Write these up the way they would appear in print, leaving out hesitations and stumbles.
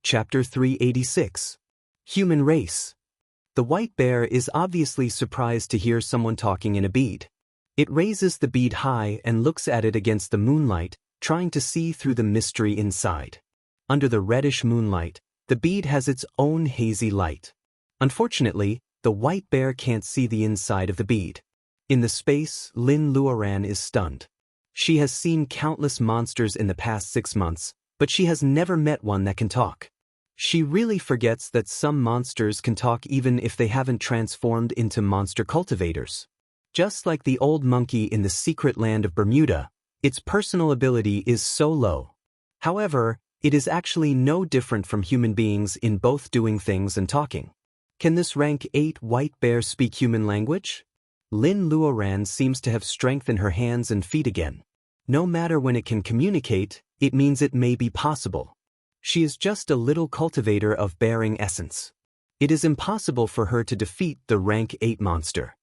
Chapter 386. Human Race. The white bear is obviously surprised to hear someone talking in a bead. It raises the bead high and looks at it against the moonlight, trying to see through the mystery inside. Under the reddish moonlight, the bead has its own hazy light. Unfortunately, the white bear can't see the inside of the bead. In the space, Lin Luoran is stunned. She has seen countless monsters in the past 6 months, but she has never met one that can talk. She really forgets that some monsters can talk even if they haven't transformed into monster cultivators. Just like the old monkey in the secret land of Bermuda, its personal ability is so low. However, it is actually no different from human beings in both doing things and talking. Can this rank 8 white bear speak human language? Lin Luoran seems to have strength in her hands and feet again. No matter when it can communicate, it means it may be possible. She is just a little cultivator of bearing essence. It is impossible for her to defeat the rank 8 monster.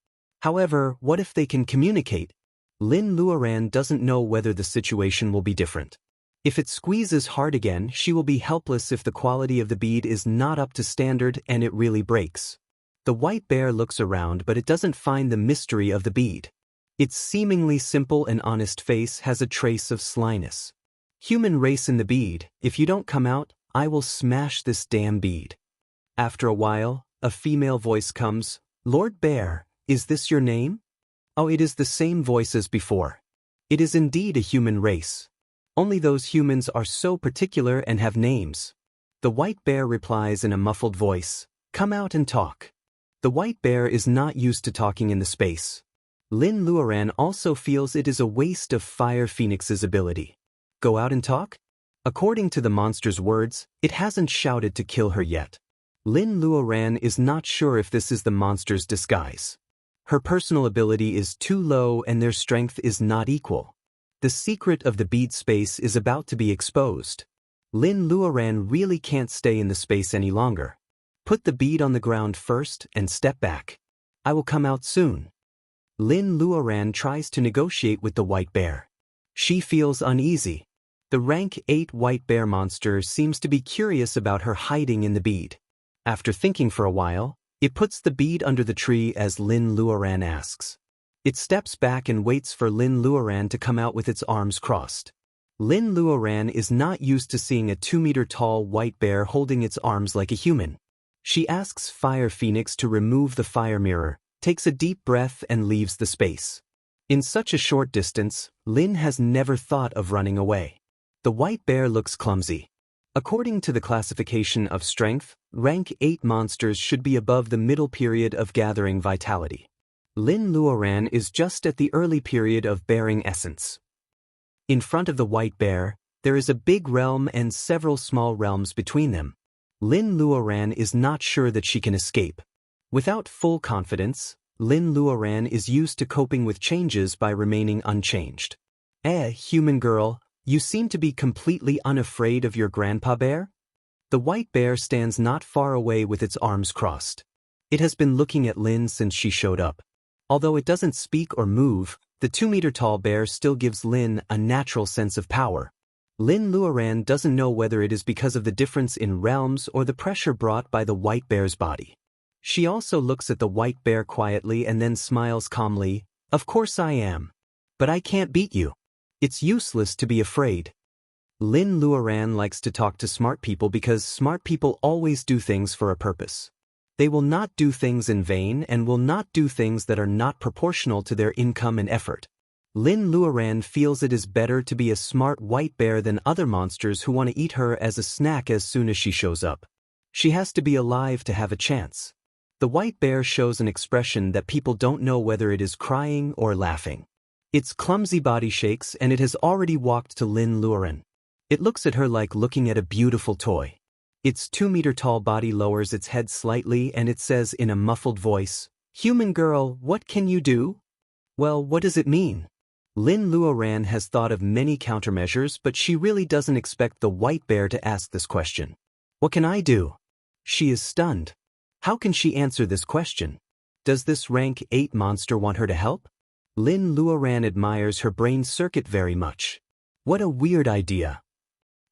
However, what if they can communicate? Lin Luoran doesn't know whether the situation will be different. If it squeezes hard again, she will be helpless if the quality of the bead is not up to standard and it really breaks. The white bear looks around, but it doesn't find the mystery of the bead. Its seemingly simple and honest face has a trace of slyness. Human race in the bead, if you don't come out, I will smash this damn bead. After a while, a female voice comes. Lord Bear, is this your name? Oh, it is the same voice as before. It is indeed a human race. Only those humans are so particular and have names. The white bear replies in a muffled voice, come out and talk. The white bear is not used to talking in the space. Lin Luoran also feels it is a waste of Fire Phoenix's ability. Go out and talk? According to the monster's words, it hasn't shouted to kill her yet. Lin Luoran is not sure if this is the monster's disguise. Her personal ability is too low and their strength is not equal. The secret of the bead space is about to be exposed. Lin Luoran really can't stay in the space any longer. Put the bead on the ground first and step back. I will come out soon. Lin Luoran tries to negotiate with the white bear. She feels uneasy. The rank 8 white bear monster seems to be curious about her hiding in the bead. After thinking for a while, it puts the bead under the tree as Lin Luoran asks. It steps back and waits for Lin Luoran to come out with its arms crossed. Lin Luoran is not used to seeing a 2-meter-tall white bear holding its arms like a human. She asks Fire Phoenix to remove the fire mirror, takes a deep breath and leaves the space. In such a short distance, Lin has never thought of running away. The white bear looks clumsy. According to the classification of strength, rank 8 monsters should be above the middle period of gathering vitality. Lin Luoran is just at the early period of bearing essence. In front of the white bear, there is a big realm and several small realms between them. Lin Luoran is not sure that she can escape. Without full confidence, Lin Luoran is used to coping with changes by remaining unchanged. Human girl, you seem to be completely unafraid of your grandpa bear? The white bear stands not far away with its arms crossed. It has been looking at Lin since she showed up. Although it doesn't speak or move, the 2-meter-tall bear still gives Lin a natural sense of power. Lin Luoran doesn't know whether it is because of the difference in realms or the pressure brought by the white bear's body. She also looks at the white bear quietly and then smiles calmly. Of course I am. But I can't beat you. It's useless to be afraid. Lin Luoran likes to talk to smart people because smart people always do things for a purpose. They will not do things in vain and will not do things that are not proportional to their income and effort. Lin Luoran feels it is better to be a smart white bear than other monsters who want to eat her as a snack as soon as she shows up. She has to be alive to have a chance. The white bear shows an expression that people don't know whether it is crying or laughing. Its clumsy body shakes and it has already walked to Lin Luoran. It looks at her like looking at a beautiful toy. Its 2-meter-tall body lowers its head slightly and it says in a muffled voice, Human girl, what can you do? Well, what does it mean? Lin Luoran has thought of many countermeasures, but she really doesn't expect the white bear to ask this question. What can I do? She is stunned. How can she answer this question? Does this rank 8 monster want her to help? Lin Luoran admires her brain circuit very much. What a weird idea.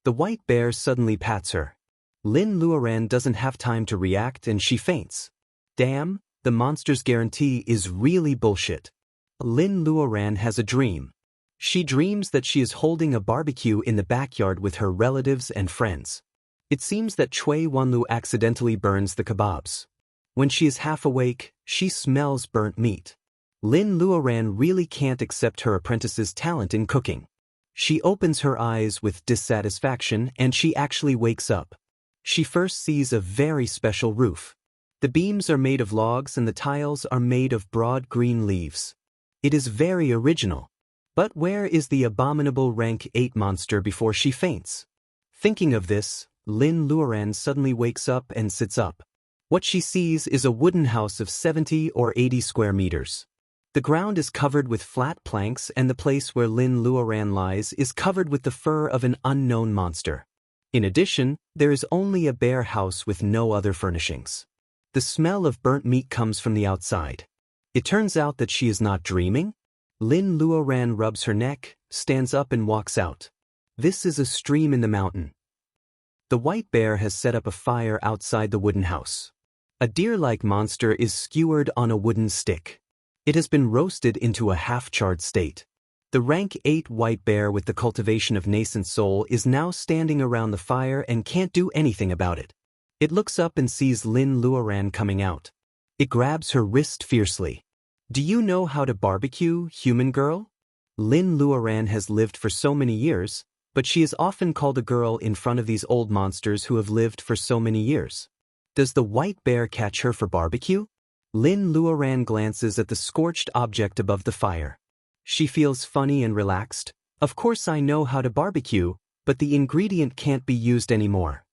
The white bear suddenly pats her. Lin Luoran doesn't have time to react and she faints. Damn, the monster's guarantee is really bullshit. Lin Luoran has a dream. She dreams that she is holding a barbecue in the backyard with her relatives and friends. It seems that Cui Wanlu accidentally burns the kebabs. When she is half awake, she smells burnt meat. Lin Luoran really can't accept her apprentice's talent in cooking. She opens her eyes with dissatisfaction and she actually wakes up. She first sees a very special roof. The beams are made of logs and the tiles are made of broad green leaves. It is very original. But where is the abominable rank 8 monster before she faints? Thinking of this, Lin Luoran suddenly wakes up and sits up. What she sees is a wooden house of 70 or 80 square meters. The ground is covered with flat planks and the place where Lin Luoran lies is covered with the fur of an unknown monster. In addition, there is only a bare house with no other furnishings. The smell of burnt meat comes from the outside. It turns out that she is not dreaming. Lin Luoran rubs her neck, stands up and walks out. This is a stream in the mountain. The white bear has set up a fire outside the wooden house. A deer-like monster is skewered on a wooden stick. It has been roasted into a half-charred state. The rank 8 white bear with the cultivation of nascent soul is now standing around the fire and can't do anything about it. It looks up and sees Lin Luoran coming out. It grabs her wrist fiercely. Do you know how to barbecue, human girl? Lin Luoran has lived for so many years, but she is often called a girl in front of these old monsters who have lived for so many years. Does the white bear catch her for barbecue? Lin Luoran glances at the scorched object above the fire. She feels funny and relaxed. Of course I know how to barbecue, but the ingredient can't be used anymore.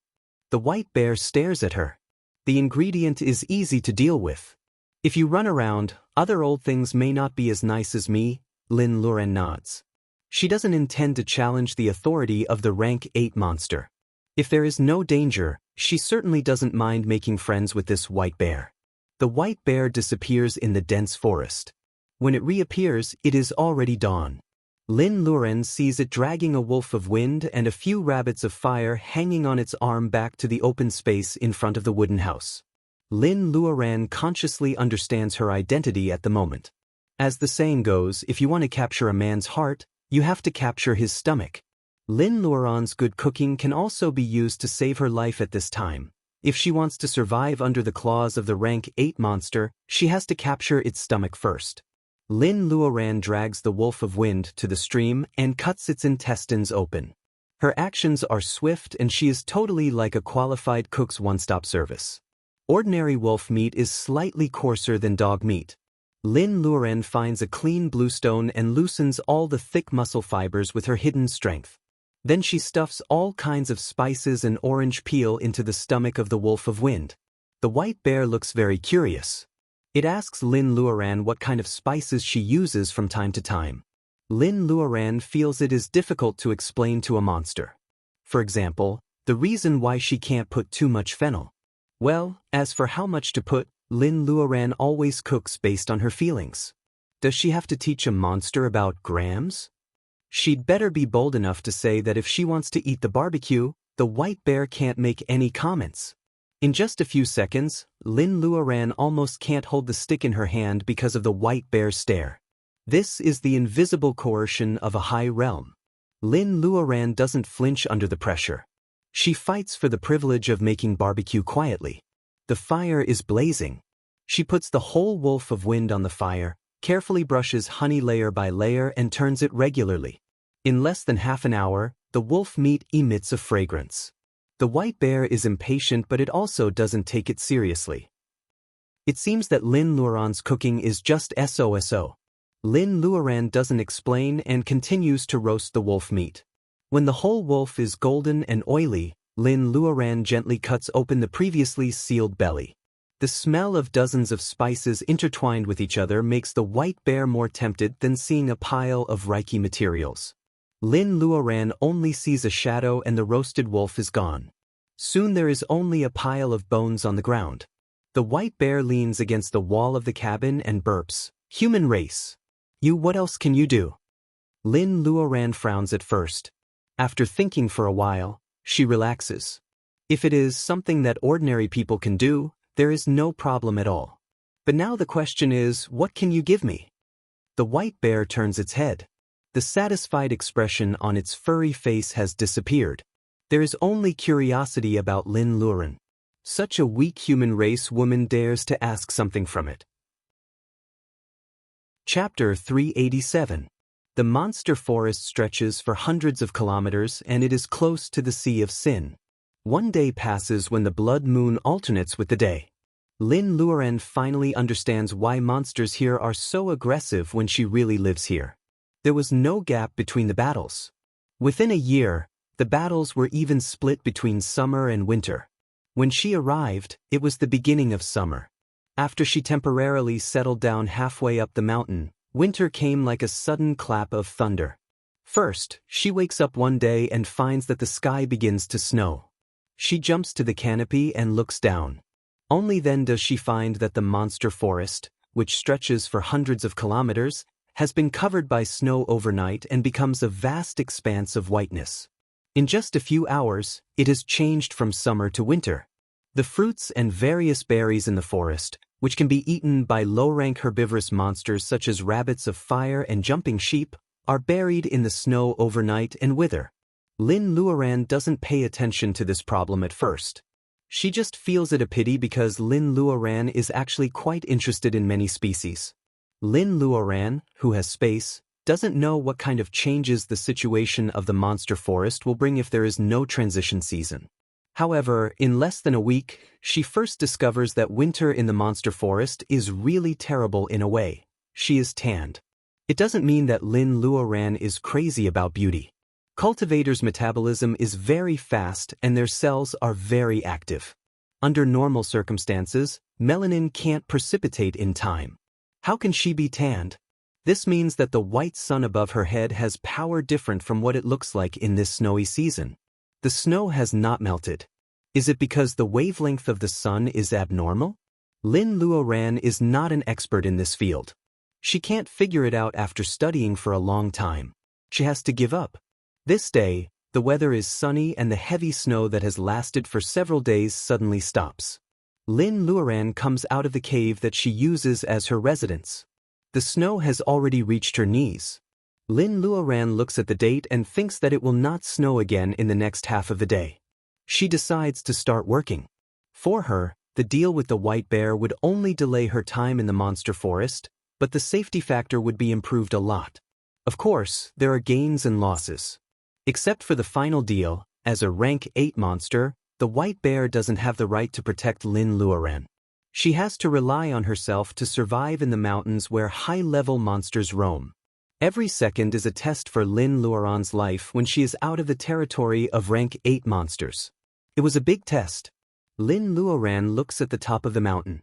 The white bear stares at her. The ingredient is easy to deal with. If you run around, other old things may not be as nice as me, Lin Luoran nods. She doesn't intend to challenge the authority of the rank 8 monster. If there is no danger, she certainly doesn't mind making friends with this white bear. The white bear disappears in the dense forest. When it reappears, it is already dawn. Lin Luoran sees it dragging a wolf of wind and a few rabbits of fire hanging on its arm back to the open space in front of the wooden house. Lin Luoran consciously understands her identity at the moment. As the saying goes, if you want to capture a man's heart, you have to capture his stomach. Lin Luoran's good cooking can also be used to save her life at this time. If she wants to survive under the claws of the rank 8 monster, she has to capture its stomach first. Lin Luoran drags the wolf of wind to the stream and cuts its intestines open. Her actions are swift and she is totally like a qualified cook's one-stop service. Ordinary wolf meat is slightly coarser than dog meat. Lin Luoran finds a clean bluestone and loosens all the thick muscle fibers with her hidden strength. Then she stuffs all kinds of spices and orange peel into the stomach of the wolf of wind. The white bear looks very curious. It asks Lin Luoran what kind of spices she uses from time to time. Lin Luoran feels it is difficult to explain to a monster. For example, the reason why she can't put too much fennel. Well, as for how much to put, Lin Luoran always cooks based on her feelings. Does she have to teach a monster about grams? She'd better be bold enough to say that if she wants to eat the barbecue, the white bear can't make any comments. In just a few seconds, Lin Luoran almost can't hold the stick in her hand because of the white bear's stare. This is the invisible coercion of a high realm. Lin Luoran doesn't flinch under the pressure. She fights for the privilege of making barbecue quietly. The fire is blazing. She puts the whole wolf of wind on the fire, carefully brushes honey layer by layer and turns it regularly. In less than half an hour, the wolf meat emits a fragrance. The white bear is impatient but it also doesn't take it seriously. It seems that Lin Luoran's cooking is just so. Lin Luoran doesn't explain and continues to roast the wolf meat. When the whole wolf is golden and oily, Lin Luoran gently cuts open the previously sealed belly. The smell of dozens of spices intertwined with each other makes the white bear more tempted than seeing a pile of Reiki materials. Lin Luoran only sees a shadow and the roasted wolf is gone. Soon there is only a pile of bones on the ground. The white bear leans against the wall of the cabin and burps. Human race. What else can you do? Lin Luoran frowns at first. After thinking for a while, she relaxes. If it is something that ordinary people can do, there is no problem at all. But now the question is, what can you give me? The white bear turns its head. The satisfied expression on its furry face has disappeared. There is only curiosity about Lin Luoran. Such a weak human race woman dares to ask something from it. Chapter 387. The monster forest stretches for hundreds of kilometers and it is close to the Sea of Sin. One day passes when the blood moon alternates with the day. Lin Luoran finally understands why monsters here are so aggressive when she really lives here. There was no gap between the battles. Within a year, the battles were even split between summer and winter. When she arrived, it was the beginning of summer. After she temporarily settled down halfway up the mountain, winter came like a sudden clap of thunder. First, she wakes up one day and finds that the sky begins to snow. She jumps to the canopy and looks down. Only then does she find that the monster forest, which stretches for hundreds of kilometers, has been covered by snow overnight and becomes a vast expanse of whiteness. In just a few hours, it has changed from summer to winter. The fruits and various berries in the forest, which can be eaten by low-rank herbivorous monsters such as rabbits of fire and jumping sheep, are buried in the snow overnight and wither. Lin Luoran doesn't pay attention to this problem at first. She just feels it a pity because Lin Luoran is actually quite interested in many species. Lin Luoran, who has space, doesn't know what kind of changes the situation of the monster forest will bring if there is no transition season. However, in less than a week, she first discovers that winter in the monster forest is really terrible in a way. She is tanned. It doesn't mean that Lin Luoran is crazy about beauty. Cultivators' metabolism is very fast and their cells are very active. Under normal circumstances, melanin can't precipitate in time. How can she be tanned? This means that the white sun above her head has power different from what it looks like in this snowy season. The snow has not melted. Is it because the wavelength of the sun is abnormal? Lin Luoran is not an expert in this field. She can't figure it out after studying for a long time. She has to give up. This day, the weather is sunny and the heavy snow that has lasted for several days suddenly stops. Lin Luoran comes out of the cave that she uses as her residence. The snow has already reached her knees. Lin Luoran looks at the date and thinks that it will not snow again in the next half of the day. She decides to start working. For her, the deal with the white bear would only delay her time in the monster forest, but the safety factor would be improved a lot. Of course, there are gains and losses. Except for the final deal, as a rank 8 monster, the white bear doesn't have the right to protect Lin Luoran. She has to rely on herself to survive in the mountains where high-level monsters roam. Every second is a test for Lin Luoran's life when she is out of the territory of rank 8 monsters. It was a big test. Lin Luoran looks at the top of the mountain.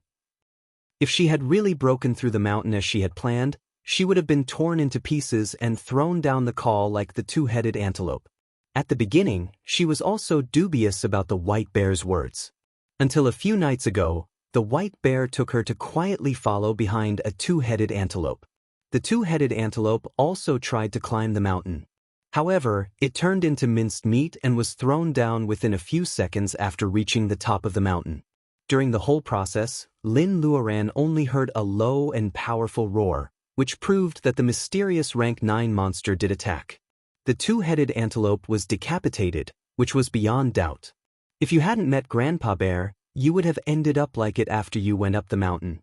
If she had really broken through the mountain as she had planned, she would have been torn into pieces and thrown down the col like the two-headed antelope. At the beginning, she was also dubious about the white bear's words. Until a few nights ago, the white bear took her to quietly follow behind a two-headed antelope. The two-headed antelope also tried to climb the mountain. However, it turned into minced meat and was thrown down within a few seconds after reaching the top of the mountain. During the whole process, Lin Luoran only heard a low and powerful roar, which proved that the mysterious rank 9 monster did attack. The two-headed antelope was decapitated, which was beyond doubt. If you hadn't met Grandpa Bear, you would have ended up like it after you went up the mountain.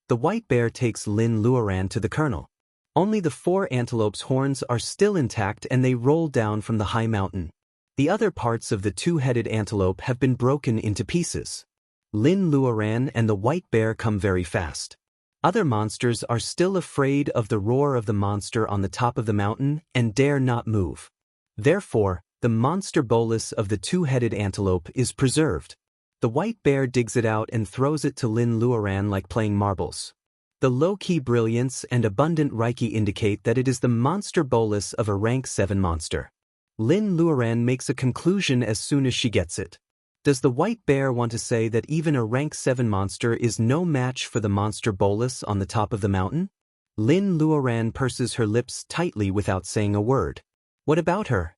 The white bear takes Lin Luoran to the colonel. Only the 4 antelope's horns are still intact and they roll down from the high mountain. The other parts of the two-headed antelope have been broken into pieces. Lin Luoran and the white bear come very fast. Other monsters are still afraid of the roar of the monster on the top of the mountain and dare not move. Therefore, the monster bolus of the two-headed antelope is preserved. The white bear digs it out and throws it to Lin Luoran like playing marbles. The low-key brilliance and abundant Reiki indicate that it is the monster bolus of a rank 7 monster. Lin Luoran makes a conclusion as soon as she gets it. Does the white bear want to say that even a rank 7 monster is no match for the monster bolus on the top of the mountain? Lin Luoran purses her lips tightly without saying a word. What about her?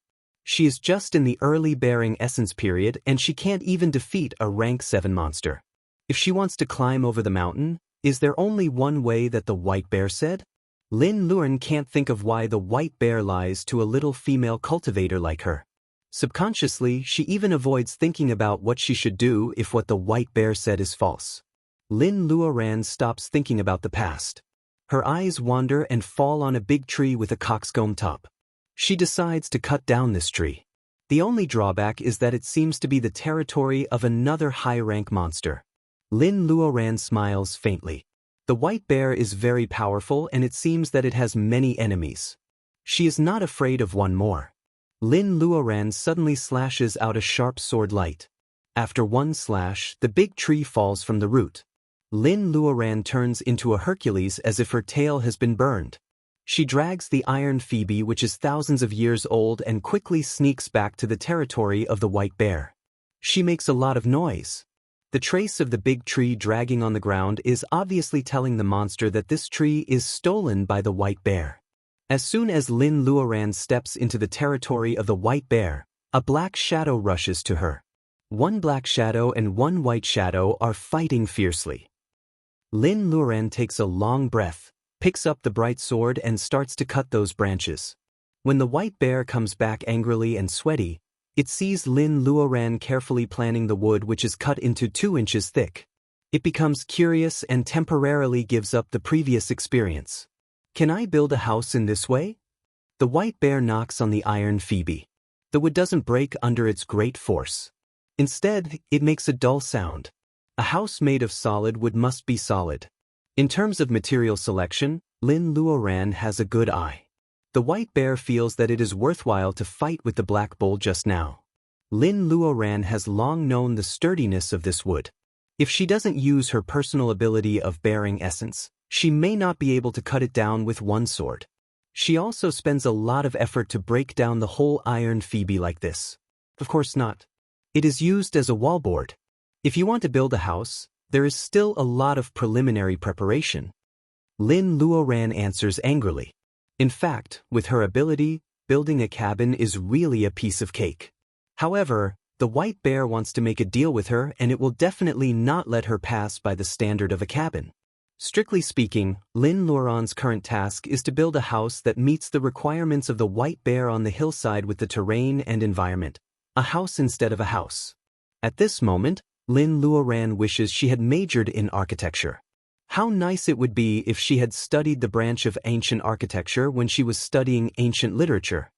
She is just in the early bearing essence period and she can't even defeat a rank 7 monster. If she wants to climb over the mountain, is there only one way that the white bear said? Lin Luan can't think of why the white bear lies to a little female cultivator like her. Subconsciously, she even avoids thinking about what she should do if what the white bear said is false. Lin Luoran stops thinking about the past. Her eyes wander and fall on a big tree with a coxcomb top. She decides to cut down this tree. The only drawback is that it seems to be the territory of another high-rank monster. Lin Luoran smiles faintly. The white bear is very powerful and it seems that it has many enemies. She is not afraid of one more. Lin Luoran suddenly slashes out a sharp sword light. After one slash, the big tree falls from the root. Lin Luoran turns into a Hercules as if her tail has been burned. She drags the iron Phoebe, which is thousands of years old, and quickly sneaks back to the territory of the white bear. She makes a lot of noise. The trace of the big tree dragging on the ground is obviously telling the monster that this tree is stolen by the white bear. As soon as Lin Luoran steps into the territory of the white bear, a black shadow rushes to her. One black shadow and one white shadow are fighting fiercely. Lin Luoran takes a long breath, picks up the bright sword and starts to cut those branches. When the white bear comes back angrily and sweaty, it sees Lin Luoran carefully planning the wood which is cut into 2 inches thick. It becomes curious and temporarily gives up the previous experience. Can I build a house in this way? The white bear knocks on the iron Phoebe. The wood doesn't break under its great force. Instead, it makes a dull sound. A house made of solid wood must be solid. In terms of material selection, Lin Luoran has a good eye. The white bear feels that it is worthwhile to fight with the black bull just now. Lin Luoran has long known the sturdiness of this wood. If she doesn't use her personal ability of bearing essence, she may not be able to cut it down with one sword. She also spends a lot of effort to break down the whole iron Phoebe like this. Of course not. It is used as a wallboard. If you want to build a house, there is still a lot of preliminary preparation. Lin Luoran answers angrily. In fact, with her ability, building a cabin is really a piece of cake. However, the white bear wants to make a deal with her and it will definitely not let her pass by the standard of a cabin. Strictly speaking, Lin Luoran's current task is to build a house that meets the requirements of the white bear on the hillside with the terrain and environment. A house instead of a house. At this moment, Lin Luoran wishes she had majored in architecture. How nice it would be if she had studied the branch of ancient architecture when she was studying ancient literature.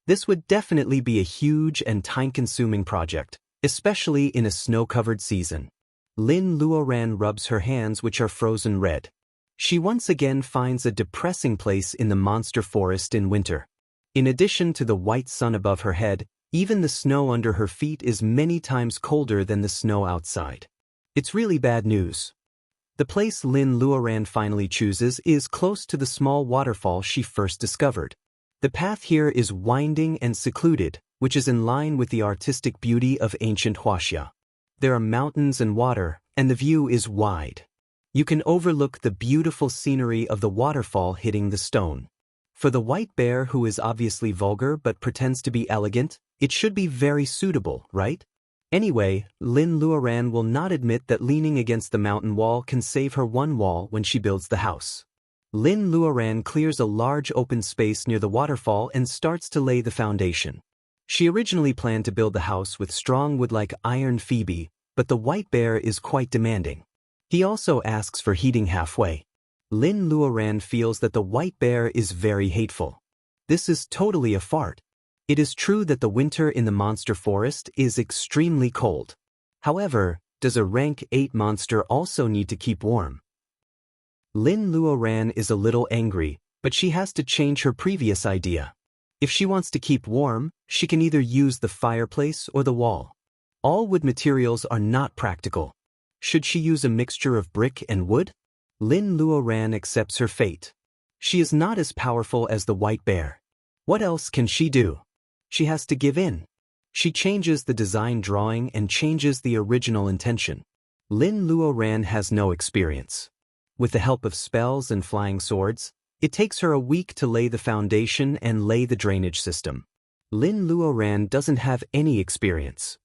This would definitely be a huge and time-consuming project, especially in a snow-covered season. Lin Luoran rubs her hands which are frozen red. She once again finds a depressing place in the monster forest in winter. In addition to the white sun above her head, even the snow under her feet is many times colder than the snow outside. It's really bad news. The place Lin Luoran finally chooses is close to the small waterfall she first discovered. The path here is winding and secluded, which is in line with the artistic beauty of ancient Huaxia. There are mountains and water, and the view is wide. You can overlook the beautiful scenery of the waterfall hitting the stone. For the white bear who is obviously vulgar but pretends to be elegant, it should be very suitable, right? Anyway, Lin Luoran will not admit that leaning against the mountain wall can save her one wall when she builds the house. Lin Luoran clears a large open space near the waterfall and starts to lay the foundation. She originally planned to build the house with strong wood like iron Phoebe, but the white bear is quite demanding. He also asks for heating halfway. Lin Luoran feels that the white bear is very hateful. This is totally a fart. It is true that the winter in the monster forest is extremely cold. However, does a rank 8 monster also need to keep warm? Lin Luoran is a little angry, but she has to change her previous idea. If she wants to keep warm, she can either use the fireplace or the wall. All wood materials are not practical. Should she use a mixture of brick and wood? Lin Luoran accepts her fate. She is not as powerful as the white bear. What else can she do? She has to give in. She changes the design drawing and changes the original intention. Lin Luoran has no experience. With the help of spells and flying swords, it takes her a week to lay the foundation and lay the drainage system. Lin Luoran doesn't have any experience.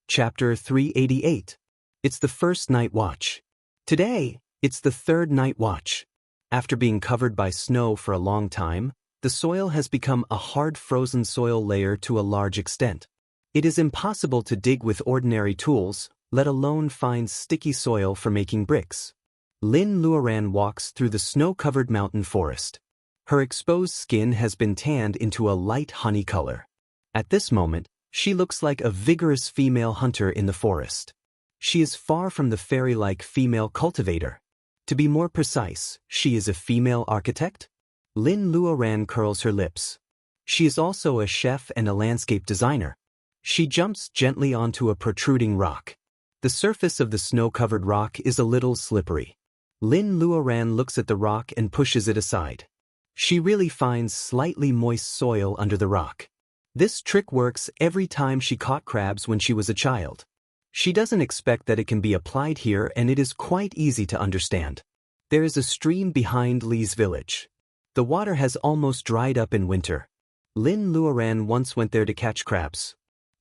Chapter 388. It's the first night watch. Today, it's the third night watch. After being covered by snow for a long time, the soil has become a hard frozen soil layer to a large extent. It is impossible to dig with ordinary tools, let alone find sticky soil for making bricks. Lin Luoran walks through the snow-covered mountain forest. Her exposed skin has been tanned into a light honey color. At this moment, she looks like a vigorous female hunter in the forest. She is far from the fairy-like female cultivator. To be more precise, she is a female architect? Lin Luoran curls her lips. She is also a chef and a landscape designer. She jumps gently onto a protruding rock. The surface of the snow-covered rock is a little slippery. Lin Luoran looks at the rock and pushes it aside. She really finds slightly moist soil under the rock. This trick works every time she caught crabs when she was a child. She doesn't expect that it can be applied here, and it is quite easy to understand. There is a stream behind Li's village. The water has almost dried up in winter. Lin Luoran once went there to catch crabs.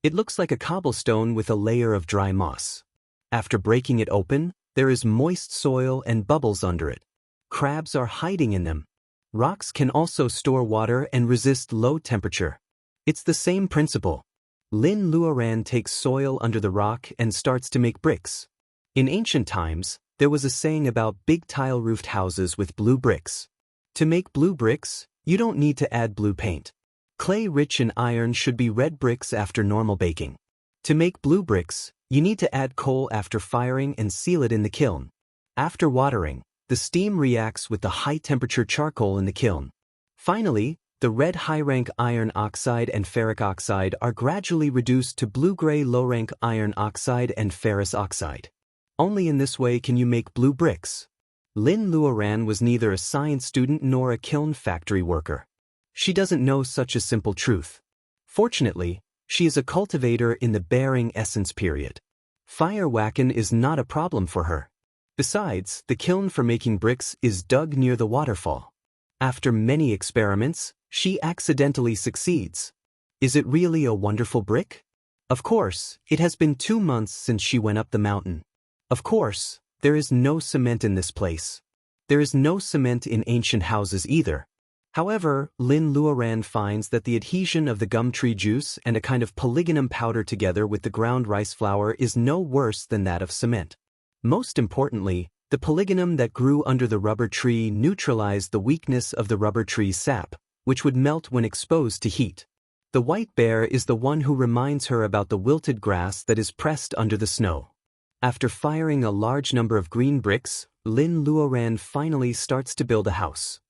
It looks like a cobblestone with a layer of dry moss. After breaking it open, there is moist soil and bubbles under it. Crabs are hiding in them. Rocks can also store water and resist low temperature. It's the same principle. Lin Luoran takes soil under the rock and starts to make bricks. In ancient times, there was a saying about big tile-roofed houses with blue bricks. To make blue bricks, you don't need to add blue paint. Clay rich in iron should be red bricks after normal baking. To make blue bricks, you need to add coal after firing and seal it in the kiln. After watering, the steam reacts with the high-temperature charcoal in the kiln. Finally, the red high-rank iron oxide and ferric oxide are gradually reduced to blue-gray low-rank iron oxide and ferrous oxide. Only in this way can you make blue bricks. Lin Luoran was neither a science student nor a kiln factory worker. She doesn't know such a simple truth. Fortunately, she is a cultivator in the bearing essence period. Fire whacking is not a problem for her. Besides, the kiln for making bricks is dug near the waterfall. After many experiments, she accidentally succeeds. Is it really a wonderful brick? Of course, it has been 2 months since she went up the mountain. Of course, there is no cement in this place. There is no cement in ancient houses either. However, Lin Luoran finds that the adhesion of the gum tree juice and a kind of polygonum powder together with the ground rice flour is no worse than that of cement. Most importantly, the polygonum that grew under the rubber tree neutralized the weakness of the rubber tree's sap, which would melt when exposed to heat. The white bear is the one who reminds her about the wilted grass that is pressed under the snow. After firing a large number of green bricks, Lin Luoran finally starts to build a house.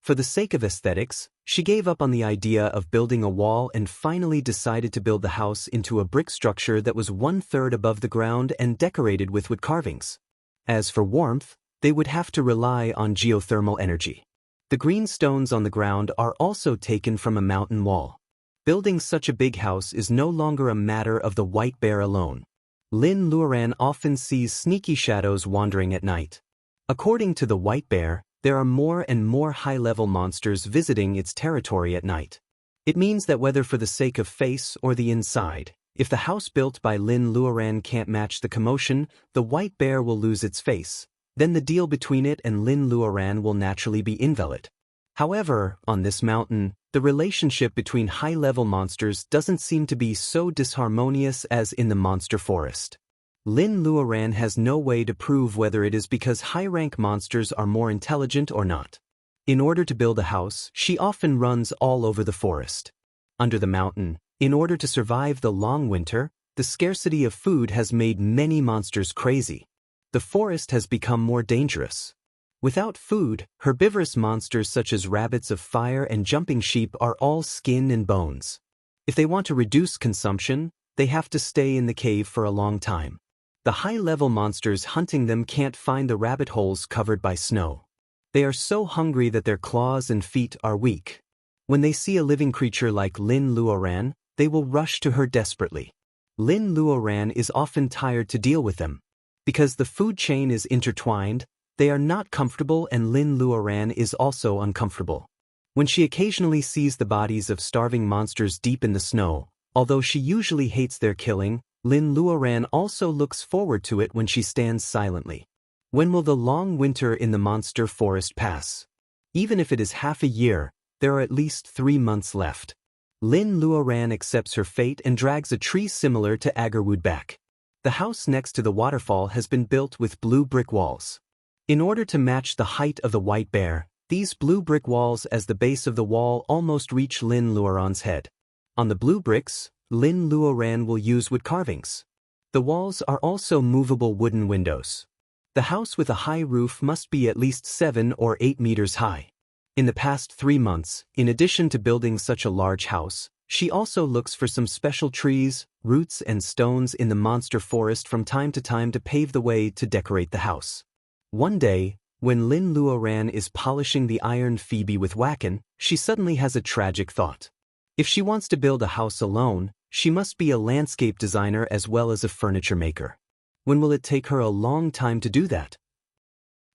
For the sake of aesthetics, she gave up on the idea of building a wall and finally decided to build the house into a brick structure that was 1/3 above the ground and decorated with wood carvings. As for warmth, they would have to rely on geothermal energy. The green stones on the ground are also taken from a mountain wall. Building such a big house is no longer a matter of the white bear alone. Lin Luoran often sees sneaky shadows wandering at night. According to the white bear, there are more and more high-level monsters visiting its territory at night. It means that whether for the sake of face or the inside, if the house built by Lin Luoran can't match the commotion, the white bear will lose its face. Then the deal between it and Lin Luoran will naturally be invalid. However, on this mountain, the relationship between high-level monsters doesn't seem to be so disharmonious as in the monster forest. Lin Luoran has no way to prove whether it is because high-rank monsters are more intelligent or not. In order to build a house, she often runs all over the forest. Under the mountain, in order to survive the long winter, the scarcity of food has made many monsters crazy. The forest has become more dangerous. Without food, herbivorous monsters such as rabbits of fire and jumping sheep are all skin and bones. If they want to reduce consumption, they have to stay in the cave for a long time. The high-level monsters hunting them can't find the rabbit holes covered by snow. They are so hungry that their claws and feet are weak. When they see a living creature like Lin Luoran, they will rush to her desperately. Lin Luoran is often tired to deal with them. Because the food chain is intertwined, they are not comfortable and Lin Luoran is also uncomfortable. When she occasionally sees the bodies of starving monsters deep in the snow, although she usually hates their killing, Lin Luoran also looks forward to it when she stands silently. When will the long winter in the monster forest pass? Even if it is half a year, there are at least 3 months left. Lin Luoran accepts her fate and drags a tree similar to agarwood back. The house next to the waterfall has been built with blue brick walls. In order to match the height of the white bear, these blue brick walls as the base of the wall almost reach Lin Luoran's head. On the blue bricks, Lin Luoran will use wood carvings. The walls are also movable wooden windows. The house with a high roof must be at least 7 or 8 meters high. In the past 3 months, in addition to building such a large house, she also looks for some special trees, roots and stones in the monster forest from time to pave the way to decorate the house. One day, when Lin Luoran is polishing the iron Phoebe with Wacken, she suddenly has a tragic thought. If she wants to build a house alone, she must be a landscape designer as well as a furniture maker. When will it take her a long time to do that?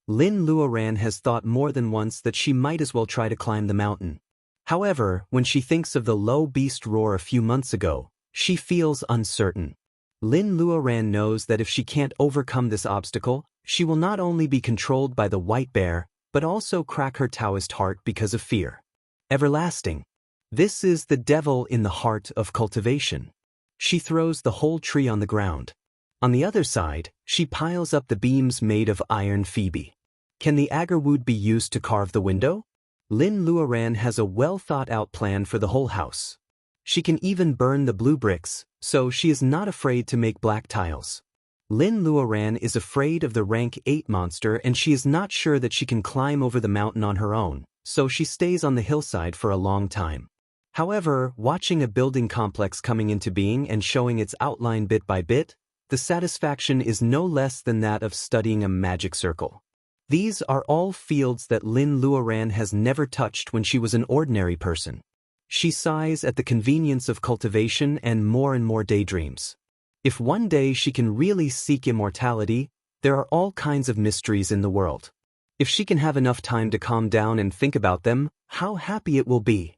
Lin Luoran has thought more than once that she might as well try to climb the mountain. However, when she thinks of the low beast roar a few months ago, she feels uncertain. Lin Luoran knows that if she can't overcome this obstacle, she will not only be controlled by the white bear, but also crack her Taoist heart because of fear. Everlasting. This is the devil in the heart of cultivation. She throws the whole tree on the ground. On the other side, she piles up the beams made of iron Phoebe. Can the agarwood be used to carve the window? Lin Luoran has a well-thought-out plan for the whole house. She can even burn the blue bricks, so she is not afraid to make black tiles. Lin Luoran is afraid of the rank 8 monster and she is not sure that she can climb over the mountain on her own, so she stays on the hillside for a long time. However, watching a building complex coming into being and showing its outline bit by bit, the satisfaction is no less than that of studying a magic circle. These are all fields that Lin Luoran has never touched when she was an ordinary person. She sighs at the convenience of cultivation and more daydreams. If one day she can really seek immortality, there are all kinds of mysteries in the world. If she can have enough time to calm down and think about them, how happy it will be.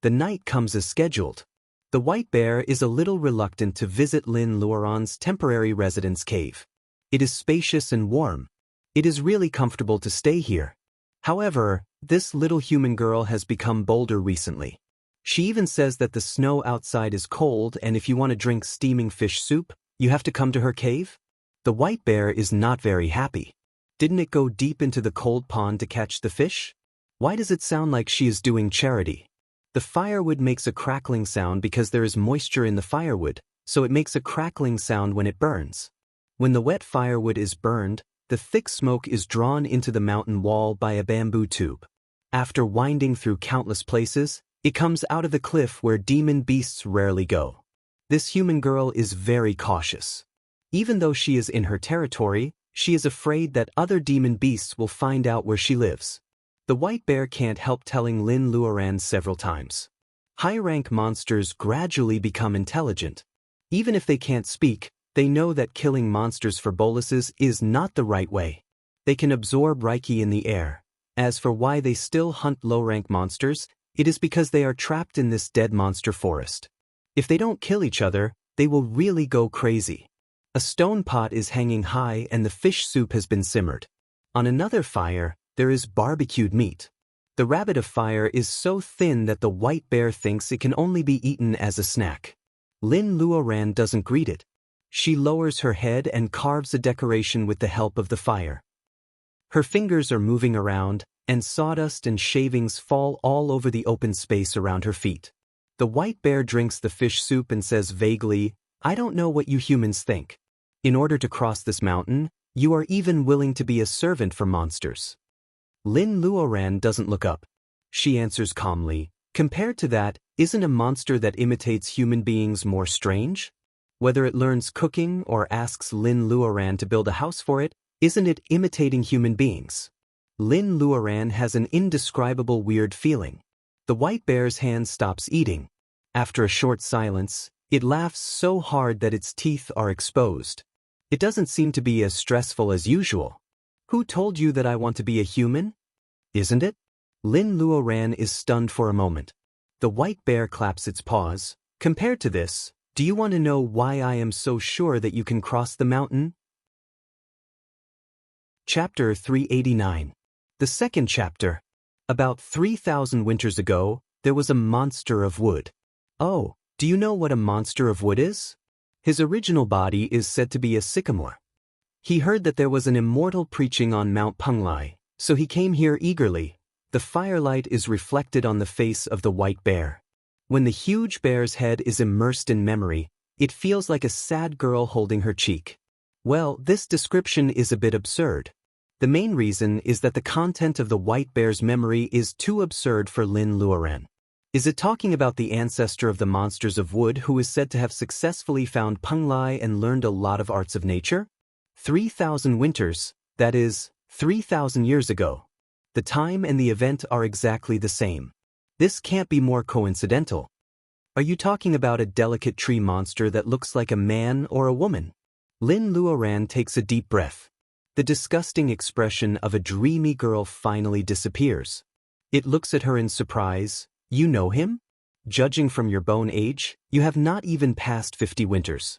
The night comes as scheduled. The white bear is a little reluctant to visit Lin Luoran's temporary residence cave. It is spacious and warm. It is really comfortable to stay here. However, this little human girl has become bolder recently. She even says that the snow outside is cold and if you want to drink steaming fish soup, you have to come to her cave? The white bear is not very happy. Didn't it go deep into the cold pond to catch the fish? Why does it sound like she is doing charity? The firewood makes a crackling sound because there is moisture in the firewood, so it makes a crackling sound when it burns. When the wet firewood is burned, the thick smoke is drawn into the mountain wall by a bamboo tube. After winding through countless places, it comes out of the cliff where demon beasts rarely go. This human girl is very cautious. Even though she is in her territory, she is afraid that other demon beasts will find out where she lives. The white bear can't help telling Lin Luoran several times. High-rank monsters gradually become intelligent. Even if they can't speak, they know that killing monsters for boluses is not the right way. They can absorb Reiki in the air. As for why they still hunt low-rank monsters, it is because they are trapped in this dead monster forest. If they don't kill each other, they will really go crazy. A stone pot is hanging high and the fish soup has been simmered. On another fire, there is barbecued meat. The rabbit of fire is so thin that the white bear thinks it can only be eaten as a snack. Lin Luoran doesn't greet it. She lowers her head and carves a decoration with the help of the fire. Her fingers are moving around, and sawdust and shavings fall all over the open space around her feet. The white bear drinks the fish soup and says vaguely, "I don't know what you humans think. In order to cross this mountain, you are even willing to be a servant for monsters." Lin Luoran doesn't look up. She answers calmly, "Compared to that, isn't a monster that imitates human beings more strange? Whether it learns cooking or asks Lin Luoran to build a house for it, isn't it imitating human beings?" Lin Luoran has an indescribable weird feeling. The white bear's hand stops eating. After a short silence, it laughs so hard that its teeth are exposed. It doesn't seem to be as stressful as usual. "Who told you that I want to be a human? Isn't it?" Lin Luoran is stunned for a moment. The white bear claps its paws. Compared to this, do you want to know why I am so sure that you can cross the mountain? Chapter 389. The second chapter. About 3,000 winters ago, there was a monster of wood. Oh, do you know what a monster of wood is? His original body is said to be a sycamore. He heard that there was an immortal preaching on Mount Penglai, so he came here eagerly. The firelight is reflected on the face of the white bear. When the huge bear's head is immersed in memory, it feels like a sad girl holding her cheek. Well, this description is a bit absurd. The main reason is that the content of the white bear's memory is too absurd for Lin Luoran. Is it talking about the ancestor of the monsters of wood who is said to have successfully found Penglai and learned a lot of arts of nature? 3,000 winters, that is, 3,000 years ago. The time and the event are exactly the same. This can't be more coincidental. Are you talking about a delicate tree monster that looks like a man or a woman? Lin Luoran takes a deep breath. The disgusting expression of a dreamy girl finally disappears. It looks at her in surprise. You know him? Judging from your bone age, you have not even passed 50 winters.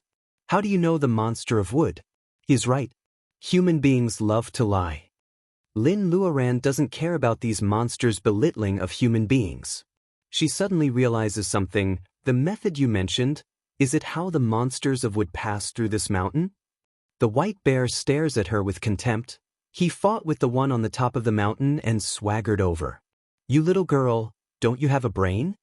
How do you know the monster of wood? He's right. Human beings love to lie. Lin Luoran doesn't care about these monsters' belittling of human beings. She suddenly realizes something. The method you mentioned, is it how the monsters of wood pass through this mountain? The white bear stares at her with contempt. He fought with the one on the top of the mountain and swaggered over. You little girl, don't you have a brain?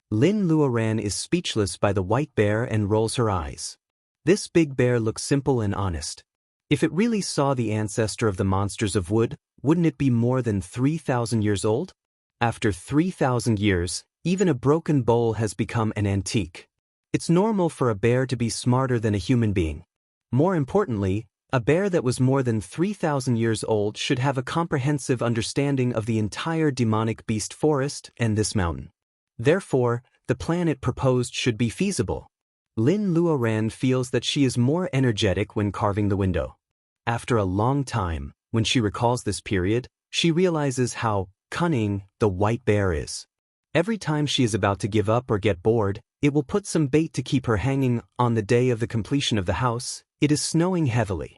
Lin Luoran is speechless by the white bear and rolls her eyes. This big bear looks simple and honest. If it really saw the ancestor of the monsters of wood, wouldn't it be more than 3,000 years old? After 3,000 years, even a broken bowl has become an antique. It's normal for a bear to be smarter than a human being. More importantly, a bear that was more than 3,000 years old should have a comprehensive understanding of the entire demonic beast forest and this mountain. Therefore, the plan it proposed should be feasible. Lin Luoran feels that she is more energetic when carving the window. After a long time, when she recalls this period, she realizes how cunning the white bear is. Every time she is about to give up or get bored, it will put some bait to keep her hanging. On the day of the completion of the house, it is snowing heavily.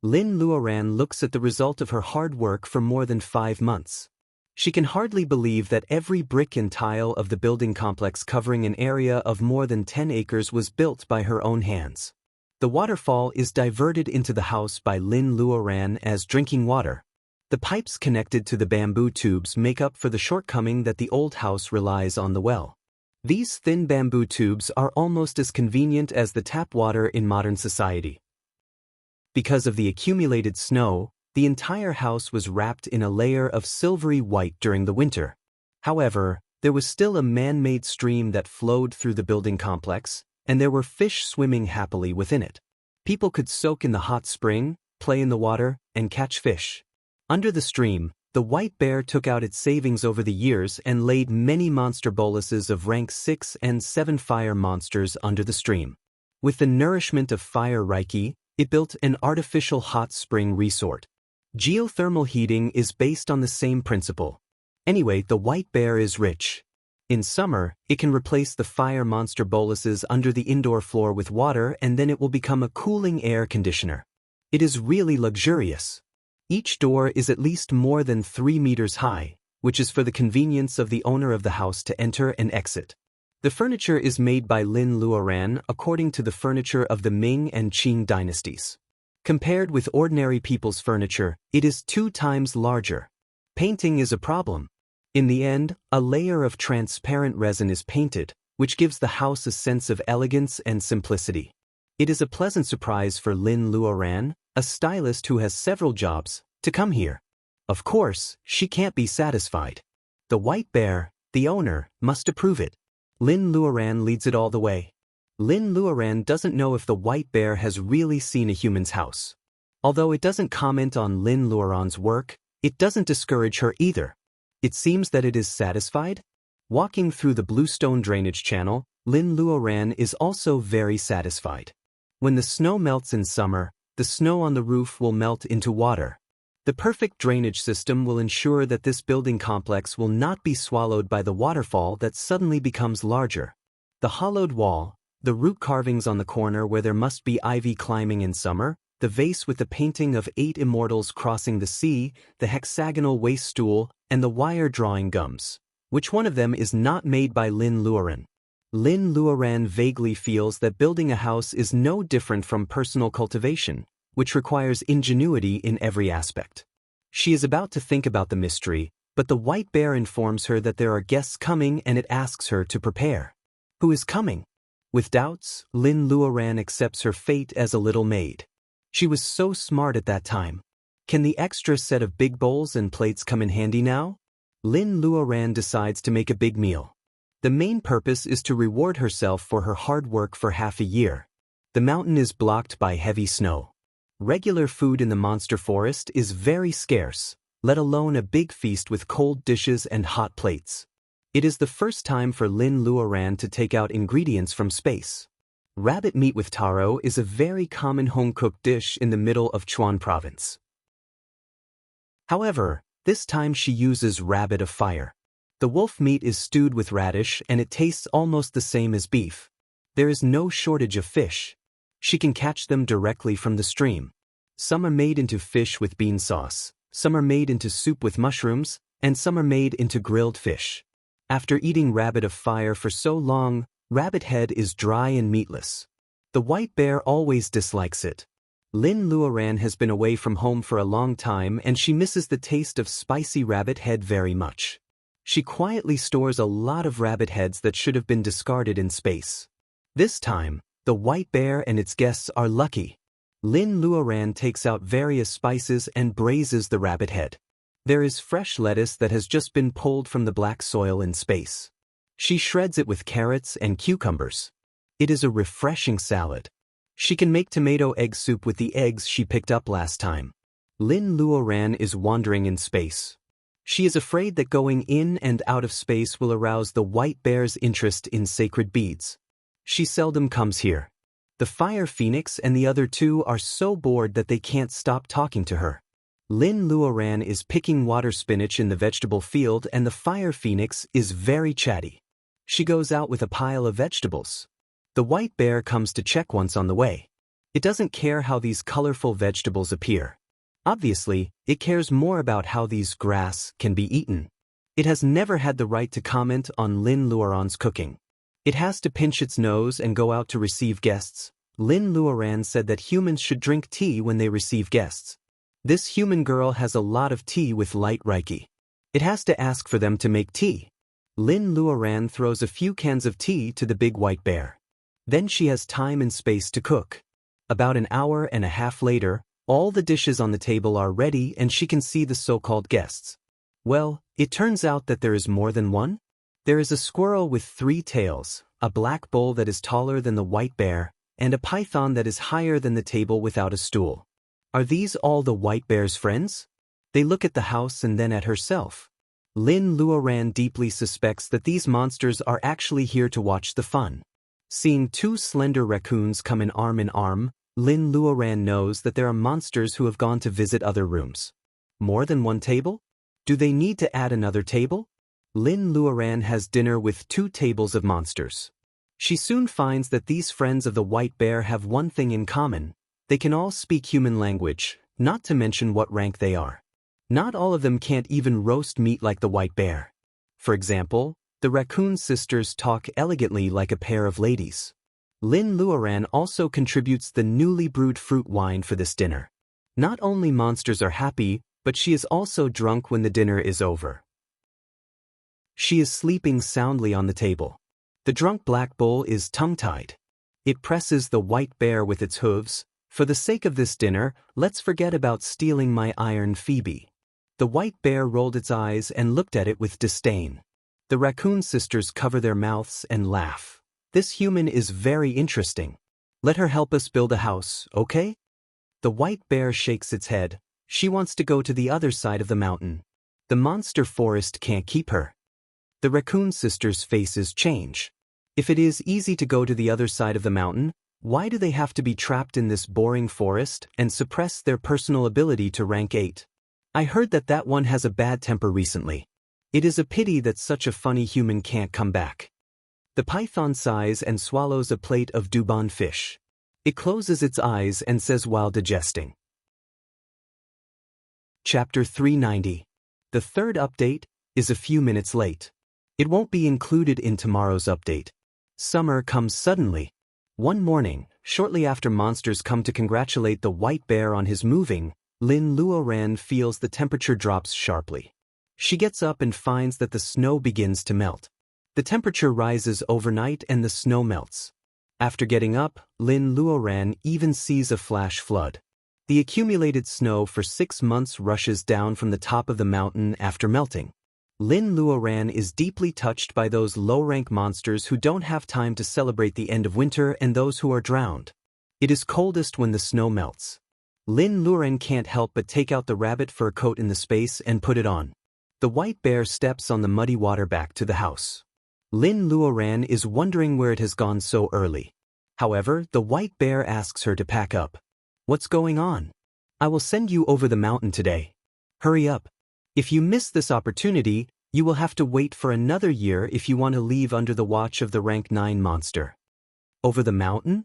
Lin Luoran looks at the result of her hard work for more than 5 months. She can hardly believe that every brick and tile of the building complex covering an area of more than 10 acres was built by her own hands. The waterfall is diverted into the house by Lin Luoran as drinking water. The pipes connected to the bamboo tubes make up for the shortcoming that the old house relies on the well. These thin bamboo tubes are almost as convenient as the tap water in modern society. Because of the accumulated snow, the entire house was wrapped in a layer of silvery white during the winter. However, there was still a man-made stream that flowed through the building complex, and there were fish swimming happily within it. People could soak in the hot spring, play in the water, and catch fish. Under the stream, the white bear took out its savings over the years and laid many monster boluses of rank 6 and 7 fire monsters under the stream. With the nourishment of fire reiki, it built an artificial hot spring resort. Geothermal heating is based on the same principle. Anyway, the white bear is rich. In summer, it can replace the fire monster boluses under the indoor floor with water, and then it will become a cooling air conditioner. It is really luxurious. Each door is at least more than 3 meters high, which is for the convenience of the owner of the house to enter and exit. The furniture is made by Lin Luoran according to the furniture of the Ming and Qing dynasties. Compared with ordinary people's furniture, it is 2 times larger. Painting is a problem. In the end, a layer of transparent resin is painted, which gives the house a sense of elegance and simplicity. It is a pleasant surprise for Lin Luoran, a stylist who has several jobs, to come here. Of course, she can't be satisfied. The white bear, the owner, must approve it. Lin Luoran leads it all the way. Lin Luoran doesn't know if the white bear has really seen a human's house. Although it doesn't comment on Lin Luoran's work, it doesn't discourage her either. It seems that it is satisfied. Walking through the bluestone drainage channel, Lin Luoran is also very satisfied. When the snow melts in summer, the snow on the roof will melt into water. The perfect drainage system will ensure that this building complex will not be swallowed by the waterfall that suddenly becomes larger. The hollowed wall, the root carvings on the corner where there must be ivy climbing in summer, the vase with the painting of 8 immortals crossing the sea, the hexagonal waste stool, and the wire drawing gums. Which one of them is not made by Lin Luoran? Lin Luoran vaguely feels that building a house is no different from personal cultivation, which requires ingenuity in every aspect. She is about to think about the mystery, but the white bear informs her that there are guests coming and it asks her to prepare. Who is coming? With doubts, Lin Luoran accepts her fate as a little maid. She was so smart at that time. Can the extra set of big bowls and plates come in handy now? Lin Luoran decides to make a big meal. The main purpose is to reward herself for her hard work for half a year. The mountain is blocked by heavy snow. Regular food in the monster forest is very scarce, let alone a big feast with cold dishes and hot plates. It is the first time for Lin Luoran to take out ingredients from space. Rabbit meat with taro is a very common home-cooked dish in the middle of Chuan province. However, this time she uses rabbit of fire. The wolf meat is stewed with radish and it tastes almost the same as beef. There is no shortage of fish. She can catch them directly from the stream. Some are made into fish with bean sauce, some are made into soup with mushrooms, and some are made into grilled fish. After eating rabbit of fire for so long, rabbit head is dry and meatless. The white bear always dislikes it. Lin Luoran has been away from home for a long time and she misses the taste of spicy rabbit head very much. She quietly stores a lot of rabbit heads that should have been discarded in space. This time, the white bear and its guests are lucky. Lin Luoran takes out various spices and braises the rabbit head. There is fresh lettuce that has just been pulled from the black soil in space. She shreds it with carrots and cucumbers. It is a refreshing salad. She can make tomato egg soup with the eggs she picked up last time. Lin Luoran is wandering in space. She is afraid that going in and out of space will arouse the white bear's interest in sacred beads. She seldom comes here. The fire phoenix and the other two are so bored that they can't stop talking to her. Lin Luoran is picking water spinach in the vegetable field and the fire phoenix is very chatty. She goes out with a pile of vegetables. The white bear comes to check once on the way. It doesn't care how these colorful vegetables appear. Obviously, it cares more about how these grass can be eaten. It has never had the right to comment on Lin Luoran's cooking. It has to pinch its nose and go out to receive guests. Lin Luoran said that humans should drink tea when they receive guests. This human girl has a lot of tea with light reiki. It has to ask for them to make tea. Lin Luoran throws a few cans of tea to the big white bear. Then she has time and space to cook. About an hour and a half later, all the dishes on the table are ready and she can see the so-called guests. Well, it turns out that there is more than one. There is a squirrel with 3 tails, a black bull that is taller than the white bear, and a python that is higher than the table without a stool. Are these all the white bear's friends? They look at the house and then at herself. Lin Luoran deeply suspects that these monsters are actually here to watch the fun. Seeing 2 slender raccoons come in arm, Lin Luoran knows that there are monsters who have gone to visit other rooms. More than one table? Do they need to add another table? Lin Luoran has dinner with 2 tables of monsters. She soon finds that these friends of the white bear have one thing in common. They can all speak human language, not to mention what rank they are. Not all of them can't even roast meat like the white bear. For example, the raccoon sisters talk elegantly like a pair of ladies. Lin Luoran also contributes the newly brewed fruit wine for this dinner. Not only monsters are happy, but she is also drunk when the dinner is over. She is sleeping soundly on the table. The drunk black bull is tongue-tied. It presses the white bear with its hooves. For the sake of this dinner, let's forget about stealing my iron Phoebe. The white bear rolled its eyes and looked at it with disdain. The raccoon sisters cover their mouths and laugh. This human is very interesting. Let her help us build a house, okay? The white bear shakes its head. She wants to go to the other side of the mountain. The monster forest can't keep her. The raccoon sisters' faces change. If it is easy to go to the other side of the mountain, why do they have to be trapped in this boring forest and suppress their personal ability to rank 8? I heard that that one has a bad temper recently. It is a pity that such a funny human can't come back. The python sighs and swallows a plate of dubon fish. It closes its eyes and says while digesting. Chapter 390. The third update is a few minutes late. It won't be included in tomorrow's update. Summer comes suddenly. One morning, shortly after monsters come to congratulate the white bear on his moving, Lin Luoran feels the temperature drops sharply. She gets up and finds that the snow begins to melt. The temperature rises overnight and the snow melts. After getting up, Lin Luoran even sees a flash flood. The accumulated snow for 6 months rushes down from the top of the mountain after melting. Lin Luoran is deeply touched by those low-rank monsters who don't have time to celebrate the end of winter and those who are drowned. It is coldest when the snow melts. Lin Luoran can't help but take out the rabbit fur coat in the space and put it on. The white bear steps on the muddy water back to the house. Lin Luoran is wondering where it has gone so early. However, the white bear asks her to pack up. What's going on? I will send you over the mountain today. Hurry up. If you miss this opportunity, you will have to wait for another year if you want to leave under the watch of the rank 9 monster. Over the mountain?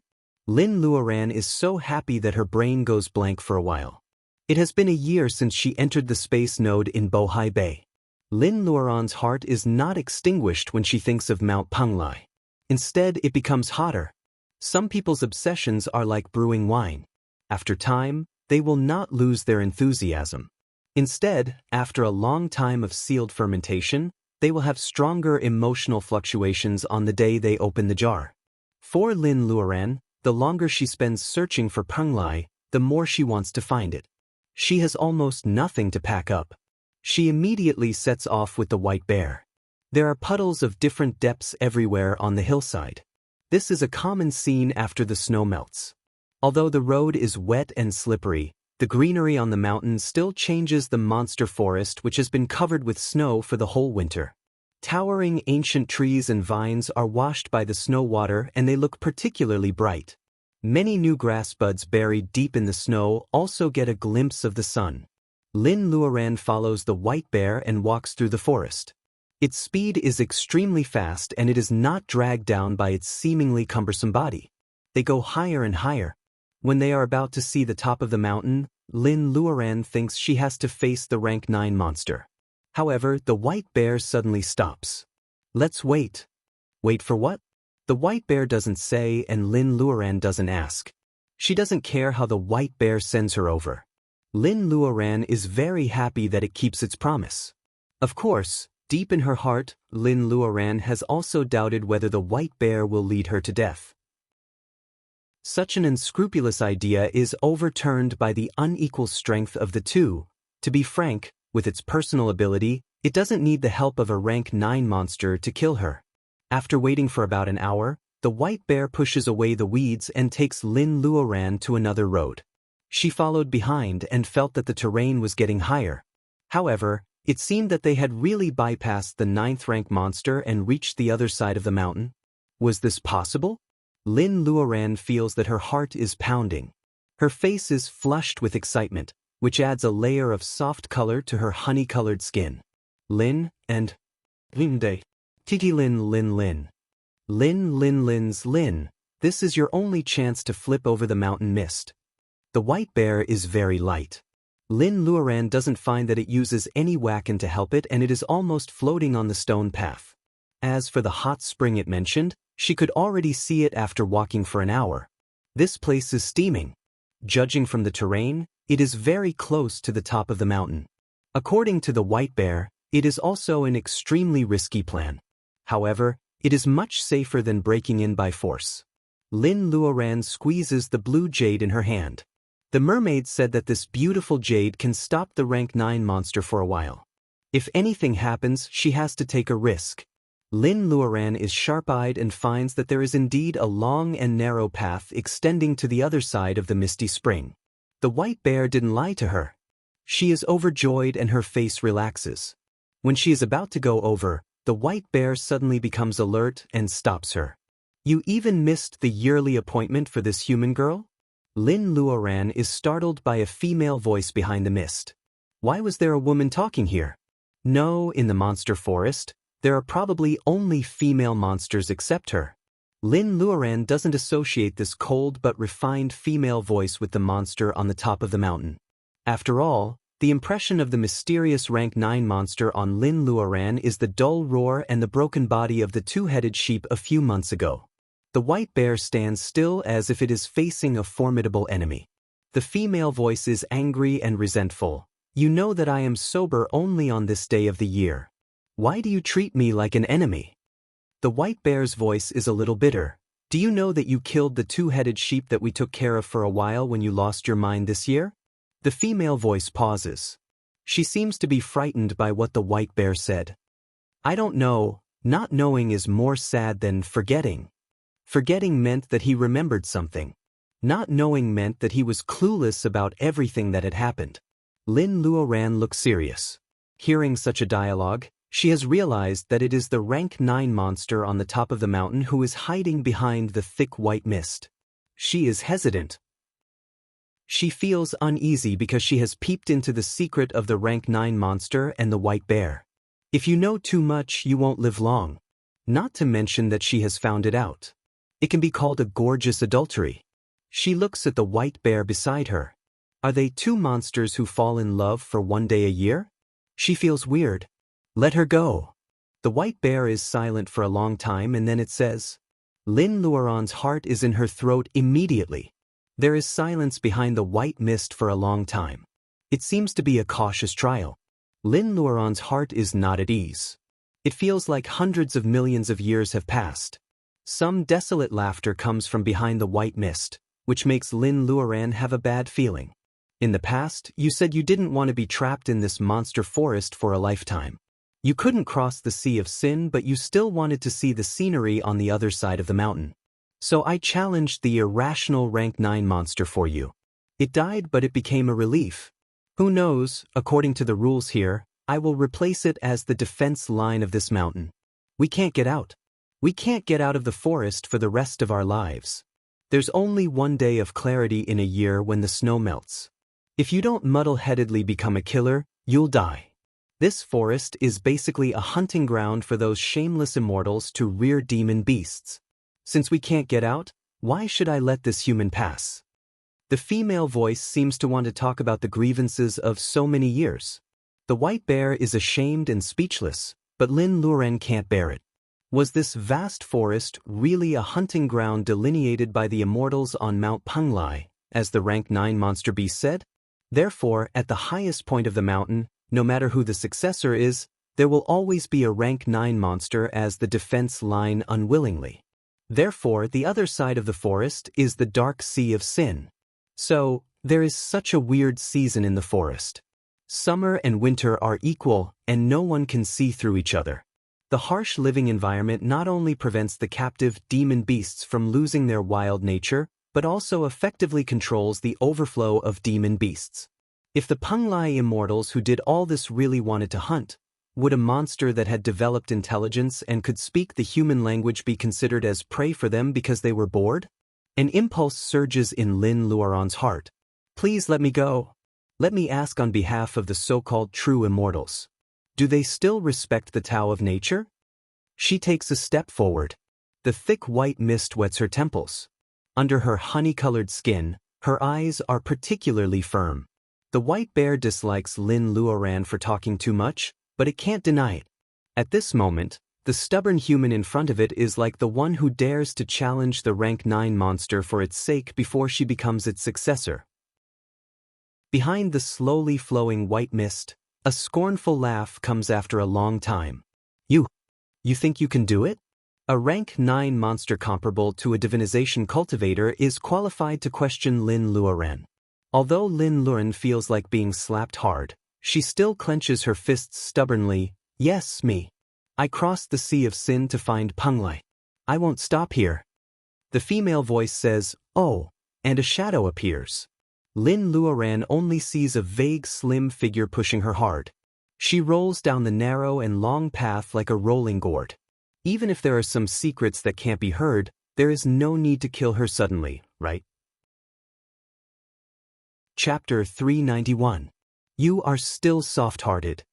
Lin Luoran is so happy that her brain goes blank for a while. It has been a year since she entered the space node in Bohai Bay. Lin Luoran's heart is not extinguished when she thinks of Mount Penglai. Instead, it becomes hotter. Some people's obsessions are like brewing wine. After time, they will not lose their enthusiasm. Instead, after a long time of sealed fermentation, they will have stronger emotional fluctuations on the day they open the jar. For Lin Luoran, the longer she spends searching for Penglai, the more she wants to find it. She has almost nothing to pack up. She immediately sets off with the white bear. There are puddles of different depths everywhere on the hillside. This is a common scene after the snow melts. Although the road is wet and slippery, the greenery on the mountain still changes the monster forest which has been covered with snow for the whole winter. Towering ancient trees and vines are washed by the snow water and they look particularly bright. Many new grass buds buried deep in the snow also get a glimpse of the sun. Lin Luoran follows the white bear and walks through the forest. Its speed is extremely fast and it is not dragged down by its seemingly cumbersome body. They go higher and higher. When they are about to see the top of the mountain, Lin Luoran thinks she has to face the rank 9 monster. However, the white bear suddenly stops. Let's wait. Wait for what? The white bear doesn't say and Lin Luoran doesn't ask. She doesn't care how the white bear sends her over. Lin Luoran is very happy that it keeps its promise. Of course, deep in her heart, Lin Luoran has also doubted whether the white bear will lead her to death. Such an unscrupulous idea is overturned by the unequal strength of the two. To be frank, with its personal ability, it doesn't need the help of a rank 9 monster to kill her. After waiting for about an hour, the white bear pushes away the weeds and takes Lin Luoran to another road. She followed behind and felt that the terrain was getting higher. However, it seemed that they had really bypassed the 9th rank monster and reached the other side of the mountain. Was this possible? Lin Luoran feels that her heart is pounding. Her face is flushed with excitement, which adds a layer of soft color to her honey-colored skin. Lin and Linde. Titi Lin Lin Lin. Lin Lin Lin's Lin, this is your only chance to flip over the mountain mist. The white bear is very light. Lin Luoran doesn't find that it uses any wacken to help it and it is almost floating on the stone path. As for the hot spring it mentioned, she could already see it after walking for an hour. This place is steaming. Judging from the terrain, it is very close to the top of the mountain. According to the white bear, it is also an extremely risky plan. However, it is much safer than breaking in by force. Lin Luoran squeezes the blue jade in her hand. The mermaid said that this beautiful jade can stop the rank 9 monster for a while. If anything happens, she has to take a risk. Lin Luoran is sharp-eyed and finds that there is indeed a long and narrow path extending to the other side of the misty spring. The white bear didn't lie to her. She is overjoyed and her face relaxes. When she is about to go over, the white bear suddenly becomes alert and stops her. You even missed the yearly appointment for this human girl? Lin Luoran is startled by a female voice behind the mist. Why was there a woman talking here? No, in the monster forest, there are probably only female monsters except her. Lin Luoran doesn't associate this cold but refined female voice with the monster on the top of the mountain. After all, the impression of the mysterious rank 9 monster on Lin Luoran is the dull roar and the broken body of the two-headed sheep a few months ago. The white bear stands still as if it is facing a formidable enemy. The female voice is angry and resentful. You know that I am sober only on this day of the year. Why do you treat me like an enemy? The white bear's voice is a little bitter. Do you know that you killed the two-headed sheep that we took care of for a while when you lost your mind this year? The female voice pauses. She seems to be frightened by what the white bear said. I don't know, not knowing is more sad than forgetting. Forgetting meant that he remembered something. Not knowing meant that he was clueless about everything that had happened. Lin Luoran looks serious. Hearing such a dialogue, she has realized that it is the rank 9 monster on the top of the mountain who is hiding behind the thick white mist. She is hesitant. She feels uneasy because she has peeped into the secret of the rank 9 monster and the white bear. If you know too much, you won't live long. Not to mention that she has found it out. It can be called a gorgeous adultery. She looks at the white bear beside her. Are they two monsters who fall in love for one day a year? She feels weird. Let her go. The white bear is silent for a long time and then it says, Lin Luoran's heart is in her throat immediately. There is silence behind the white mist for a long time. It seems to be a cautious trial. Lin Luoran's heart is not at ease. It feels like hundreds of millions of years have passed. Some desolate laughter comes from behind the white mist, which makes Lin Luoran have a bad feeling. In the past, you said you didn't want to be trapped in this monster forest for a lifetime. You couldn't cross the Sea of Sin, but you still wanted to see the scenery on the other side of the mountain. So I challenged the irrational rank 9 monster for you. It died, but it became a relief. Who knows, according to the rules here, I will replace it as the defense line of this mountain. We can't get out. We can't get out of the forest for the rest of our lives. There's only one day of clarity in a year when the snow melts. If you don't muddle-headedly become a killer, you'll die. This forest is basically a hunting ground for those shameless immortals to rear demon beasts. Since we can't get out, why should I let this human pass? The female voice seems to want to talk about the grievances of so many years. The white bear is ashamed and speechless, but Lin Luoran can't bear it. Was this vast forest really a hunting ground delineated by the immortals on Mount Penglai, as the rank 9 monster beast said? Therefore, at the highest point of the mountain, no matter who the successor is, there will always be a rank 9 monster as the defense line unwillingly. Therefore, the other side of the forest is the dark sea of sin. So, there is such a weird season in the forest. Summer and winter are equal, and no one can see through each other. The harsh living environment not only prevents the captive demon beasts from losing their wild nature, but also effectively controls the overflow of demon beasts. If the Penglai immortals who did all this really wanted to hunt, would a monster that had developed intelligence and could speak the human language be considered as prey for them because they were bored? An impulse surges in Lin Luoran's heart. Please let me go. Let me ask on behalf of the so-called true immortals. Do they still respect the Tao of nature? She takes a step forward. The thick white mist wets her temples. Under her honey-colored skin, her eyes are particularly firm. The white bear dislikes Lin Luoran for talking too much, but it can't deny it. At this moment, the stubborn human in front of it is like the one who dares to challenge the rank 9 monster for its sake before she becomes its successor. Behind the slowly flowing white mist, a scornful laugh comes after a long time. You think you can do it? A rank 9 monster comparable to a divinization cultivator is qualified to question Lin Luoran. Although Lin Luoran feels like being slapped hard, she still clenches her fists stubbornly. Yes, me. I crossed the Sea of Sin to find Penglai. I won't stop here. The female voice says, oh, and a shadow appears. Lin Luoran only sees a vague slim figure pushing her hard. She rolls down the narrow and long path like a rolling gourd. Even if there are some secrets that can't be heard, there is no need to kill her suddenly, right? Chapter 391. You are still soft-hearted.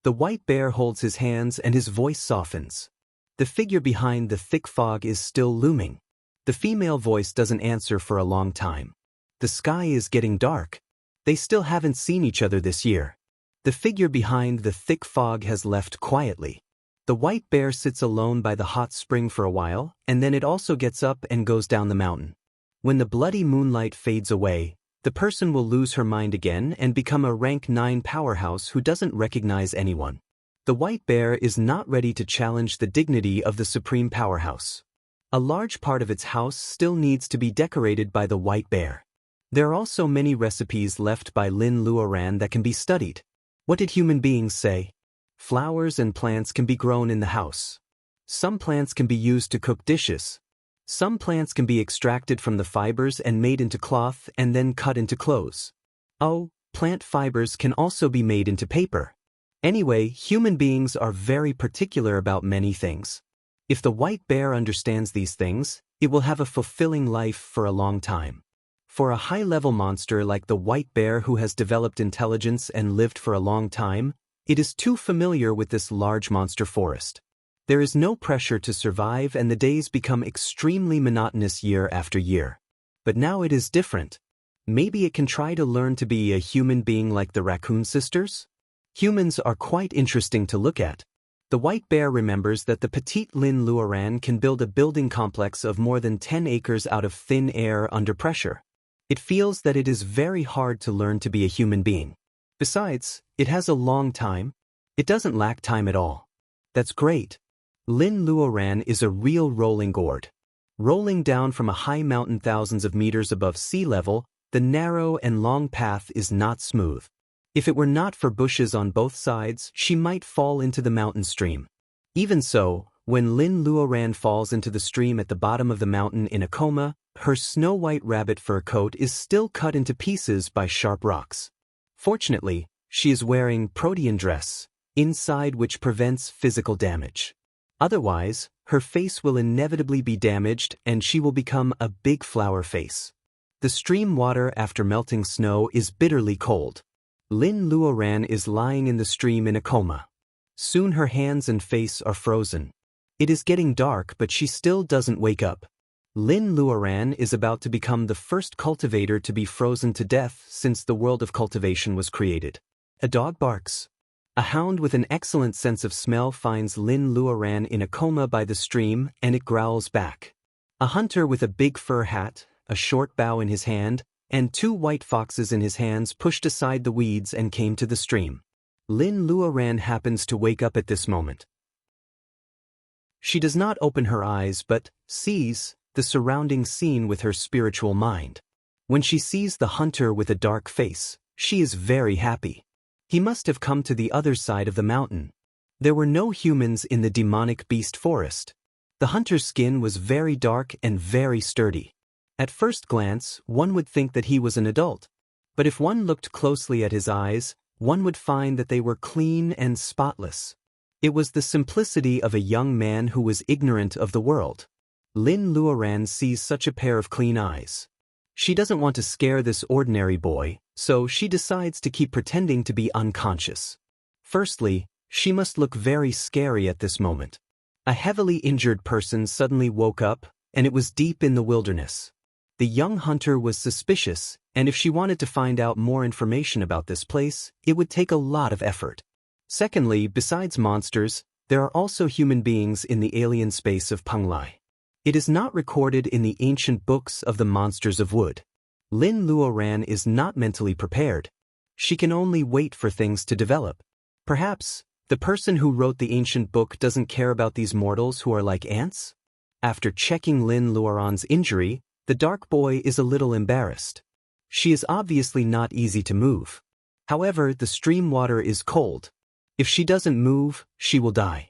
The white bear holds his hands and his voice softens. The figure behind the thick fog is still looming. The female voice doesn't answer for a long time. The sky is getting dark. They still haven't seen each other this year. The figure behind the thick fog has left quietly. The white bear sits alone by the hot spring for a while, and then it also gets up and goes down the mountain. When the bloody moonlight fades away, the person will lose her mind again and become a rank 9 powerhouse who doesn't recognize anyone. The white bear is not ready to challenge the dignity of the supreme powerhouse. A large part of its house still needs to be decorated by the white bear. There are also many recipes left by Lin Luoran that can be studied. What did human beings say? Flowers and plants can be grown in the house. Some plants can be used to cook dishes. Some plants can be extracted from the fibers and made into cloth and then cut into clothes. Oh, plant fibers can also be made into paper. Anyway, human beings are very particular about many things. If the white bear understands these things, it will have a fulfilling life for a long time. For a high-level monster like the white bear who has developed intelligence and lived for a long time, it is too familiar with this large monster forest. There is no pressure to survive and the days become extremely monotonous year after year. But now it is different. Maybe it can try to learn to be a human being like the raccoon sisters? Humans are quite interesting to look at. The white bear remembers that the petite Lin Luoran can build a building complex of more than 10 acres out of thin air under pressure. It feels that it is very hard to learn to be a human being. Besides, it has a long time. It doesn't lack time at all. That's great. Lin Luoran is a real rolling gourd. Rolling down from a high mountain thousands of meters above sea level, the narrow and long path is not smooth. If it were not for bushes on both sides, she might fall into the mountain stream. Even so, when Lin Luoran falls into the stream at the bottom of the mountain in a coma, her snow-white rabbit fur coat is still cut into pieces by sharp rocks. Fortunately, she is wearing protean dress, inside which prevents physical damage. Otherwise, her face will inevitably be damaged and she will become a big flower face. The stream water after melting snow is bitterly cold. Lin Luoran is lying in the stream in a coma. Soon her hands and face are frozen. It is getting dark but she still doesn't wake up. Lin Luoran is about to become the first cultivator to be frozen to death since the world of cultivation was created. A dog barks. A hound with an excellent sense of smell finds Lin Luoran in a coma by the stream and it growls back. A hunter with a big fur hat, a short bow in his hand, and 2 white foxes in his hands pushed aside the weeds and came to the stream. Lin Luoran happens to wake up at this moment. She does not open her eyes but sees the surrounding scene with her spiritual mind. When she sees the hunter with a dark face, she is very happy. He must have come to the other side of the mountain. There were no humans in the demonic beast forest. The hunter's skin was very dark and very sturdy. At first glance, one would think that he was an adult. But if one looked closely at his eyes, one would find that they were clean and spotless. It was the simplicity of a young man who was ignorant of the world. Lin Luoran sees such a pair of clean eyes. She doesn't want to scare this ordinary boy, so she decides to keep pretending to be unconscious. Firstly, she must look very scary at this moment. A heavily injured person suddenly woke up, and it was deep in the wilderness. The young hunter was suspicious, and if she wanted to find out more information about this place, it would take a lot of effort. Secondly, besides monsters, there are also human beings in the alien space of Penglai. It is not recorded in the ancient books of the monsters of wood. Lin Luoran is not mentally prepared. She can only wait for things to develop. Perhaps, the person who wrote the ancient book doesn't care about these mortals who are like ants? After checking Lin Luoran's injury, the dark boy is a little embarrassed. She is obviously not easy to move. However, the stream water is cold. If she doesn't move, she will die.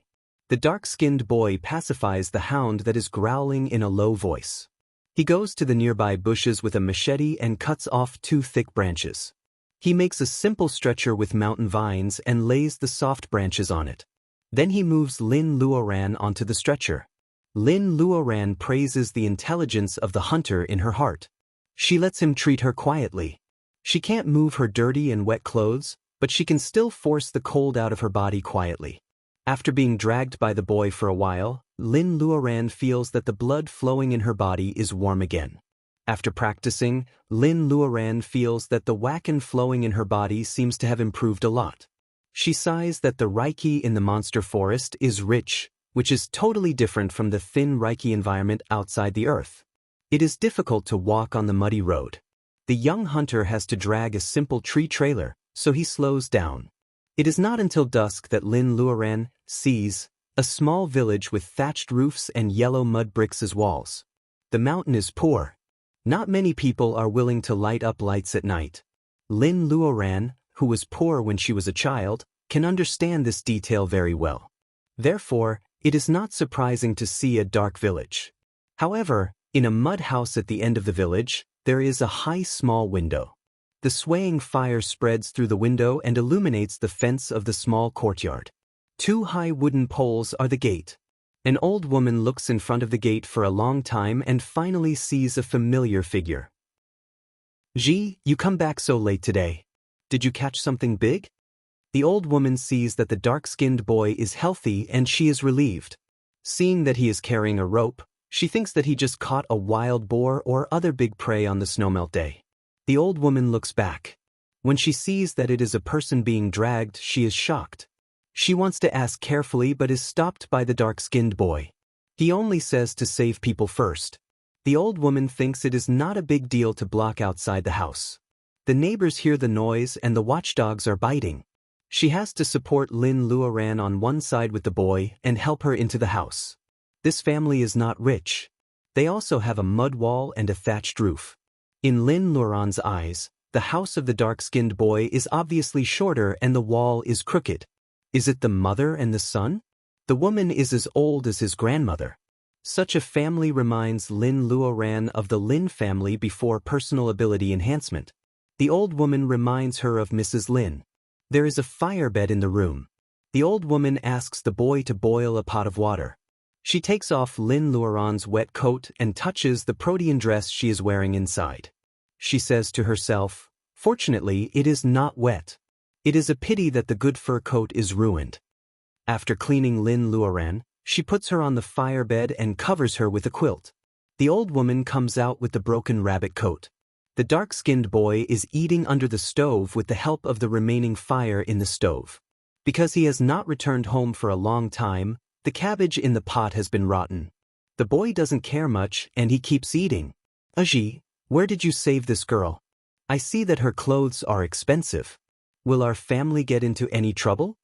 The dark-skinned boy pacifies the hound that is growling in a low voice. He goes to the nearby bushes with a machete and cuts off 2 thick branches. He makes a simple stretcher with mountain vines and lays the soft branches on it. Then he moves Lin Luoran onto the stretcher. Lin Luoran praises the intelligence of the hunter in her heart. She lets him treat her quietly. She can't move her dirty and wet clothes, but she can still force the cold out of her body quietly. After being dragged by the boy for a while, Lin Luoran feels that the blood flowing in her body is warm again. After practicing, Lin Luoran feels that the wakan flowing in her body seems to have improved a lot. She sighs that the Reiki in the monster forest is rich, which is totally different from the thin Reiki environment outside the earth. It is difficult to walk on the muddy road. The young hunter has to drag a simple tree trailer, so he slows down. It is not until dusk that Lin Luoran sees a small village with thatched roofs and yellow mud bricks as walls. The mountain is poor. Not many people are willing to light up lights at night. Lin Luoran, who was poor when she was a child, can understand this detail very well. Therefore, it is not surprising to see a dark village. However, in a mud house at the end of the village, there is a high small window. The swaying fire spreads through the window and illuminates the fence of the small courtyard. 2 high wooden poles are the gate. An old woman looks in front of the gate for a long time and finally sees a familiar figure. "Ji, you come back so late today. Did you catch something big?" The old woman sees that the dark-skinned boy is healthy and she is relieved. Seeing that he is carrying a rope, she thinks that he just caught a wild boar or other big prey on the snowmelt day. The old woman looks back. When she sees that it is a person being dragged, she is shocked. She wants to ask carefully but is stopped by the dark-skinned boy. He only says to save people first. The old woman thinks it is not a big deal to block outside the house. The neighbors hear the noise and the watchdogs are biting. She has to support Lin Luoran on one side with the boy and help her into the house. This family is not rich. They also have a mud wall and a thatched roof. In Lin Luoran's eyes, the house of the dark-skinned boy is obviously shorter and the wall is crooked. Is it the mother and the son? The woman is as old as his grandmother. Such a family reminds Lin Luoran of the Lin family before personal ability enhancement. The old woman reminds her of Mrs. Lin. There is a fire bed in the room. The old woman asks the boy to boil a pot of water. She takes off Lin Luoran's wet coat and touches the protean dress she is wearing inside. She says to herself, "Fortunately, it is not wet. It is a pity that the good fur coat is ruined." After cleaning Lin Luoran, she puts her on the fire bed and covers her with a quilt. The old woman comes out with the broken rabbit coat. The dark-skinned boy is eating under the stove with the help of the remaining fire in the stove. Because he has not returned home for a long time, the cabbage in the pot has been rotten. The boy doesn't care much and he keeps eating. "Aji, where did you save this girl? I see that her clothes are expensive. Will our family get into any trouble?"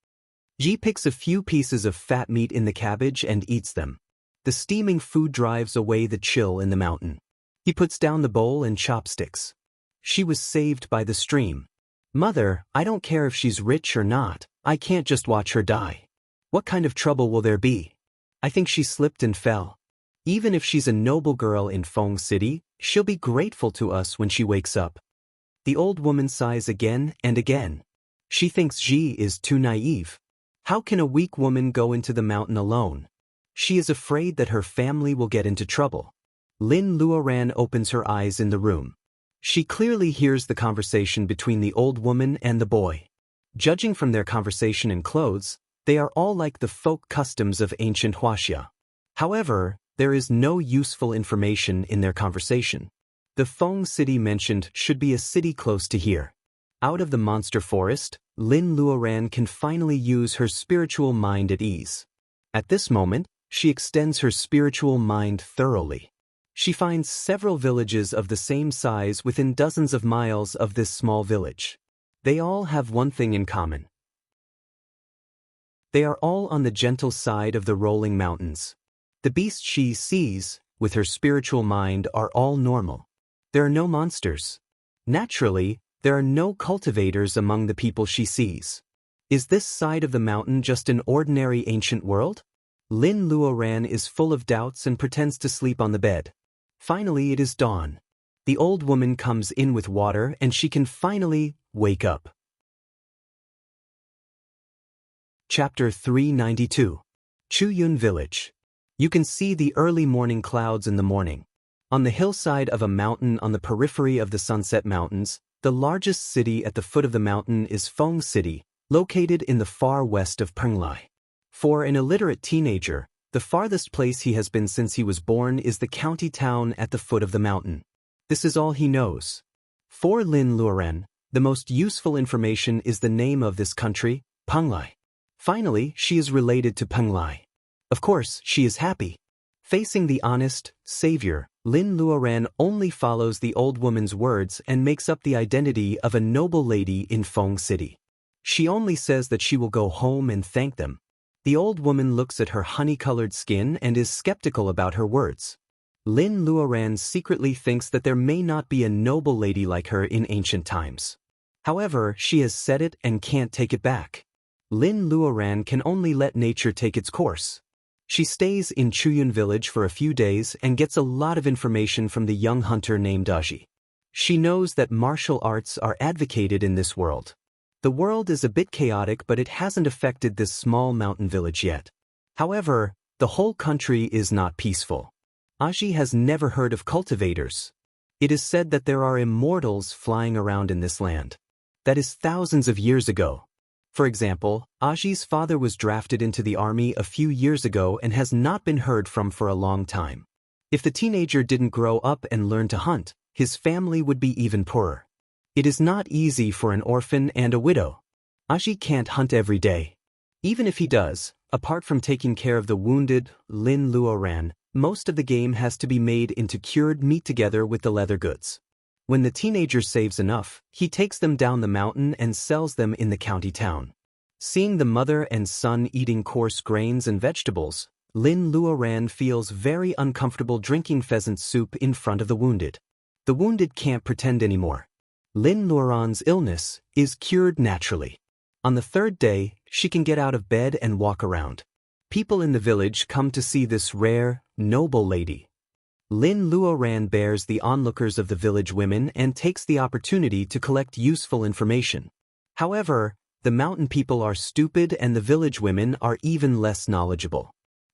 Ji picks a few pieces of fat meat in the cabbage and eats them. The steaming food drives away the chill in the mountain. He puts down the bowl and chopsticks. She was saved by the stream. "Mother, I don't care if she's rich or not, I can't just watch her die. What kind of trouble will there be? I think she slipped and fell. Even if she's a noble girl in Feng City, she'll be grateful to us when she wakes up." The old woman sighs again and again. She thinks Ji is too naive. How can a weak woman go into the mountain alone? She is afraid that her family will get into trouble. Lin Luoran opens her eyes in the room. She clearly hears the conversation between the old woman and the boy. Judging from their conversation and clothes, they are all like the folk customs of ancient Huaxia. However, there is no useful information in their conversation. The Feng City mentioned should be a city close to here. Out of the monster forest, Lin Luoran can finally use her spiritual mind at ease. At this moment, she extends her spiritual mind thoroughly. She finds several villages of the same size within dozens of miles of this small village. They all have one thing in common. They are all on the gentle side of the rolling mountains. The beasts she sees, with her spiritual mind, are all normal. There are no monsters. Naturally, there are no cultivators among the people she sees. Is this side of the mountain just an ordinary ancient world? Lin Luoran is full of doubts and pretends to sleep on the bed. Finally, it is dawn. The old woman comes in with water and she can finally wake up. Chapter 392. Chuyun Village. You can see the early morning clouds in the morning. On the hillside of a mountain on the periphery of the Sunset Mountains, The largest city at the foot of the mountain is Feng City, located in the far west of Penglai. For an illiterate teenager, the farthest place he has been since he was born is the county town at the foot of the mountain. This is all he knows. For Lin Luoren, the most useful information is the name of this country, Penglai. Finally, she is related to Penglai. Of course, she is happy. Facing the honest savior, Lin Luoren only follows the old woman's words and makes up the identity of a noble lady in Feng City. She only says that she will go home and thank them. The old woman looks at her honey-colored skin and is skeptical about her words. Lin Luoren secretly thinks that there may not be a noble lady like her in ancient times. However, she has said it and can't take it back. Lin Luoren can only let nature take its course. She stays in Chuyun village for a few days and gets a lot of information from the young hunter named Aji. She knows that martial arts are advocated in this world. The world is a bit chaotic, but it hasn't affected this small mountain village yet. However, the whole country is not peaceful. Aji has never heard of cultivators. It is said that there are immortals flying around in this land. That is thousands of years ago. For example, Aji's father was drafted into the army a few years ago and has not been heard from for a long time. If the teenager didn't grow up and learn to hunt, his family would be even poorer. It is not easy for an orphan and a widow. Aji can't hunt every day. Even if he does, apart from taking care of the wounded Lin Luoren, most of the game has to be made into cured meat together with the leather goods. When the teenager saves enough, he takes them down the mountain and sells them in the county town. Seeing the mother and son eating coarse grains and vegetables, Lin Luoren feels very uncomfortable drinking pheasant soup in front of the wounded. The wounded can't pretend anymore. Lin Luoren's illness is cured naturally. On the third day, she can get out of bed and walk around. People in the village come to see this rare, noble lady. Lin Luoren bears the onlookers of the village women and takes the opportunity to collect useful information. However, the mountain people are stupid and the village women are even less knowledgeable.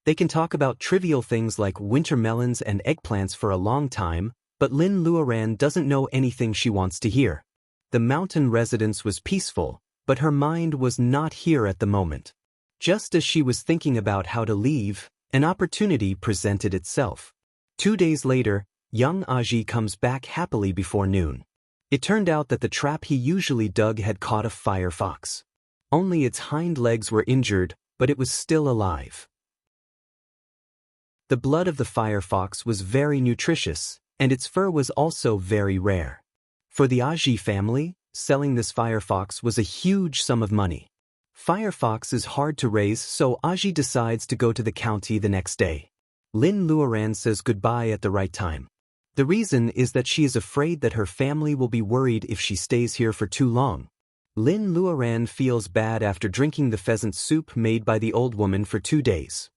They can talk about trivial things like winter melons and eggplants for a long time, but Lin Luoren doesn't know anything she wants to hear. The mountain residence was peaceful, but her mind was not here at the moment. Just as she was thinking about how to leave, an opportunity presented itself. 2 days later, young Aji comes back happily before noon. It turned out that the trap he usually dug had caught a fire fox. Only its hind legs were injured, but it was still alive. The blood of the fire fox was very nutritious, and its fur was also very rare. For the Aji family, selling this fire fox was a huge sum of money. Fire fox is hard to raise, so Aji decides to go to the county the next day. Lin Luoren says goodbye at the right time. The reason is that she is afraid that her family will be worried if she stays here for too long. Lin Luoren feels bad after drinking the pheasant soup made by the old woman for 2 days.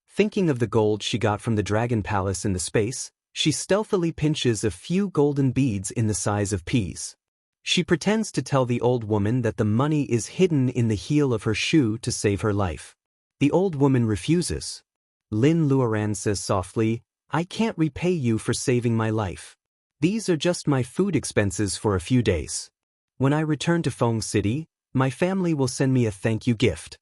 Thinking of the gold she got from the dragon palace in the space, she stealthily pinches a few golden beads in the size of peas. She pretends to tell the old woman that the money is hidden in the heel of her shoe to save her life. The old woman refuses. Lin Luoren says softly, "I can't repay you for saving my life. These are just my food expenses for a few days. When I return to Feng City, my family will send me a thank you gift."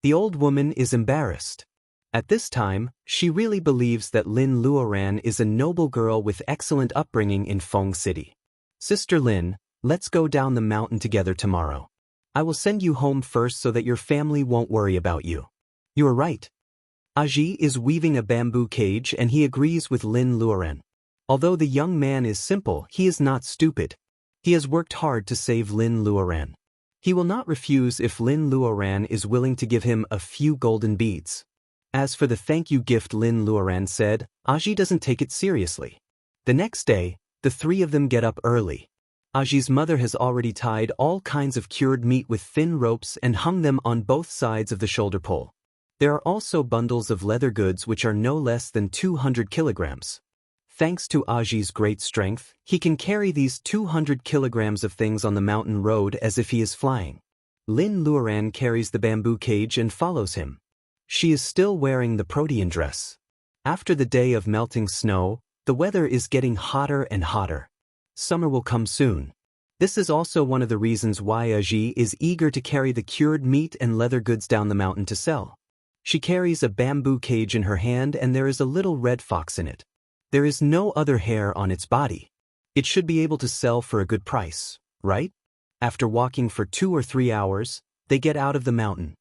The old woman is embarrassed. At this time, she really believes that Lin Luoren is a noble girl with excellent upbringing in Feng City. "Sister Lin, let's go down the mountain together tomorrow. I will send you home first so that your family won't worry about you." "You are right." Aji is weaving a bamboo cage and he agrees with Lin Luoren. Although the young man is simple, he is not stupid. He has worked hard to save Lin Luoren. He will not refuse if Lin Luoren is willing to give him a few golden beads. As for the thank you gift Lin Luoren said, Aji doesn't take it seriously. The next day, the three of them get up early. Aji's mother has already tied all kinds of cured meat with thin ropes and hung them on both sides of the shoulder pole. There are also bundles of leather goods which are no less than 200 kilograms. Thanks to Aji's great strength, he can carry these 200 kilograms of things on the mountain road as if he is flying. Lin Luoren carries the bamboo cage and follows him. She is still wearing the protean dress. After the day of melting snow, the weather is getting hotter and hotter. Summer will come soon. This is also one of the reasons why Aji is eager to carry the cured meat and leather goods down the mountain to sell. She carries a bamboo cage in her hand and there is a little red fox in it. There is no other hair on its body. It should be able to sell for a good price, right? After walking for 2 or 3 hours, they get out of the mountain.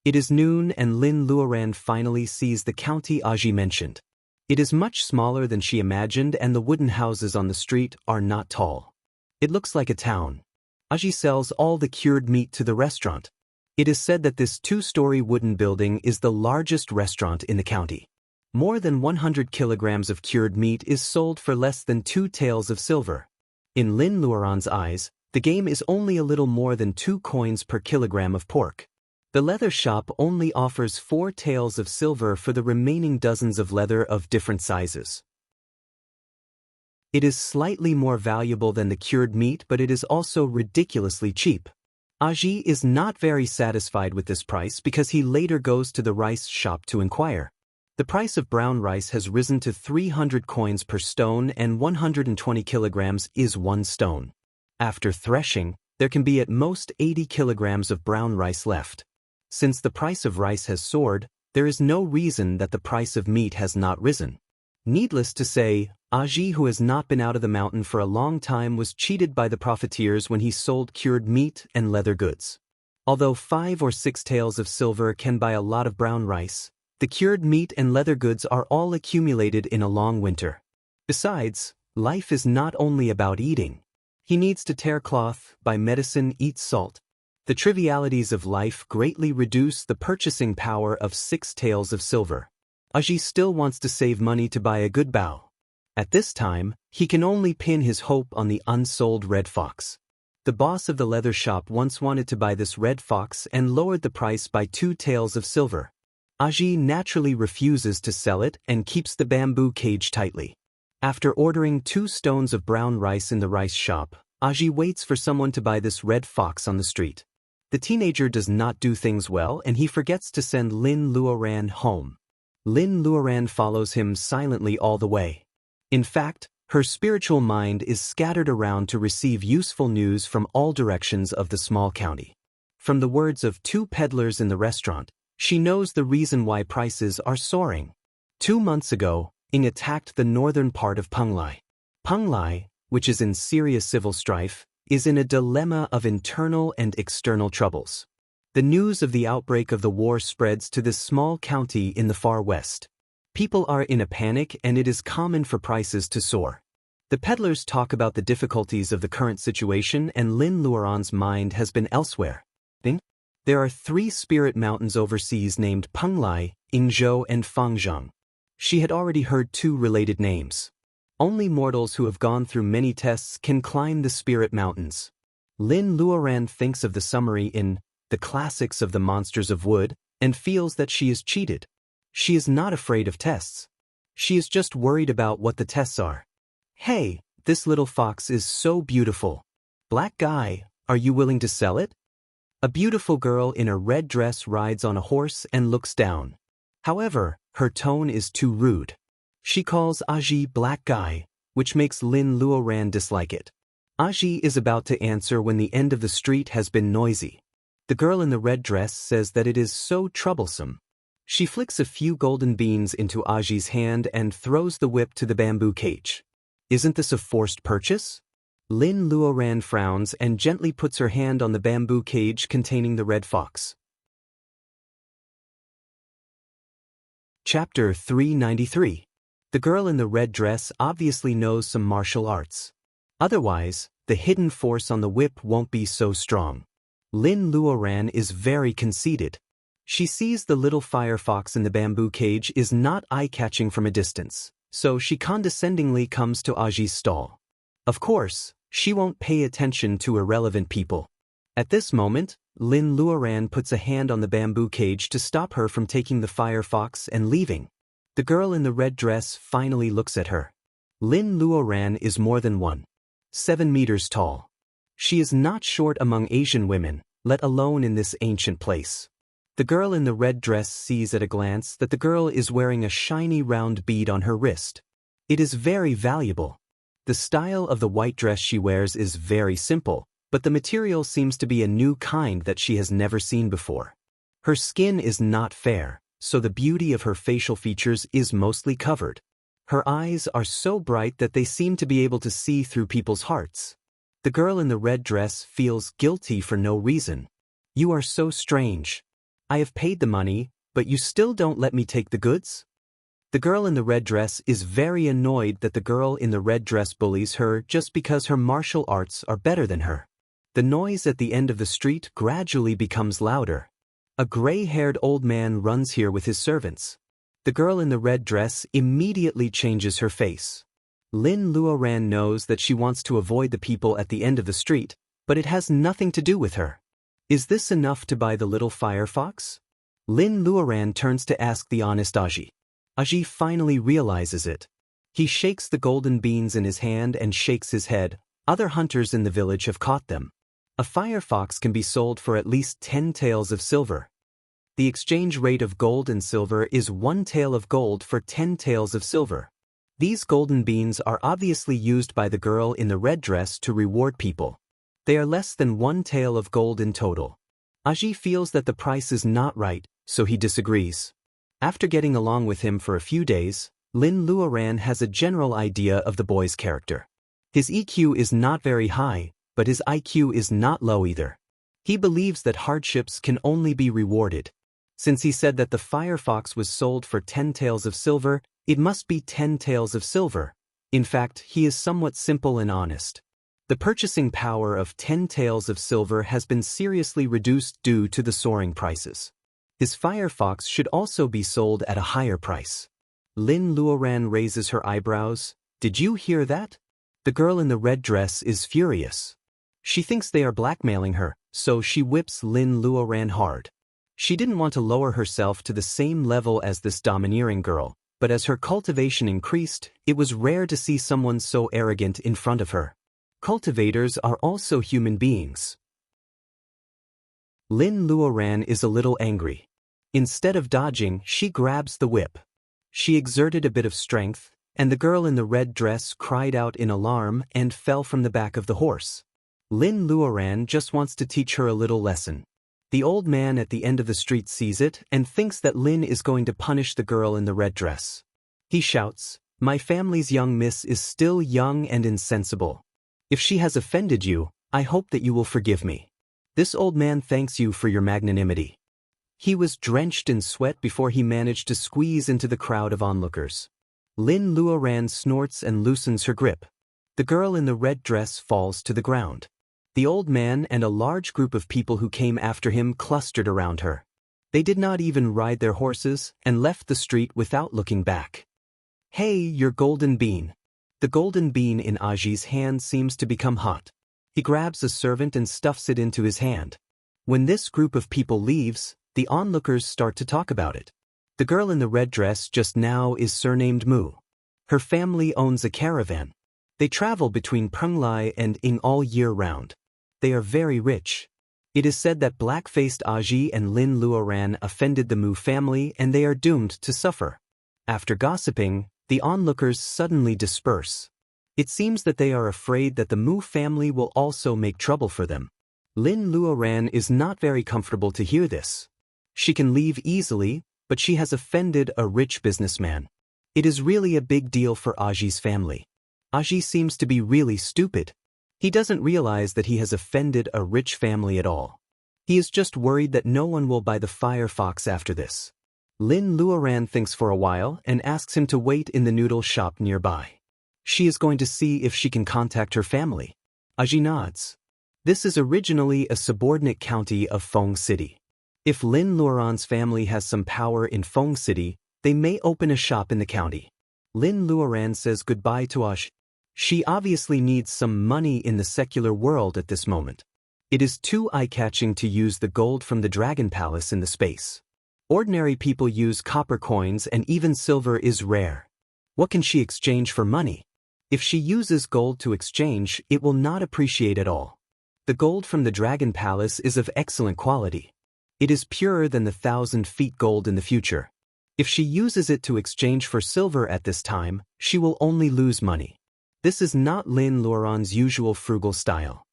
It is noon and Lin Luoran finally sees the county Aji mentioned. It is much smaller than she imagined and the wooden houses on the street are not tall. It looks like a town. Aji sells all the cured meat to the restaurant. It is said that this 2-story wooden building is the largest restaurant in the county. More than 100 kilograms of cured meat is sold for less than 2 taels of silver. In Lin Luoran's eyes, the game is only a little more than 2 coins per kilogram of pork. The leather shop only offers 4 taels of silver for the remaining dozens of leather of different sizes. It is slightly more valuable than the cured meat, but it is also ridiculously cheap. Aji is not very satisfied with this price because he later goes to the rice shop to inquire. The price of brown rice has risen to 300 coins per stone and 120 kilograms is 1 stone. After threshing, there can be at most 80 kilograms of brown rice left. Since the price of rice has soared, there is no reason that the price of meat has not risen. Needless to say, Aji, who has not been out of the mountain for a long time, was cheated by the profiteers when he sold cured meat and leather goods. Although 5 or 6 taels of silver can buy a lot of brown rice, the cured meat and leather goods are all accumulated in a long winter. Besides, life is not only about eating. He needs to tear cloth, buy medicine, eat salt. The trivialities of life greatly reduce the purchasing power of 6 taels of silver. Aji still wants to save money to buy a good bow. At this time, he can only pin his hope on the unsold red fox. The boss of the leather shop once wanted to buy this red fox and lowered the price by 2 taels of silver. Aji naturally refuses to sell it and keeps the bamboo cage tightly. After ordering 2 stones of brown rice in the rice shop, Aji waits for someone to buy this red fox on the street. The teenager does not do things well and he forgets to send Lin Luoran home. Lin Luoran follows him silently all the way. In fact, her spiritual mind is scattered around to receive useful news from all directions of the small county. From the words of 2 peddlers in the restaurant, she knows the reason why prices are soaring. 2 months ago, Ing attacked the northern part of Penglai. Penglai, which is in serious civil strife, is in a dilemma of internal and external troubles. The news of the outbreak of the war spreads to this small county in the far west. People are in a panic and it is common for prices to soar. The peddlers talk about the difficulties of the current situation and Lin Luoran's mind has been elsewhere. There are 3 spirit mountains overseas named Penglai, Yingzhou and Fangzhong. She had already heard 2 related names. Only mortals who have gone through many tests can climb the spirit mountains. Lin Luoran thinks of the summary in The Classics of the Monsters of Wood and feels that she is cheated. She is not afraid of tests. She is just worried about what the tests are. Hey, this little fox is so beautiful. Black guy, are you willing to sell it? A beautiful girl in a red dress rides on a horse and looks down. However, her tone is too rude. She calls Aji black guy, which makes Lin Luoran dislike it. Aji is about to answer when the end of the street has been noisy. The girl in the red dress says that it is so troublesome. She flicks a few golden beans into Aji's hand and throws the whip to the bamboo cage. Isn't this a forced purchase? Lin Luoran frowns and gently puts her hand on the bamboo cage containing the red fox. Chapter 393. The girl in the red dress obviously knows some martial arts. Otherwise, the hidden force on the whip won't be so strong. Lin Luoran is very conceited. She sees the little fire fox in the bamboo cage is not eye-catching from a distance, so she condescendingly comes to Aji's stall. Of course, she won't pay attention to irrelevant people. At this moment, Lin Luoran puts a hand on the bamboo cage to stop her from taking the fire fox and leaving. The girl in the red dress finally looks at her. Lin Luoran is more than 1.7 meters tall. She is not short among Asian women, let alone in this ancient place. The girl in the red dress sees at a glance that the girl is wearing a shiny round bead on her wrist. It is very valuable. The style of the white dress she wears is very simple, but the material seems to be a new kind that she has never seen before. Her skin is not fair, so the beauty of her facial features is mostly covered. Her eyes are so bright that they seem to be able to see through people's hearts. The girl in the red dress feels guilty for no reason. You are so strange. I have paid the money, but you still don't let me take the goods? The girl in the red dress is very annoyed that the girl in the red dress bullies her just because her martial arts are better than her. The noise at the end of the street gradually becomes louder. A gray-haired old man runs here with his servants. The girl in the red dress immediately changes her face. Lin Luoran knows that she wants to avoid the people at the end of the street, but it has nothing to do with her. Is this enough to buy the little firefox? Lin Luoran turns to ask the honest Aji. Aji finally realizes it. He shakes the golden beans in his hand and shakes his head. Other hunters in the village have caught them. A firefox can be sold for at least 10 taels of silver. The exchange rate of gold and silver is 1 tael of gold for 10 taels of silver. These golden beans are obviously used by the girl in the red dress to reward people. They are less than 1 tael of gold in total. Aji feels that the price is not right, so he disagrees. After getting along with him for a few days, Lin Luoran has a general idea of the boy's character. His EQ is not very high, but his IQ is not low either. He believes that hardships can only be rewarded. Since he said that the firefox was sold for 10 taels of silver, it must be 10 taels of silver. In fact, he is somewhat simple and honest. The purchasing power of 10 taels of silver has been seriously reduced due to the soaring prices. His firefox should also be sold at a higher price. Lin Luoran raises her eyebrows. Did you hear that? The girl in the red dress is furious. She thinks they are blackmailing her, so she whips Lin Luoran hard. She didn't want to lower herself to the same level as this domineering girl, but as her cultivation increased, it was rare to see someone so arrogant in front of her. Cultivators are also human beings. Lin Luoran is a little angry. Instead of dodging, she grabs the whip. She exerted a bit of strength, and the girl in the red dress cried out in alarm and fell from the back of the horse. Lin Luoran just wants to teach her a little lesson. The old man at the end of the street sees it and thinks that Lin is going to punish the girl in the red dress. He shouts, "My family's young miss is still young and insensible. If she has offended you, I hope that you will forgive me. This old man thanks you for your magnanimity." He was drenched in sweat before he managed to squeeze into the crowd of onlookers. Lin Luoran snorts and loosens her grip. The girl in the red dress falls to the ground. The old man and a large group of people who came after him clustered around her. They did not even ride their horses and left the street without looking back. "Hey, your golden bean." The golden bean in Aji's hand seems to become hot. He grabs a servant and stuffs it into his hand. When this group of people leaves, the onlookers start to talk about it. The girl in the red dress just now is surnamed Mu. Her family owns a caravan. They travel between Penglai and Ing all year round. They are very rich. It is said that black-faced Aji and Lin Luoran offended the Mu family and they are doomed to suffer. After gossiping, the onlookers suddenly disperse. It seems that they are afraid that the Mu family will also make trouble for them. Lin Luoran is not very comfortable to hear this. She can leave easily, but she has offended a rich businessman. It is really a big deal for Aji's family. Aji seems to be really stupid. He doesn't realize that he has offended a rich family at all. He is just worried that no one will buy the firefox after this. Lin Luoran thinks for a while and asks him to wait in the noodle shop nearby. She is going to see if she can contact her family. Aji nods. This is originally a subordinate county of Feng City. If Lin Luoran's family has some power in Feng City, they may open a shop in the county. Lin Luoran says goodbye to Aji. She obviously needs some money in the secular world at this moment. It is too eye-catching to use the gold from the Dragon Palace in the space. Ordinary people use copper coins and even silver is rare. What can she exchange for money? If she uses gold to exchange, it will not appreciate at all. The gold from the Dragon Palace is of excellent quality. It is purer than the 1,000 feet gold in the future. If she uses it to exchange for silver at this time, she will only lose money. This is not Lin Luoran's usual frugal style.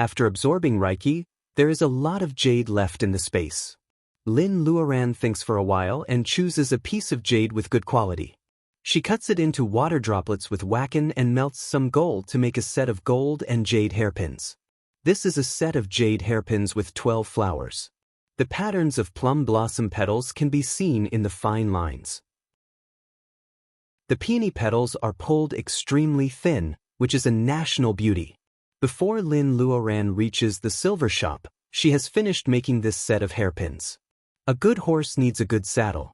After absorbing Reiki, there is a lot of jade left in the space. Lin Luoran thinks for a while and chooses a piece of jade with good quality. She cuts it into water droplets with wackin and melts some gold to make a set of gold and jade hairpins. This is a set of jade hairpins with 12 flowers. The patterns of plum blossom petals can be seen in the fine lines. The peony petals are pulled extremely thin, which is a national beauty. Before Lin Luoran reaches the silver shop, she has finished making this set of hairpins. A good horse needs a good saddle.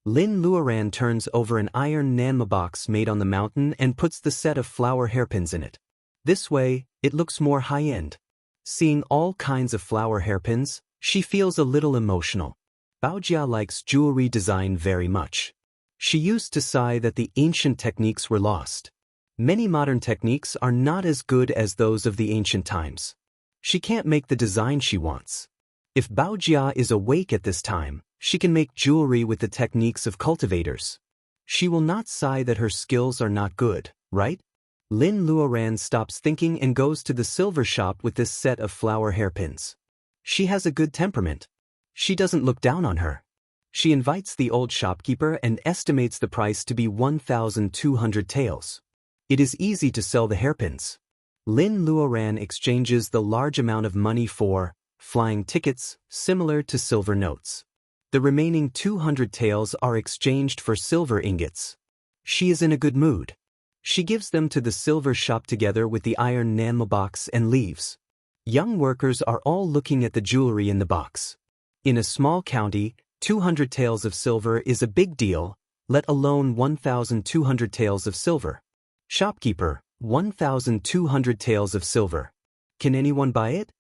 Lin Luoran turns over an iron nanma box made on the mountain and puts the set of flower hairpins in it. This way, it looks more high-end. Seeing all kinds of flower hairpins, she feels a little emotional. Baojia likes jewelry design very much. She used to sigh that the ancient techniques were lost. Many modern techniques are not as good as those of the ancient times. She can't make the design she wants. If Baojia is awake at this time, she can make jewelry with the techniques of cultivators. She will not sigh that her skills are not good, right? Lin Luoran stops thinking and goes to the silver shop with this set of flower hairpins. She has a good temperament. She doesn't look down on her. She invites the old shopkeeper and estimates the price to be 1,200 taels. It is easy to sell the hairpins. Lin Luoran exchanges the large amount of money for flying tickets, similar to silver notes. The remaining 200 taels are exchanged for silver ingots. She is in a good mood. She gives them to the silver shop together with the iron nanma box and leaves. Young workers are all looking at the jewelry in the box. In a small county, 200 taels of silver is a big deal, let alone 1,200 taels of silver. Shopkeeper, 1,200 taels of silver. Can anyone buy it?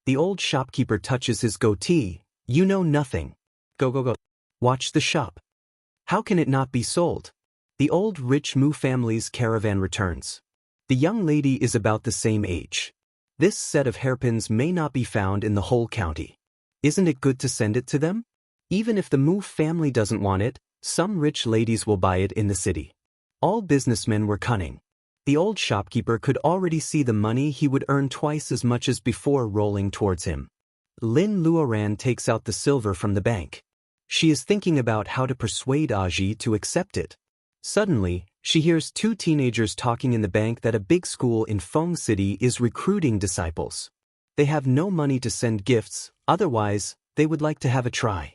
The old shopkeeper touches his goatee. You know nothing. Go. Watch the shop. How can it not be sold? The old rich Mu family's caravan returns. The young lady is about the same age. This set of hairpins may not be found in the whole county. Isn't it good to send it to them? Even if the Mu family doesn't want it, some rich ladies will buy it in the city. All businessmen were cunning. The old shopkeeper could already see the money he would earn twice as much as before rolling towards him. Lin Luoran takes out the silver from the bank. She is thinking about how to persuade Aji to accept it. Suddenly, she hears two teenagers talking in the bank that a big school in Feng City is recruiting disciples. They have no money to send gifts, otherwise, they would like to have a try.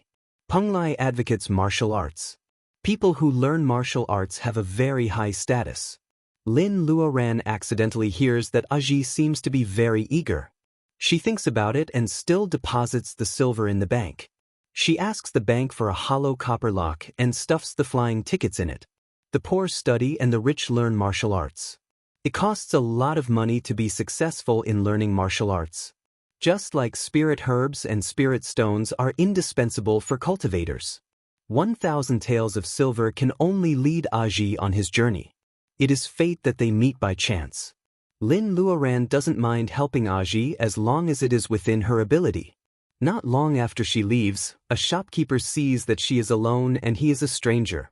Penglai advocates martial arts. People who learn martial arts have a very high status. Lin Luoran accidentally hears that Aji seems to be very eager. She thinks about it and still deposits the silver in the bank. She asks the bank for a hollow copper lock and stuffs the flying tickets in it. The poor study and the rich learn martial arts. It costs a lot of money to be successful in learning martial arts. Just like spirit herbs and spirit stones are indispensable for cultivators. 1,000 taels of silver can only lead Aji on his journey. It is fate that they meet by chance. Lin Luoran doesn't mind helping Aji as long as it is within her ability. Not long after she leaves, a shopkeeper sees that she is alone and he is a stranger.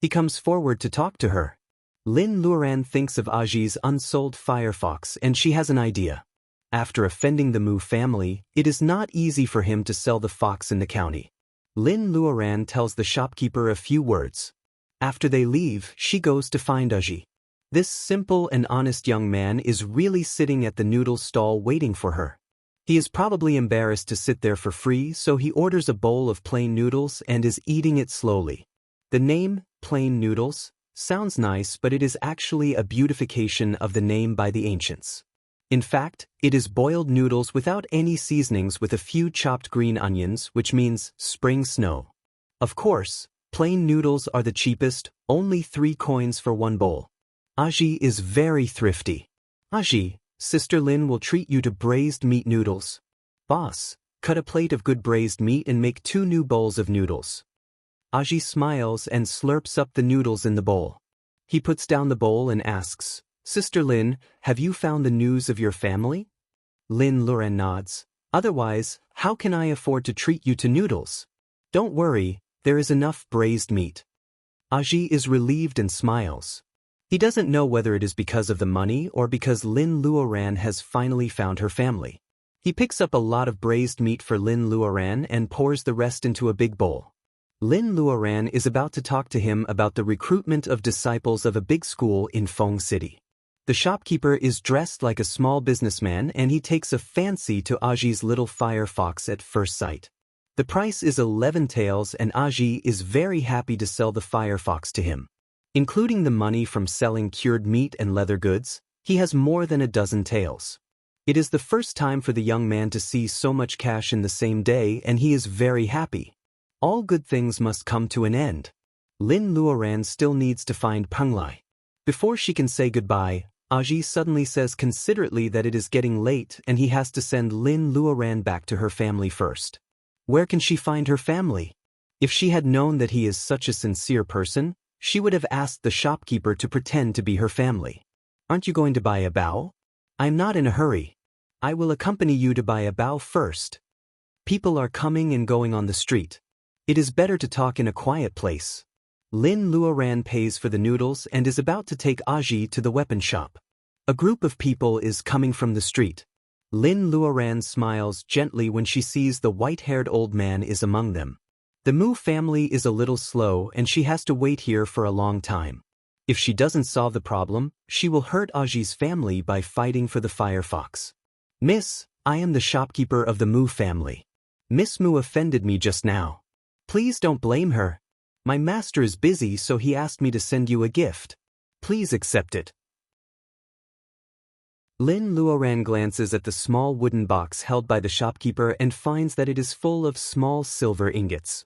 He comes forward to talk to her. Lin Luoran thinks of Aji's unsold firefox and she has an idea. After offending the Mu family, it is not easy for him to sell the fox in the county. Lin Luoran tells the shopkeeper a few words. After they leave, she goes to find Aji. This simple and honest young man is really sitting at the noodle stall waiting for her. He is probably embarrassed to sit there for free, so he orders a bowl of plain noodles and is eating it slowly. The name, plain noodles, sounds nice, but it is actually a beautification of the name by the ancients. In fact, it is boiled noodles without any seasonings with a few chopped green onions, which means spring snow. Of course, plain noodles are the cheapest, only 3 coins for one bowl. Aji is very thrifty. Aji, Sister Lin will treat you to braised meat noodles. Boss, cut a plate of good braised meat and make 2 new bowls of noodles. Aji smiles and slurps up the noodles in the bowl. He puts down the bowl and asks, Sister Lin, have you found the news of your family? Lin Luoran nods. Otherwise, how can I afford to treat you to noodles? Don't worry, there is enough braised meat. Aji is relieved and smiles. He doesn't know whether it is because of the money or because Lin Luoran has finally found her family. He picks up a lot of braised meat for Lin Luoran and pours the rest into a big bowl. Lin Luoran is about to talk to him about the recruitment of disciples of a big school in Feng City. The shopkeeper is dressed like a small businessman and he takes a fancy to Aji's little firefox at first sight. The price is 11 taels and Aji is very happy to sell the firefox to him. Including the money from selling cured meat and leather goods, he has more than a dozen taels. It is the first time for the young man to see so much cash in the same day and he is very happy. All good things must come to an end. Lin Luoran still needs to find Penglai. Before she can say goodbye, Aji suddenly says considerately that it is getting late and he has to send Lin Luoran back to her family first. Where can she find her family? If she had known that he is such a sincere person, she would have asked the shopkeeper to pretend to be her family. Aren't you going to buy a bao? I'm not in a hurry. I will accompany you to buy a bao first. People are coming and going on the street. It is better to talk in a quiet place. Lin Luoran pays for the noodles and is about to take Aji to the weapon shop. A group of people is coming from the street. Lin Luoran smiles gently when she sees the white-haired old man is among them. The Mu family is a little slow and she has to wait here for a long time. If she doesn't solve the problem, she will hurt Aji's family by fighting for the firefox. Miss, I am the shopkeeper of the Mu family. Miss Mu offended me just now. Please don't blame her. My master is busy, so he asked me to send you a gift. Please accept it. Lin Luoran glances at the small wooden box held by the shopkeeper and finds that it is full of small silver ingots.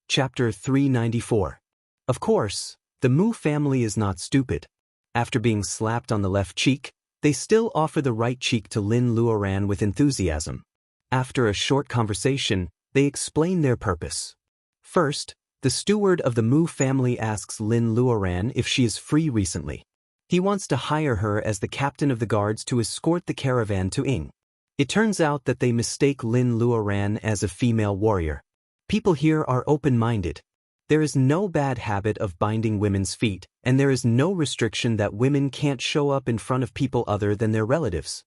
Chapter 394. Of course, the Mu family is not stupid. After being slapped on the left cheek, they still offer the right cheek to Lin Luoran with enthusiasm. After a short conversation, they explain their purpose. First, the steward of the Mu family asks Lin Luoran if she is free recently. He wants to hire her as the captain of the guards to escort the caravan to Ying. It turns out that they mistake Lin Luoran as a female warrior. People here are open-minded. There is no bad habit of binding women's feet, and there is no restriction that women can't show up in front of people other than their relatives.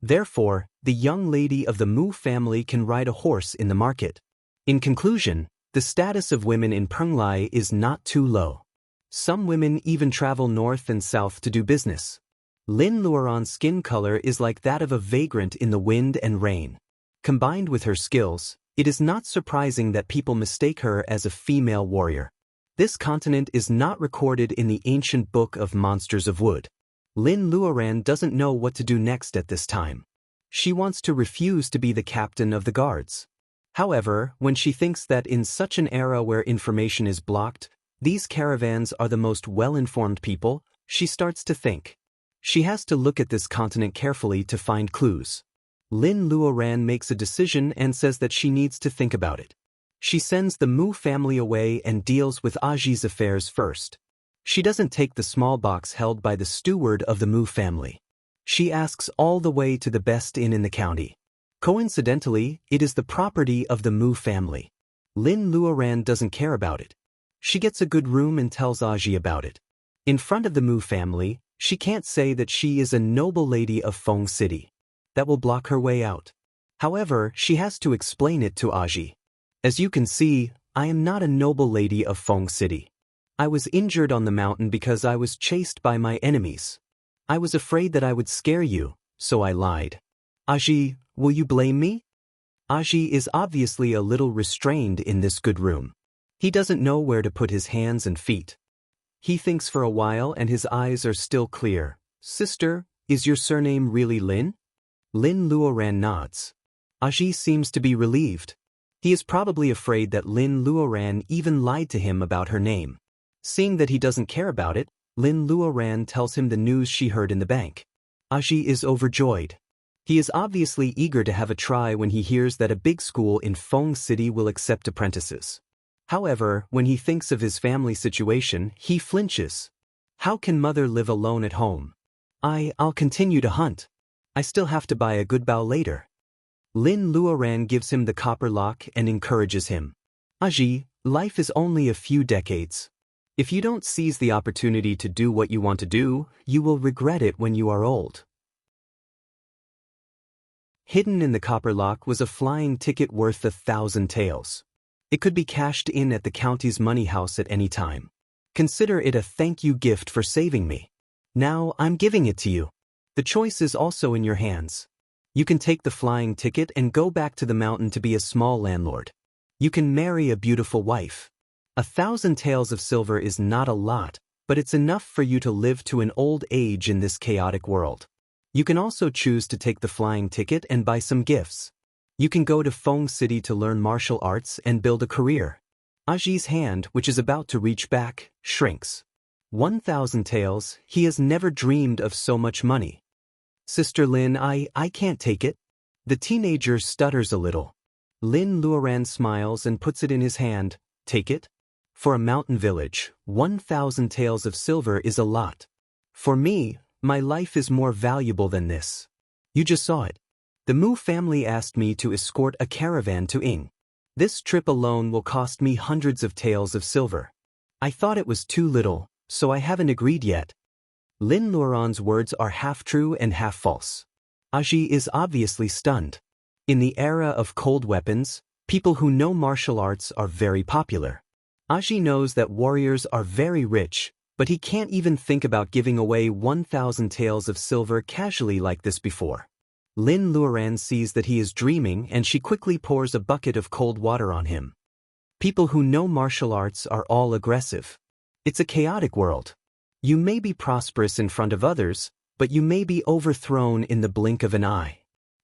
Therefore, the young lady of the Mu family can ride a horse in the market. In conclusion, the status of women in Penglai is not too low. Some women even travel north and south to do business. Lin Luoran's skin color is like that of a vagrant in the wind and rain. Combined with her skills, it is not surprising that people mistake her as a female warrior. This continent is not recorded in the ancient book of Monsters of Wood. Lin Luoran doesn't know what to do next at this time. She wants to refuse to be the captain of the guards. However, when she thinks that in such an era where information is blocked, these caravans are the most well-informed people, she starts to think. She has to look at this continent carefully to find clues. Lin Luoran makes a decision and says that she needs to think about it. She sends the Mu family away and deals with Aji's affairs first. She doesn't take the small box held by the steward of the Mu family. She asks all the way to the best inn in the county. Coincidentally, it is the property of the Mu family. Lin Luoran doesn't care about it. She gets a good room and tells Aji about it. In front of the Mu family, she can't say that she is a noble lady of Feng City. That will block her way out. However, she has to explain it to Aji. As you can see, I am not a noble lady of Feng City. I was injured on the mountain because I was chased by my enemies. I was afraid that I would scare you, so I lied. Aji, will you blame me? Aji is obviously a little restrained in this good room. He doesn't know where to put his hands and feet. He thinks for a while and his eyes are still clear. Sister, is your surname really Lin? Lin Luoran nods. Aji seems to be relieved. He is probably afraid that Lin Luoran even lied to him about her name. Seeing that he doesn't care about it, Lin Luoran tells him the news she heard in the bank. Aji is overjoyed. He is obviously eager to have a try when he hears that a big school in Feng City will accept apprentices. However, when he thinks of his family situation, he flinches. How can mother live alone at home? I'll continue to hunt. I still have to buy a good bao later. Lin Luoran gives him the copper lock and encourages him. Aji, Life is only a few decades. If you don't seize the opportunity to do what you want to do, you will regret it when you are old. Hidden in the copper lock was a flying ticket worth 1,000 taels. It could be cashed in at the county's money house at any time. Consider it a thank you gift for saving me. Now I'm giving it to you. The choice is also in your hands. You can take the flying ticket and go back to the mountain to be a small landlord. You can marry a beautiful wife. 1,000 taels of silver is not a lot, but it's enough for you to live to an old age in this chaotic world. You can also choose to take the flying ticket and buy some gifts. You can go to Feng City to learn martial arts and build a career. Aji's hand, which is about to reach back, shrinks. 1,000 taels, he has never dreamed of so much money. Sister Lin, I can't take it. The teenager stutters a little. Lin Luoran smiles and puts it in his hand. Take it? For a mountain village, 1,000 taels of silver is a lot. For me, my life is more valuable than this. You just saw it. The Mu family asked me to escort a caravan to Ing. This trip alone will cost me hundreds of taels of silver. I thought it was too little, so I haven't agreed yet. Lin Luoran's words are half true and half false. Aji is obviously stunned. In the era of cold weapons, people who know martial arts are very popular. Aji knows that warriors are very rich, but he can't even think about giving away 1,000 taels of silver casually like this before. Lin Luoran sees that he is dreaming and she quickly pours a bucket of cold water on him. People who know martial arts are all aggressive. It's a chaotic world. You may be prosperous in front of others, but you may be overthrown in the blink of an eye.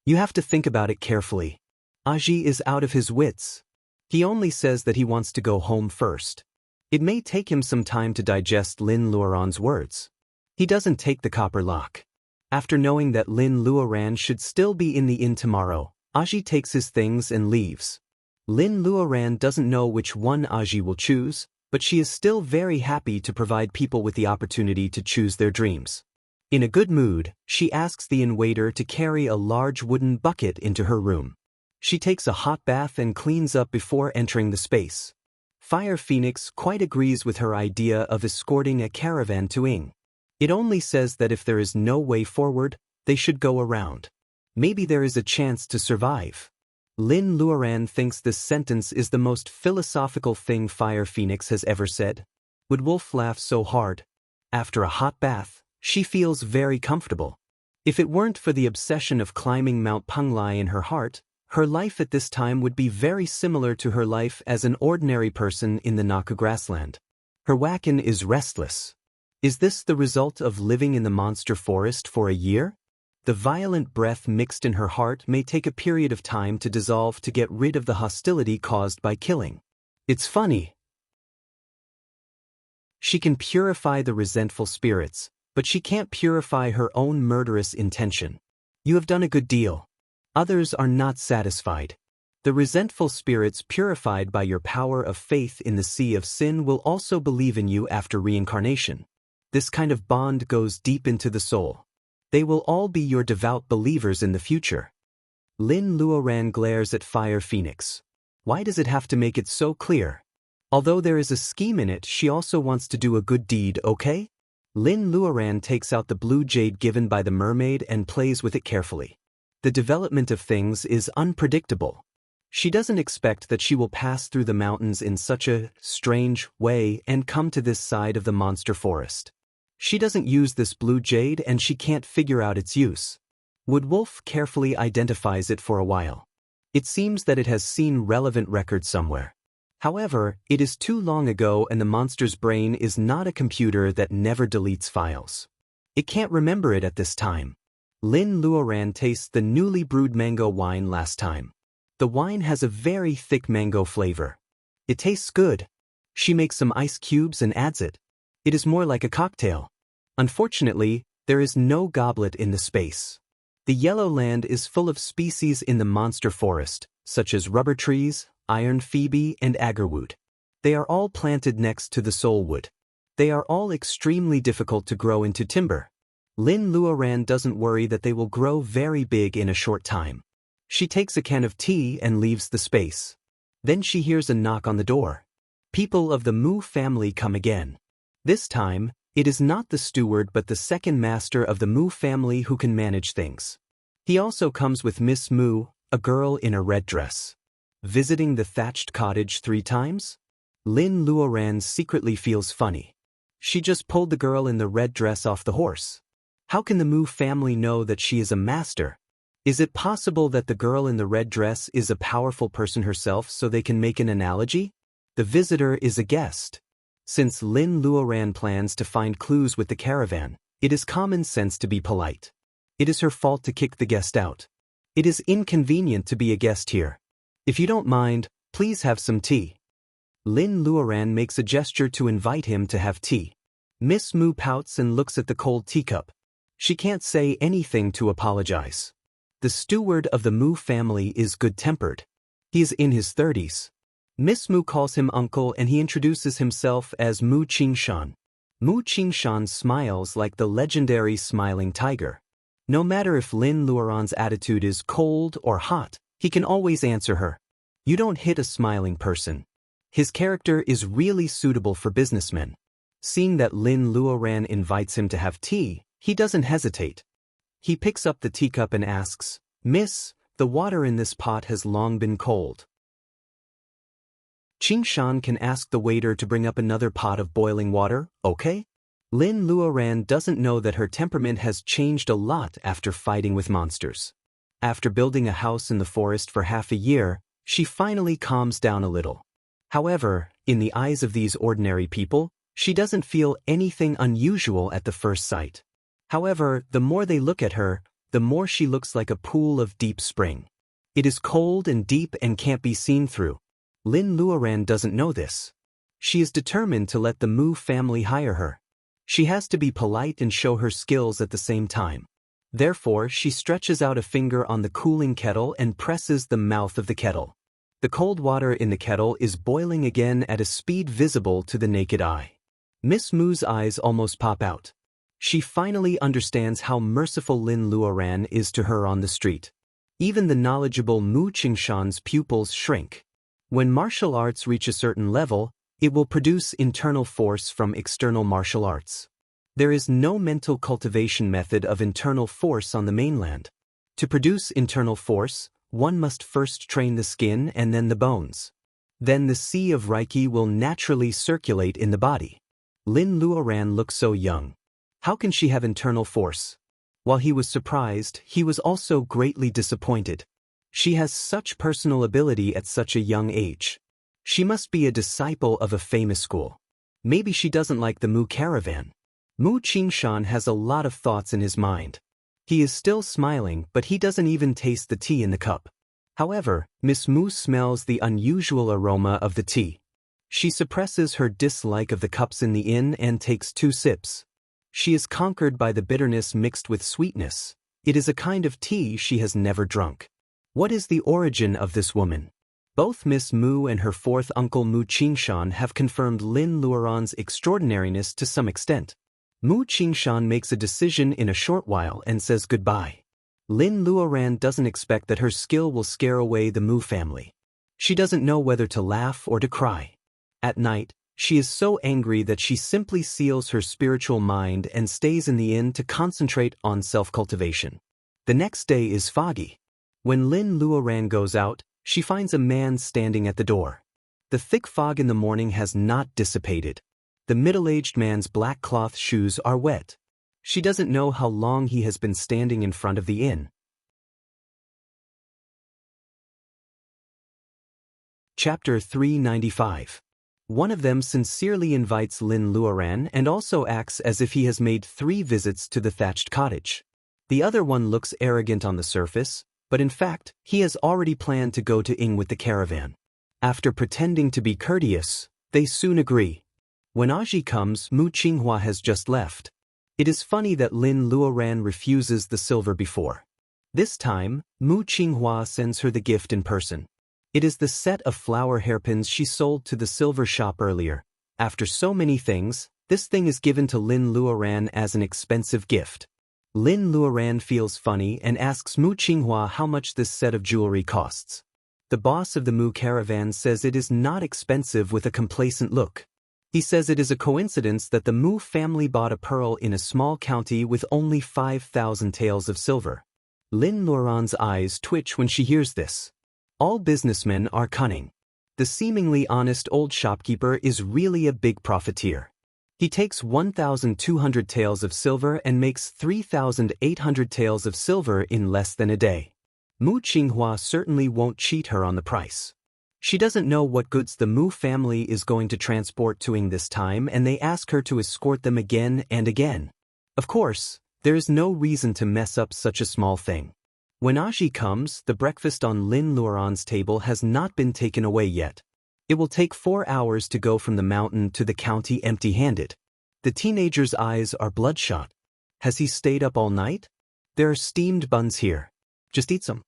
You have to think about it carefully. Aji is out of his wits. He only says that he wants to go home first. It may take him some time to digest Lin Luoran's words. He doesn't take the copper lock. After knowing that Lin Luoran should still be in the inn tomorrow, Aji takes his things and leaves. Lin Luoran doesn't know which one Aji will choose, but she is still very happy to provide people with the opportunity to choose their dreams. In a good mood, she asks the inn waiter to carry a large wooden bucket into her room. She takes a hot bath and cleans up before entering the space. Fire Phoenix quite agrees with her idea of escorting a caravan to Ing. It only says that if there is no way forward, they should go around. Maybe there is a chance to survive. Lin Luoran thinks this sentence is the most philosophical thing Fire Phoenix has ever said. Would Wolf laugh so hard? After a hot bath, she feels very comfortable. If it weren't for the obsession of climbing Mount Penglai in her heart, her life at this time would be very similar to her life as an ordinary person in the Naku grassland. Her wakin is restless. Is this the result of living in the monster forest for a year? The violent breath mixed in her heart may take a period of time to dissolve to get rid of the hostility caused by killing. It's funny. She can purify the resentful spirits, but she can't purify her own murderous intention. You have done a good deal. Others are not satisfied. The resentful spirits purified by your power of faith in the sea of sin will also believe in you after reincarnation. This kind of bond goes deep into the soul. They will all be your devout believers in the future. Lin Luoran glares at Fire Phoenix. Why does it have to make it so clear? Although there is a scheme in it, she also wants to do a good deed, okay? Lin Luoran takes out the blue jade given by the mermaid and plays with it carefully. The development of things is unpredictable. She doesn't expect that she will pass through the mountains in such a strange way and come to this side of the monster forest. She doesn't use this blue jade and she can't figure out its use. Woodwolf carefully identifies it for a while. It seems that it has seen relevant records somewhere. However, it is too long ago and the monster's brain is not a computer that never deletes files. It can't remember it at this time. Lin Luoran tastes the newly brewed mango wine last time. The wine has a very thick mango flavor. It tastes good. She makes some ice cubes and adds it. It is more like a cocktail. Unfortunately, there is no goblet in the space. The yellow land is full of species in the monster forest, such as rubber trees, iron phoebe, and agarwood. They are all planted next to the soulwood. They are all extremely difficult to grow into timber. Lin Luoran doesn't worry that they will grow very big in a short time. She takes a can of tea and leaves the space. Then she hears a knock on the door. People of the Mu family come again. This time, it is not the steward but the second master of the Mu family who can manage things. He also comes with Miss Mu, a girl in a red dress. Visiting the thatched cottage 3 times? Lin Luoran secretly feels funny. She just pulled the girl in the red dress off the horse. How can the Mu family know that she is a master? Is it possible that the girl in the red dress is a powerful person herself so they can make an analogy? The visitor is a guest. Since Lin Luoran plans to find clues with the caravan, it is common sense to be polite. It is her fault to kick the guest out. It is inconvenient to be a guest here. If you don't mind, please have some tea. Lin Luoran makes a gesture to invite him to have tea. Miss Mu pouts and looks at the cold teacup. She can't say anything to apologize. The steward of the Mu family is good-tempered. He is in his 30s. Miss Mu calls him uncle and he introduces himself as Mu Qingshan. Mu Qingshan smiles like the legendary smiling tiger. No matter if Lin Luoran's attitude is cold or hot, he can always answer her. You don't hit a smiling person. His character is really suitable for businessmen. Seeing that Lin Luoran invites him to have tea, he doesn't hesitate. He picks up the teacup and asks, "Miss, the water in this pot has long been cold." Qingshan can ask the waiter to bring up another pot of boiling water, okay? Lin Luoran doesn't know that her temperament has changed a lot after fighting with monsters. After building a house in the forest for half a year, she finally calms down a little. However, in the eyes of these ordinary people, she doesn't feel anything unusual at the first sight. However, the more they look at her, the more she looks like a pool of deep spring. It is cold and deep and can't be seen through. Lin Luoran doesn't know this. She is determined to let the Mu family hire her. She has to be polite and show her skills at the same time. Therefore, she stretches out a finger on the cooling kettle and presses the mouth of the kettle. The cold water in the kettle is boiling again at a speed visible to the naked eye. Miss Mu's eyes almost pop out. She finally understands how merciful Lin Luoran is to her on the street. Even the knowledgeable Mu Qingshan's pupils shrink. When martial arts reach a certain level, it will produce internal force from external martial arts. There is no mental cultivation method of internal force on the mainland. To produce internal force, one must first train the skin and then the bones. Then the sea of Reiki will naturally circulate in the body. Lin Luoran looks so young. How can she have internal force? While he was surprised, he was also greatly disappointed. She has such personal ability at such a young age. She must be a disciple of a famous school. Maybe she doesn't like the Mu caravan. Mu Qingshan has a lot of thoughts in his mind. He is still smiling, but he doesn't even taste the tea in the cup. However, Miss Mu smells the unusual aroma of the tea. She suppresses her dislike of the cups in the inn and takes 2 sips. She is conquered by the bitterness mixed with sweetness. It is a kind of tea she has never drunk. What is the origin of this woman? Both Miss Mu and her 4th uncle Mu Qingshan have confirmed Lin Luoran's extraordinariness to some extent. Mu Qingshan makes a decision in a short while and says goodbye. Lin Luoran doesn't expect that her skill will scare away the Mu family. She doesn't know whether to laugh or to cry. At night, she is so angry that she simply seals her spiritual mind and stays in the inn to concentrate on self-cultivation. The next day is foggy. When Lin Luoran goes out, she finds a man standing at the door. The thick fog in the morning has not dissipated. The middle-aged man's black cloth shoes are wet. She doesn't know how long he has been standing in front of the inn. Chapter 395. One of them sincerely invites Lin Luoran and also acts as if he has made 3 visits to the thatched cottage. The other one looks arrogant on the surface, but in fact, he has already planned to go to Ing with the caravan. After pretending to be courteous, they soon agree. When Aji comes, Mu Qinghua has just left. It is funny that Lin Luoran refuses the silver before. This time, Mu Qinghua sends her the gift in person. It is the set of flower hairpins she sold to the silver shop earlier. After so many things, this thing is given to Lin Luoran as an expensive gift. Lin Luoran feels funny and asks Mu Qinghua how much this set of jewelry costs. The boss of the Mu caravan says it is not expensive with a complacent look. He says it is a coincidence that the Mu family bought a pearl in a small county with only 5,000 taels of silver. Lin Luoran's eyes twitch when she hears this. All businessmen are cunning. The seemingly honest old shopkeeper is really a big profiteer. He takes 1,200 taels of silver and makes 3,800 taels of silver in less than a day. Mu Qinghua certainly won't cheat her on the price. She doesn't know what goods the Mu family is going to transport to Ying this time, and they ask her to escort them again and again. Of course, there is no reason to mess up such a small thing. When Aji comes, the breakfast on Lin Luoran's table has not been taken away yet. It will take 4 hours to go from the mountain to the county empty-handed. The teenager's eyes are bloodshot. Has he stayed up all night? There are steamed buns here. Just eat some.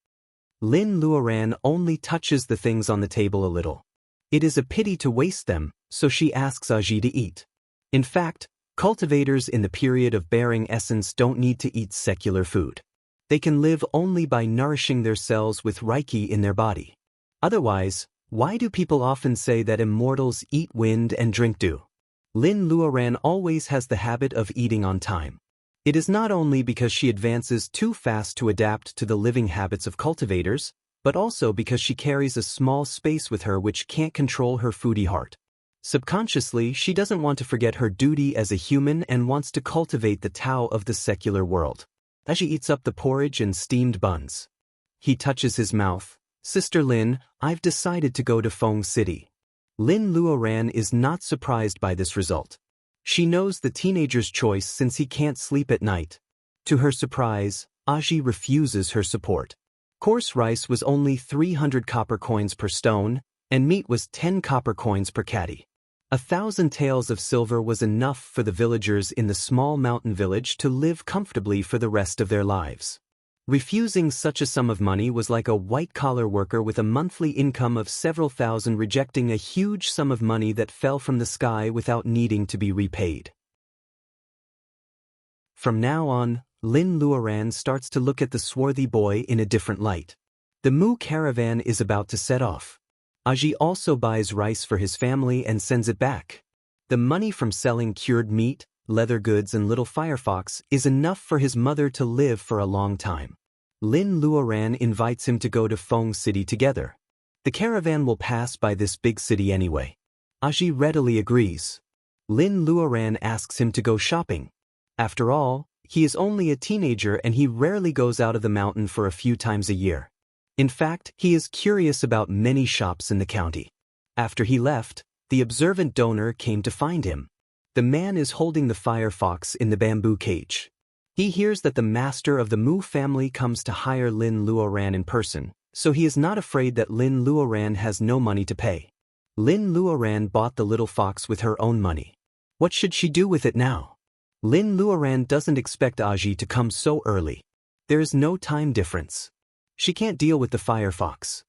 Lin Luoran only touches the things on the table a little. It is a pity to waste them, so she asks Aji to eat. In fact, cultivators in the period of bearing essence don't need to eat secular food. They can live only by nourishing their cells with reiki in their body. Otherwise, why do people often say that immortals eat wind and drink dew? Lin Luoran always has the habit of eating on time. It is not only because she advances too fast to adapt to the living habits of cultivators, but also because she carries a small space with her which can't control her foodie heart. Subconsciously, she doesn't want to forget her duty as a human and wants to cultivate the Tao of the secular world. As she eats up the porridge and steamed buns. He touches his mouth. Sister Lin, I've decided to go to Feng City. Lin Luoran is not surprised by this result. She knows the teenager's choice since he can't sleep at night. To her surprise, Aji refuses her support. Coarse rice was only 300 copper coins per stone, and meat was 10 copper coins per catty. 1,000 taels of silver was enough for the villagers in the small mountain village to live comfortably for the rest of their lives. Refusing such a sum of money was like a white-collar worker with a monthly income of several thousand rejecting a huge sum of money that fell from the sky without needing to be repaid. From now on, Lin Luoran starts to look at the swarthy boy in a different light. The Mu caravan is about to set off. Aji also buys rice for his family and sends it back. The money from selling cured meat, leather goods and little firefox is enough for his mother to live for a long time. Lin Luoran invites him to go to Feng City together. The caravan will pass by this big city anyway. Aji readily agrees. Lin Luoran asks him to go shopping. After all, he is only a teenager and he rarely goes out of the mountain for a few times a year. In fact, he is curious about many shops in the county. After he left, the observant donor came to find him. The man is holding the firefox in the bamboo cage. He hears that the master of the Mu family comes to hire Lin Luoran in person, so he is not afraid that Lin Luoran has no money to pay. Lin Luoran bought the little fox with her own money. What should she do with it now? Lin Luoran doesn't expect Aji to come so early. There is no time difference. She can't deal with the firefox.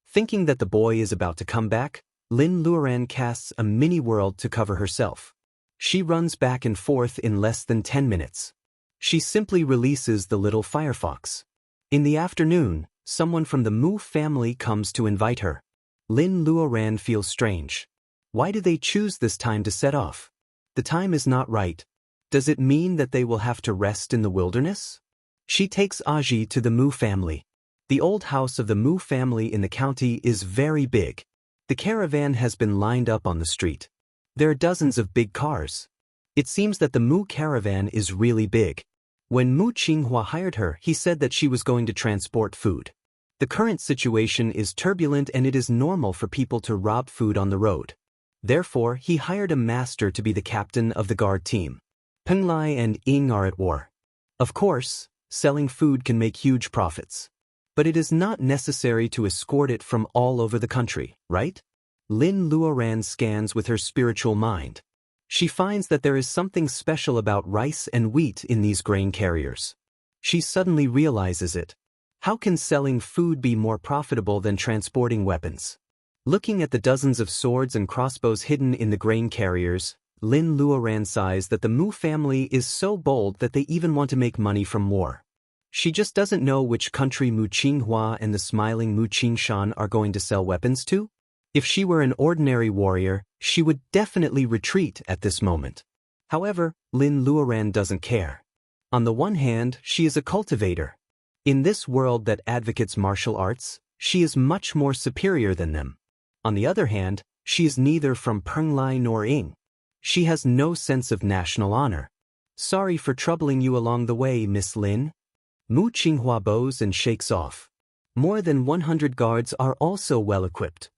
Thinking that the boy is about to come back, Lin Luoran casts a mini-world to cover herself. She runs back and forth in less than 10 minutes. She simply releases the little firefox. In the afternoon, someone from the Mu family comes to invite her. Lin Luoran feels strange. Why do they choose this time to set off? The time is not right. Does it mean that they will have to rest in the wilderness? She takes Aji to the Mu family. The old house of the Mu family in the county is very big. The caravan has been lined up on the street. There are dozens of big cars. It seems that the Mu caravan is really big. When Mu Qinghua hired her, he said that she was going to transport food. The current situation is turbulent and it is normal for people to rob food on the road. Therefore, he hired a master to be the captain of the guard team. Peng Lai and Ying are at war. Of course, selling food can make huge profits. But it is not necessary to escort it from all over the country, right? Lin Luoran scans with her spiritual mind. She finds that there is something special about rice and wheat in these grain carriers. She suddenly realizes it. How can selling food be more profitable than transporting weapons? Looking at the dozens of swords and crossbows hidden in the grain carriers, Lin Luoran sighs that the Mu family is so bold that they even want to make money from war. She just doesn't know which country Mu Qinghua and the smiling Mu Qingshan are going to sell weapons to. If she were an ordinary warrior, she would definitely retreat at this moment. However, Lin Luoran doesn't care. On the one hand, she is a cultivator. In this world that advocates martial arts, she is much more superior than them. On the other hand, she is neither from Penglai nor Ying. She has no sense of national honor. Sorry for troubling you along the way, Miss Lin. Mu Qinghua bows and shakes off. More than 100 guards are also well equipped.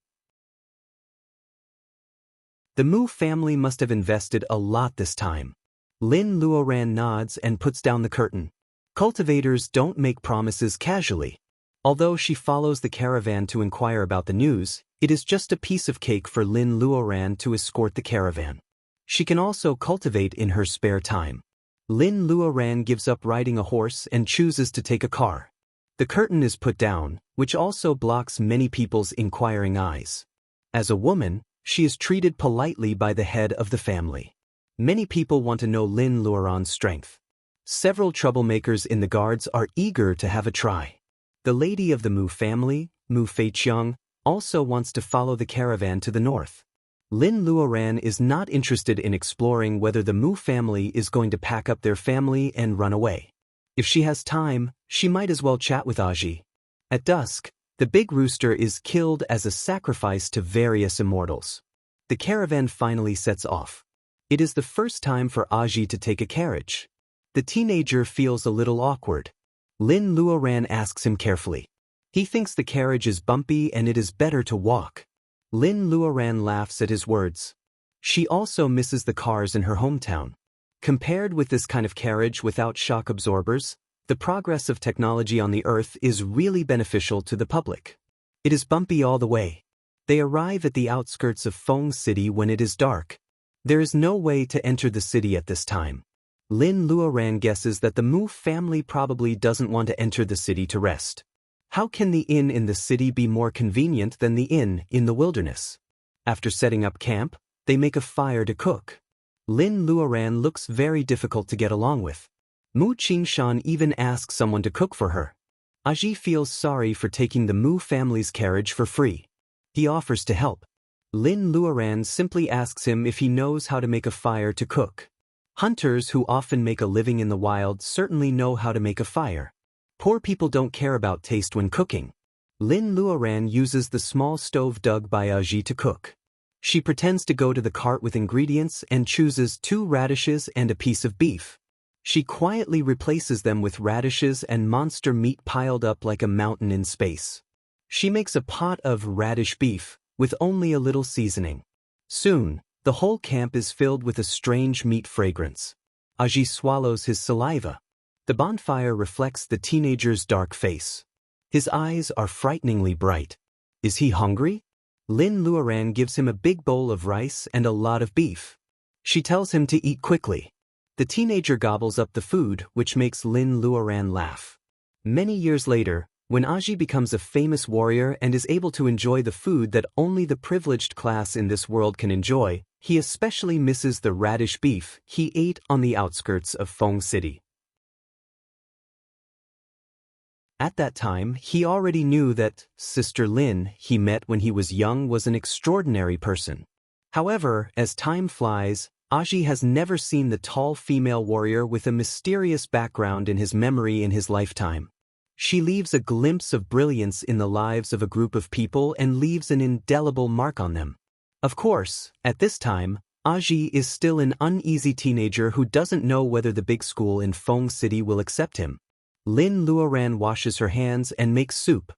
The Mu family must have invested a lot this time. Lin Luoran nods and puts down the curtain. Cultivators don't make promises casually. Although she follows the caravan to inquire about the news, it is just a piece of cake for Lin Luoran to escort the caravan. She can also cultivate in her spare time. Lin Luoran gives up riding a horse and chooses to take a car. The curtain is put down, which also blocks many people's inquiring eyes. As a woman, she is treated politely by the head of the family. Many people want to know Lin Luoran's strength. Several troublemakers in the guards are eager to have a try. The lady of the Mu family, Mu Feiqiang, also wants to follow the caravan to the north. Lin Luoran is not interested in exploring whether the Mu family is going to pack up their family and run away. If she has time, she might as well chat with Aji. At dusk, the big rooster is killed as a sacrifice to various immortals. The caravan finally sets off. It is the first time for Aji to take a carriage. The teenager feels a little awkward. Lin Luoran asks him carefully. He thinks the carriage is bumpy and it is better to walk. Lin Luoran laughs at his words. She also misses the cars in her hometown. Compared with this kind of carriage without shock absorbers, the progress of technology on the Earth is really beneficial to the public. It is bumpy all the way. They arrive at the outskirts of Feng City when it is dark. There is no way to enter the city at this time. Lin Luoran guesses that the Mu family probably doesn't want to enter the city to rest. How can the inn in the city be more convenient than the inn in the wilderness? After setting up camp, they make a fire to cook. Lin Luoran looks very difficult to get along with. Mu Qingshan even asks someone to cook for her. Aji feels sorry for taking the Mu family's carriage for free. He offers to help. Lin Luoran simply asks him if he knows how to make a fire to cook. Hunters who often make a living in the wild certainly know how to make a fire. Poor people don't care about taste when cooking. Lin Luoran uses the small stove dug by Aji to cook. She pretends to go to the cart with ingredients and chooses 2 radishes and a piece of beef. She quietly replaces them with radishes and monster meat piled up like a mountain in space. She makes a pot of radish beef, with only a little seasoning. Soon, the whole camp is filled with a strange meat fragrance. Aji swallows his saliva. The bonfire reflects the teenager's dark face. His eyes are frighteningly bright. Is he hungry? Lin Luoran gives him a big bowl of rice and a lot of beef. She tells him to eat quickly. The teenager gobbles up the food, which makes Lin Luoran laugh. Many years later, when Aji becomes a famous warrior and is able to enjoy the food that only the privileged class in this world can enjoy, he especially misses the radish beef he ate on the outskirts of Feng City. At that time, he already knew that Sister Lin he met when he was young was an extraordinary person. However, as time flies, Aji has never seen the tall female warrior with a mysterious background in his memory in his lifetime. She leaves a glimpse of brilliance in the lives of a group of people and leaves an indelible mark on them. Of course, at this time, Aji is still an uneasy teenager who doesn't know whether the big school in Feng City will accept him. Lin Luoran washes her hands and makes soup.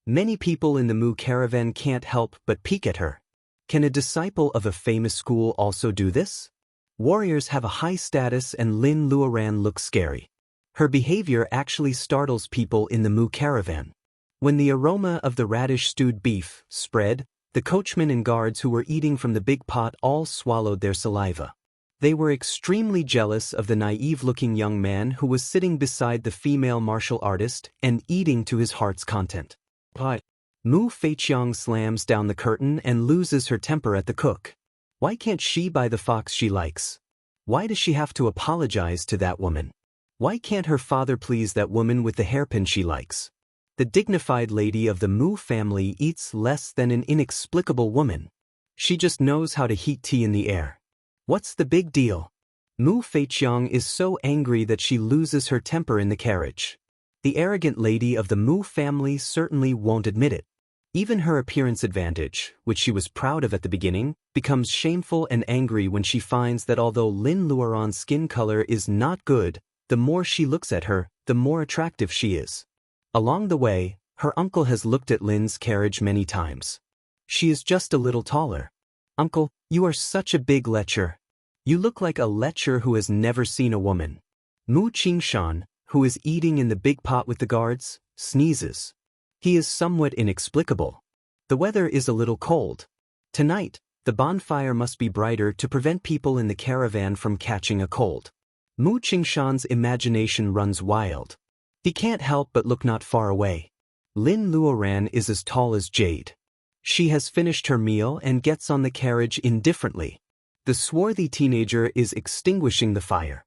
Many people in the Mu caravan can't help but peek at her. Can a disciple of a famous school also do this? Warriors have a high status and Lin Luoran looks scary. Her behavior actually startles people in the Mu caravan. When the aroma of the radish stewed beef spread, the coachmen and guards who were eating from the big pot all swallowed their saliva. They were extremely jealous of the naive-looking young man who was sitting beside the female martial artist and eating to his heart's content. But Mu Feiqiang slams down the curtain and loses her temper at the cook. Why can't she buy the fox she likes? Why does she have to apologize to that woman? Why can't her father please that woman with the hairpin she likes? The dignified lady of the Mu family eats less than an inexplicable woman. She just knows how to heat tea in the air. What's the big deal? Mu Feiqiang is so angry that she loses her temper in the carriage. The arrogant lady of the Mu family certainly won't admit it. Even her appearance advantage, which she was proud of at the beginning, becomes shameful and angry when she finds that although Lin Luoran's skin color is not good, the more she looks at her, the more attractive she is. Along the way, her uncle has looked at Lin's carriage many times. She is just a little taller. Uncle, you are such a big lecher. You look like a lecher who has never seen a woman. Mu Qingshan, who is eating in the big pot with the guards, sneezes. He is somewhat inexplicable. The weather is a little cold. Tonight, the bonfire must be brighter to prevent people in the caravan from catching a cold. Mu Qingshan's imagination runs wild. He can't help but look not far away. Lin Luoran is as tall as Jade. She has finished her meal and gets on the carriage indifferently. The swarthy teenager is extinguishing the fire.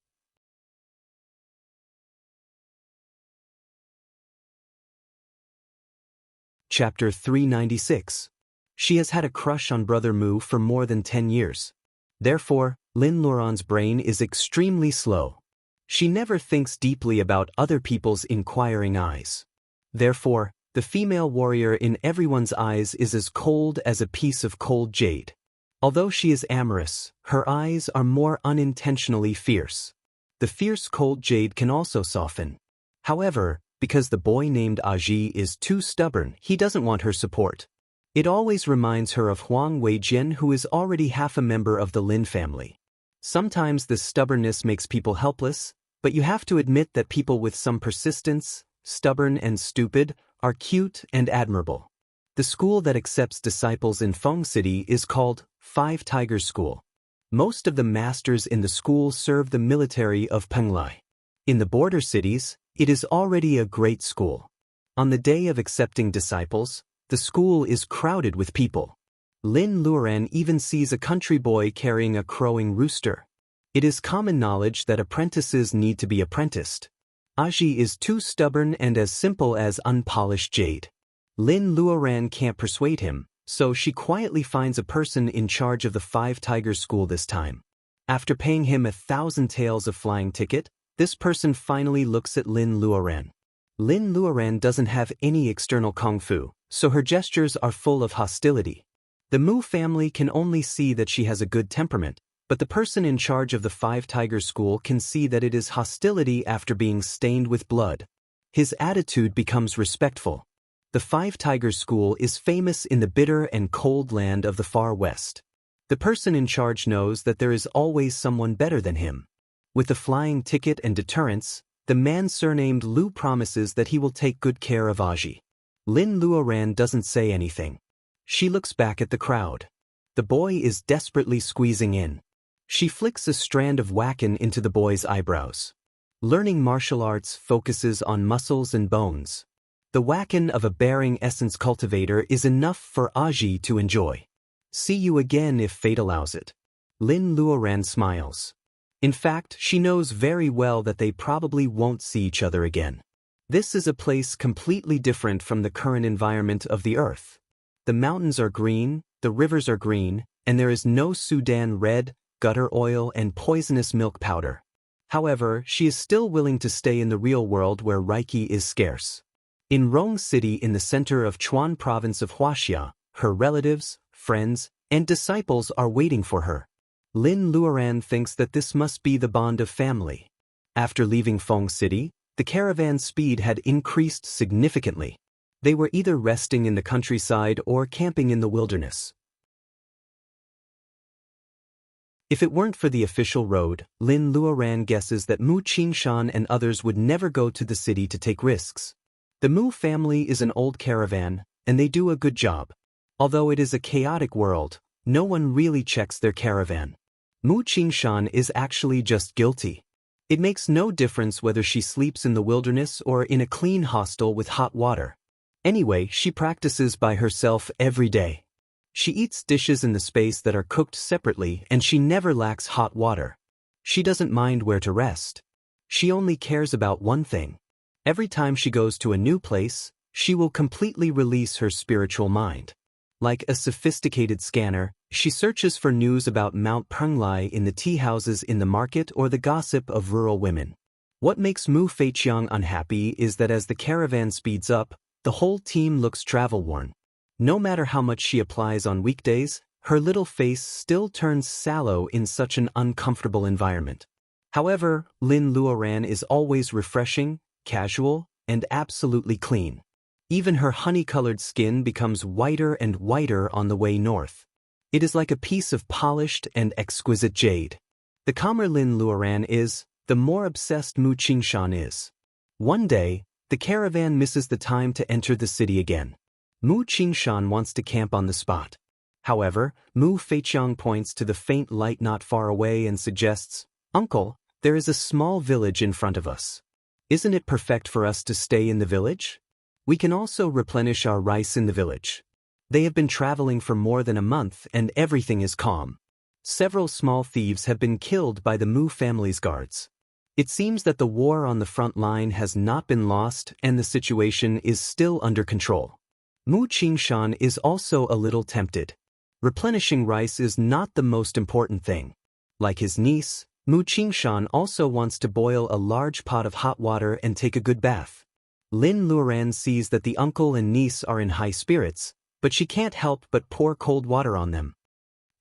Chapter 396. She has had a crush on Brother Mu for more than 10 years. Therefore, Lin Luoran's brain is extremely slow. She never thinks deeply about other people's inquiring eyes. Therefore, the female warrior in everyone's eyes is as cold as a piece of cold jade. Although she is amorous, her eyes are more unintentionally fierce. The fierce cold jade can also soften. However, because the boy named Aji is too stubborn, he doesn't want her support. It always reminds her of Huang Weijian, who is already half a member of the Lin family. Sometimes this stubbornness makes people helpless, but you have to admit that people with some persistence, stubborn and stupid, are cute and admirable. The school that accepts disciples in Feng City is called Five Tigers School. Most of the masters in the school serve the military of Penglai. In the border cities, it is already a great school. On the day of accepting disciples, the school is crowded with people. Lin Luoran even sees a country boy carrying a crowing rooster. It is common knowledge that apprentices need to be apprenticed. Aji is too stubborn and as simple as unpolished jade. Lin Luoran can't persuade him, so she quietly finds a person in charge of the Five Tigers School this time. After paying him 1,000 taels of flying ticket, this person finally looks at Lin Luoran. Lin Luoran doesn't have any external kung fu, so her gestures are full of hostility. The Mu family can only see that she has a good temperament, but the person in charge of the Five Tigers School can see that it is hostility after being stained with blood. His attitude becomes respectful. The Five Tigers School is famous in the bitter and cold land of the far west. The person in charge knows that there is always someone better than him. With the flying ticket and deterrence, the man surnamed Lu promises that he will take good care of Aji. Lin Luoran doesn't say anything. She looks back at the crowd. The boy is desperately squeezing in. She flicks a strand of wacken into the boy's eyebrows. Learning martial arts focuses on muscles and bones. The wacken of a bearing essence cultivator is enough for Aji to enjoy. See you again if fate allows it. Lin Luoran smiles. In fact, she knows very well that they probably won't see each other again. This is a place completely different from the current environment of the earth. The mountains are green, the rivers are green, and there is no Sudan red, gutter oil and poisonous milk powder. However, she is still willing to stay in the real world where Reiki is scarce. In Rong City in the center of Chuan province of Huaxia, her relatives, friends, and disciples are waiting for her. Lin Luoran thinks that this must be the bond of family. After leaving Feng City, the caravan's speed had increased significantly. They were either resting in the countryside or camping in the wilderness. If it weren't for the official road, Lin Luoran guesses that Mu Qingshan and others would never go to the city to take risks. The Mu family is an old caravan, and they do a good job. Although it is a chaotic world, no one really checks their caravan. Mu Qingshan is actually just guilty. It makes no difference whether she sleeps in the wilderness or in a clean hostel with hot water. Anyway, she practices by herself every day. She eats dishes in the space that are cooked separately and she never lacks hot water. She doesn't mind where to rest. She only cares about one thing. Every time she goes to a new place, she will completely release her spiritual mind. Like a sophisticated scanner, she searches for news about Mount Penglai in the tea houses in the market or the gossip of rural women. What makes Mu Feiqiang unhappy is that as the caravan speeds up, the whole team looks travel-worn. No matter how much she applies on weekdays, her little face still turns sallow in such an uncomfortable environment. However, Lin Luoran is always refreshing, casual, and absolutely clean. Even her honey-colored skin becomes whiter and whiter on the way north. It is like a piece of polished and exquisite jade. The calmer Lin Luoran is, the more obsessed Mu Qingshan is. One day, the caravan misses the time to enter the city again. Mu Qingshan wants to camp on the spot. However, Mu Feiqiang points to the faint light not far away and suggests, "Uncle, there is a small village in front of us. Isn't it perfect for us to stay in the village? We can also replenish our rice in the village." They have been traveling for more than a month and everything is calm. Several small thieves have been killed by the Mu family's guards. It seems that the war on the front line has not been lost and the situation is still under control. Mu Qingshan is also a little tempted. Replenishing rice is not the most important thing. Like his niece, Mu Qingshan also wants to boil a large pot of hot water and take a good bath. Lin Luoran sees that the uncle and niece are in high spirits, but she can't help but pour cold water on them.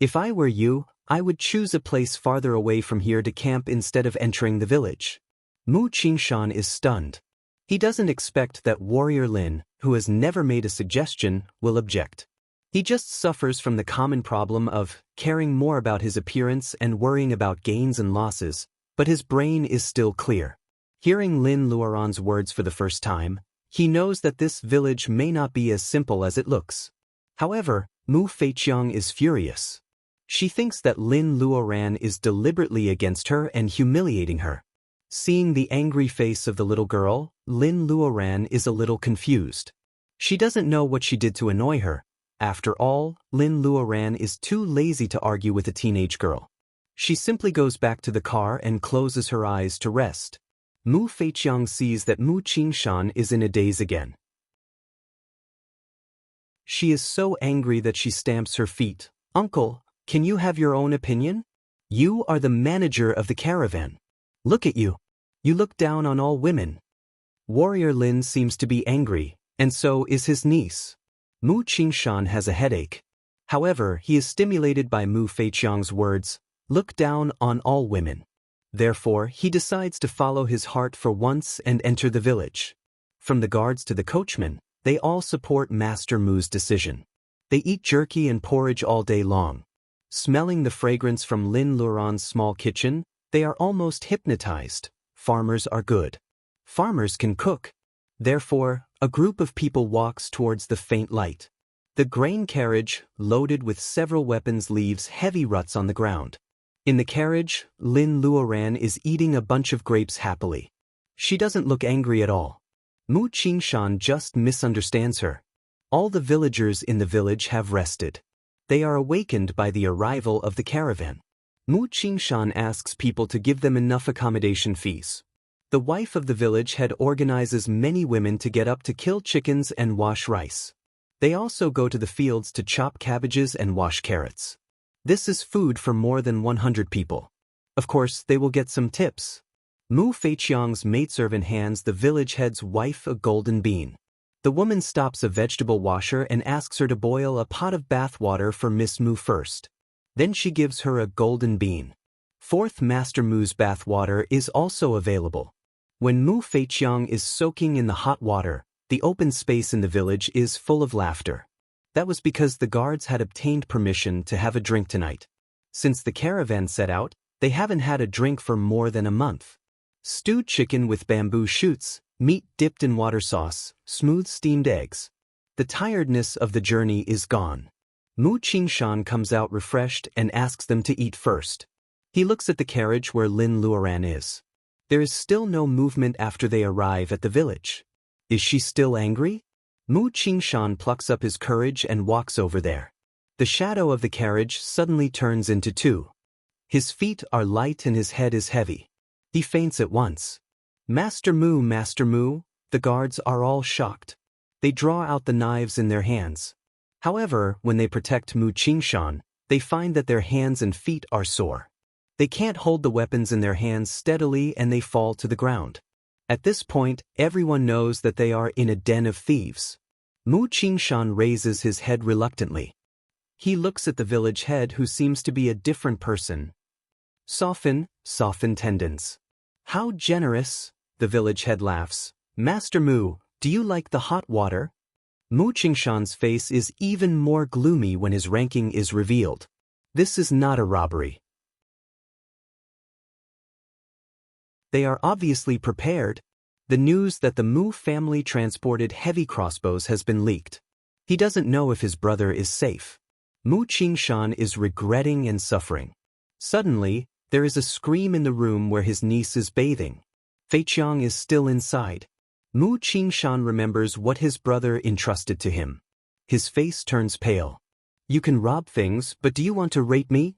"If I were you, I would choose a place farther away from here to camp instead of entering the village." Mu Qingshan is stunned. He doesn't expect that warrior Lin, who has never made a suggestion, will object. He just suffers from the common problem of caring more about his appearance and worrying about gains and losses, but his brain is still clear. Hearing Lin Luoran's words for the first time, he knows that this village may not be as simple as it looks. However, Mu Feiqiang is furious. She thinks that Lin Luoran is deliberately against her and humiliating her. Seeing the angry face of the little girl, Lin Luoran is a little confused. She doesn't know what she did to annoy her. After all, Lin Luoran is too lazy to argue with a teenage girl. She simply goes back to the car and closes her eyes to rest. Mu Feiqiang sees that Mu Qingshan is in a daze again. She is so angry that she stamps her feet. "Uncle, can you have your own opinion? You are the manager of the caravan. Look at you. You look down on all women." Warrior Lin seems to be angry, and so is his niece. Mu Qingshan has a headache. However, he is stimulated by Mu Feiqiang's words, "Look down on all women." Therefore, he decides to follow his heart for once and enter the village. From the guards to the coachman, they all support Master Mu's decision. They eat jerky and porridge all day long. Smelling the fragrance from Lin Luoran's small kitchen, they are almost hypnotized. Farmers are good. Farmers can cook. Therefore, a group of people walks towards the faint light. The grain carriage, loaded with several weapons, leaves heavy ruts on the ground. In the carriage, Lin Luoran is eating a bunch of grapes happily. She doesn't look angry at all. Mu Qingshan just misunderstands her. All the villagers in the village have rested. They are awakened by the arrival of the caravan. Mu Qingshan asks people to give them enough accommodation fees. The wife of the village head organizes many women to get up to kill chickens and wash rice. They also go to the fields to chop cabbages and wash carrots. This is food for more than 100 people. Of course, they will get some tips. Mu Feiqiang's maidservant hands the village head's wife a golden bean. The woman stops a vegetable washer and asks her to boil a pot of bath water for Miss Mu first. Then she gives her a golden bean. Fourth Master Mu's bath water is also available. When Mu Feiqiang is soaking in the hot water, the open space in the village is full of laughter. That was because the guards had obtained permission to have a drink tonight. Since the caravan set out, they haven't had a drink for more than a month. Stewed chicken with bamboo shoots, meat dipped in water sauce, smooth steamed eggs. The tiredness of the journey is gone. Mu Qingshan comes out refreshed and asks them to eat first. He looks at the carriage where Lin Luoran is. There is still no movement after they arrive at the village. Is she still angry? Mu Qingshan plucks up his courage and walks over there. The shadow of the carriage suddenly turns into two. His feet are light and his head is heavy. He faints at once. Master Moo, the guards are all shocked. They draw out the knives in their hands. However, when they protect Mu Qingshan, they find that their hands and feet are sore. They can't hold the weapons in their hands steadily and they fall to the ground. At this point, everyone knows that they are in a den of thieves. Mu Qingshan raises his head reluctantly. He looks at the village head who seems to be a different person. Soften tendons. How generous, the village head laughs. Master Mu, do you like the hot water? Mu Qingshan's face is even more gloomy when his ranking is revealed. This is not a robbery. They are obviously prepared. The news that the Mu family transported heavy crossbows has been leaked. He doesn't know if his brother is safe. Mu Qingshan is regretting and suffering. Suddenly, there is a scream in the room where his niece is bathing. Feiqiang is still inside. Mu Qingshan remembers what his brother entrusted to him. His face turns pale. You can rob things, but do you want to rape me?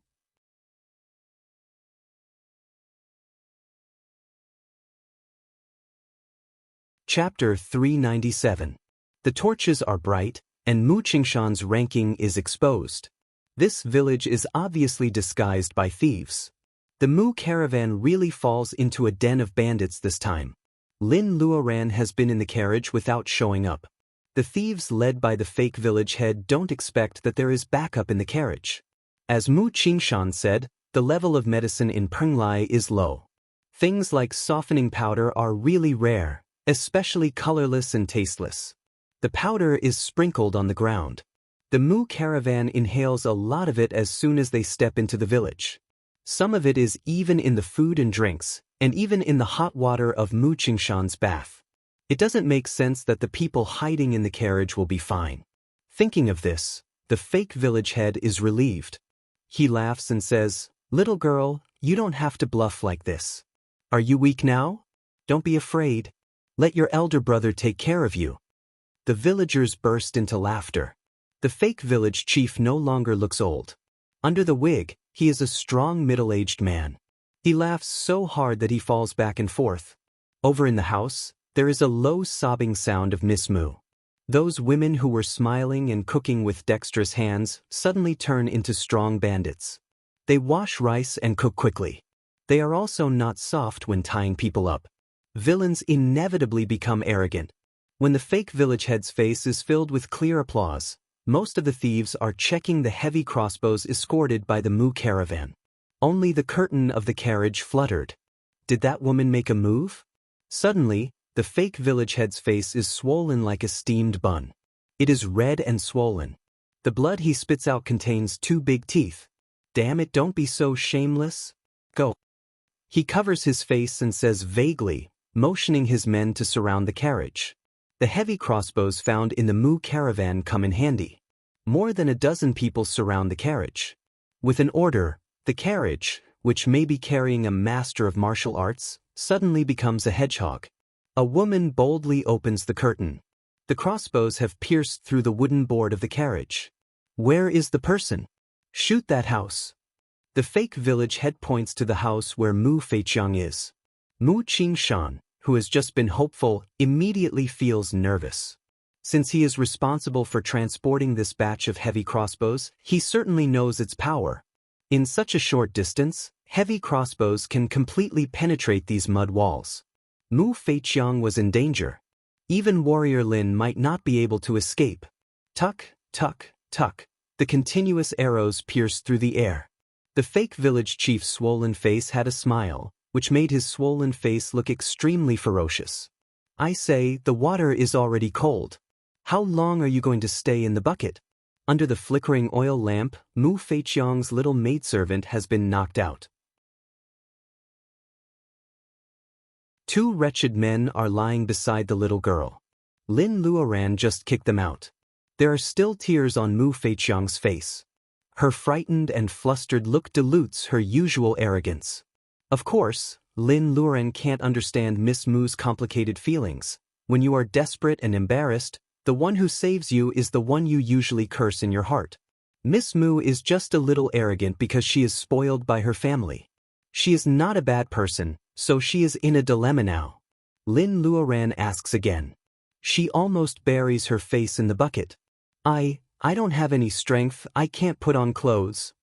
Chapter 397. The torches are bright, and Mu Qingshan's ranking is exposed. This village is obviously disguised by thieves. The Mu caravan really falls into a den of bandits this time. Lin Luoran has been in the carriage without showing up. The thieves led by the fake village head don't expect that there is backup in the carriage. As Mu Qingshan said, the level of medicine in Penglai is low. Things like softening powder are really rare, especially colorless and tasteless. The powder is sprinkled on the ground. The Mu caravan inhales a lot of it as soon as they step into the village. Some of it is even in the food and drinks, and even in the hot water of Mu Qingshan's bath. It doesn't make sense that the people hiding in the carriage will be fine. Thinking of this, the fake village head is relieved. He laughs and says, "Little girl, you don't have to bluff like this. Are you weak now? Don't be afraid. Let your elder brother take care of you." The villagers burst into laughter. The fake village chief no longer looks old. Under the wig, he is a strong middle-aged man. He laughs so hard that he falls back and forth. Over in the house, there is a low sobbing sound of Miss Mu. Those women who were smiling and cooking with dexterous hands suddenly turn into strong bandits. They wash rice and cook quickly. They are also not soft when tying people up. Villains inevitably become arrogant. When the fake village head's face is filled with clear applause, most of the thieves are checking the heavy crossbows escorted by the Mu caravan. Only the curtain of the carriage fluttered. Did that woman make a move? Suddenly, the fake village head's face is swollen like a steamed bun. It is red and swollen. The blood he spits out contains 2 big teeth. Damn it, don't be so shameless. Go. He covers his face and says vaguely, motioning his men to surround the carriage. The heavy crossbows found in the Mu caravan come in handy. More than a dozen people surround the carriage. With an order, the carriage, which may be carrying a master of martial arts, suddenly becomes a hedgehog. A woman boldly opens the curtain. The crossbows have pierced through the wooden board of the carriage. Where is the person? Shoot that house. The fake village head points to the house where Mu Feiqiang is. Mu Qingshan, who has just been hopeful, immediately feels nervous. Since he is responsible for transporting this batch of heavy crossbows, he certainly knows its power. In such a short distance, heavy crossbows can completely penetrate these mud walls. Mu Feiqiang was in danger. Even Warrior Lin might not be able to escape. Tuck, tuck, tuck. The continuous arrows pierced through the air. The fake village chief's swollen face had a smile, which made his swollen face look extremely ferocious. I say, the water is already cold. How long are you going to stay in the bucket? Under the flickering oil lamp, Mu Feiqiang's little maidservant has been knocked out. 2 wretched men are lying beside the little girl. Lin Luoran just kicked them out. There are still tears on Mu Feiqiang's face. Her frightened and flustered look dilutes her usual arrogance. Of course, Lin Luoran can't understand Miss Mu's complicated feelings. When you are desperate and embarrassed, the one who saves you is the one you usually curse in your heart. Miss Mu is just a little arrogant because she is spoiled by her family. She is not a bad person, So she is in a dilemma now. Lin Luoran asks again. She almost buries her face in the bucket. I don't have any strength, I can't put on clothes.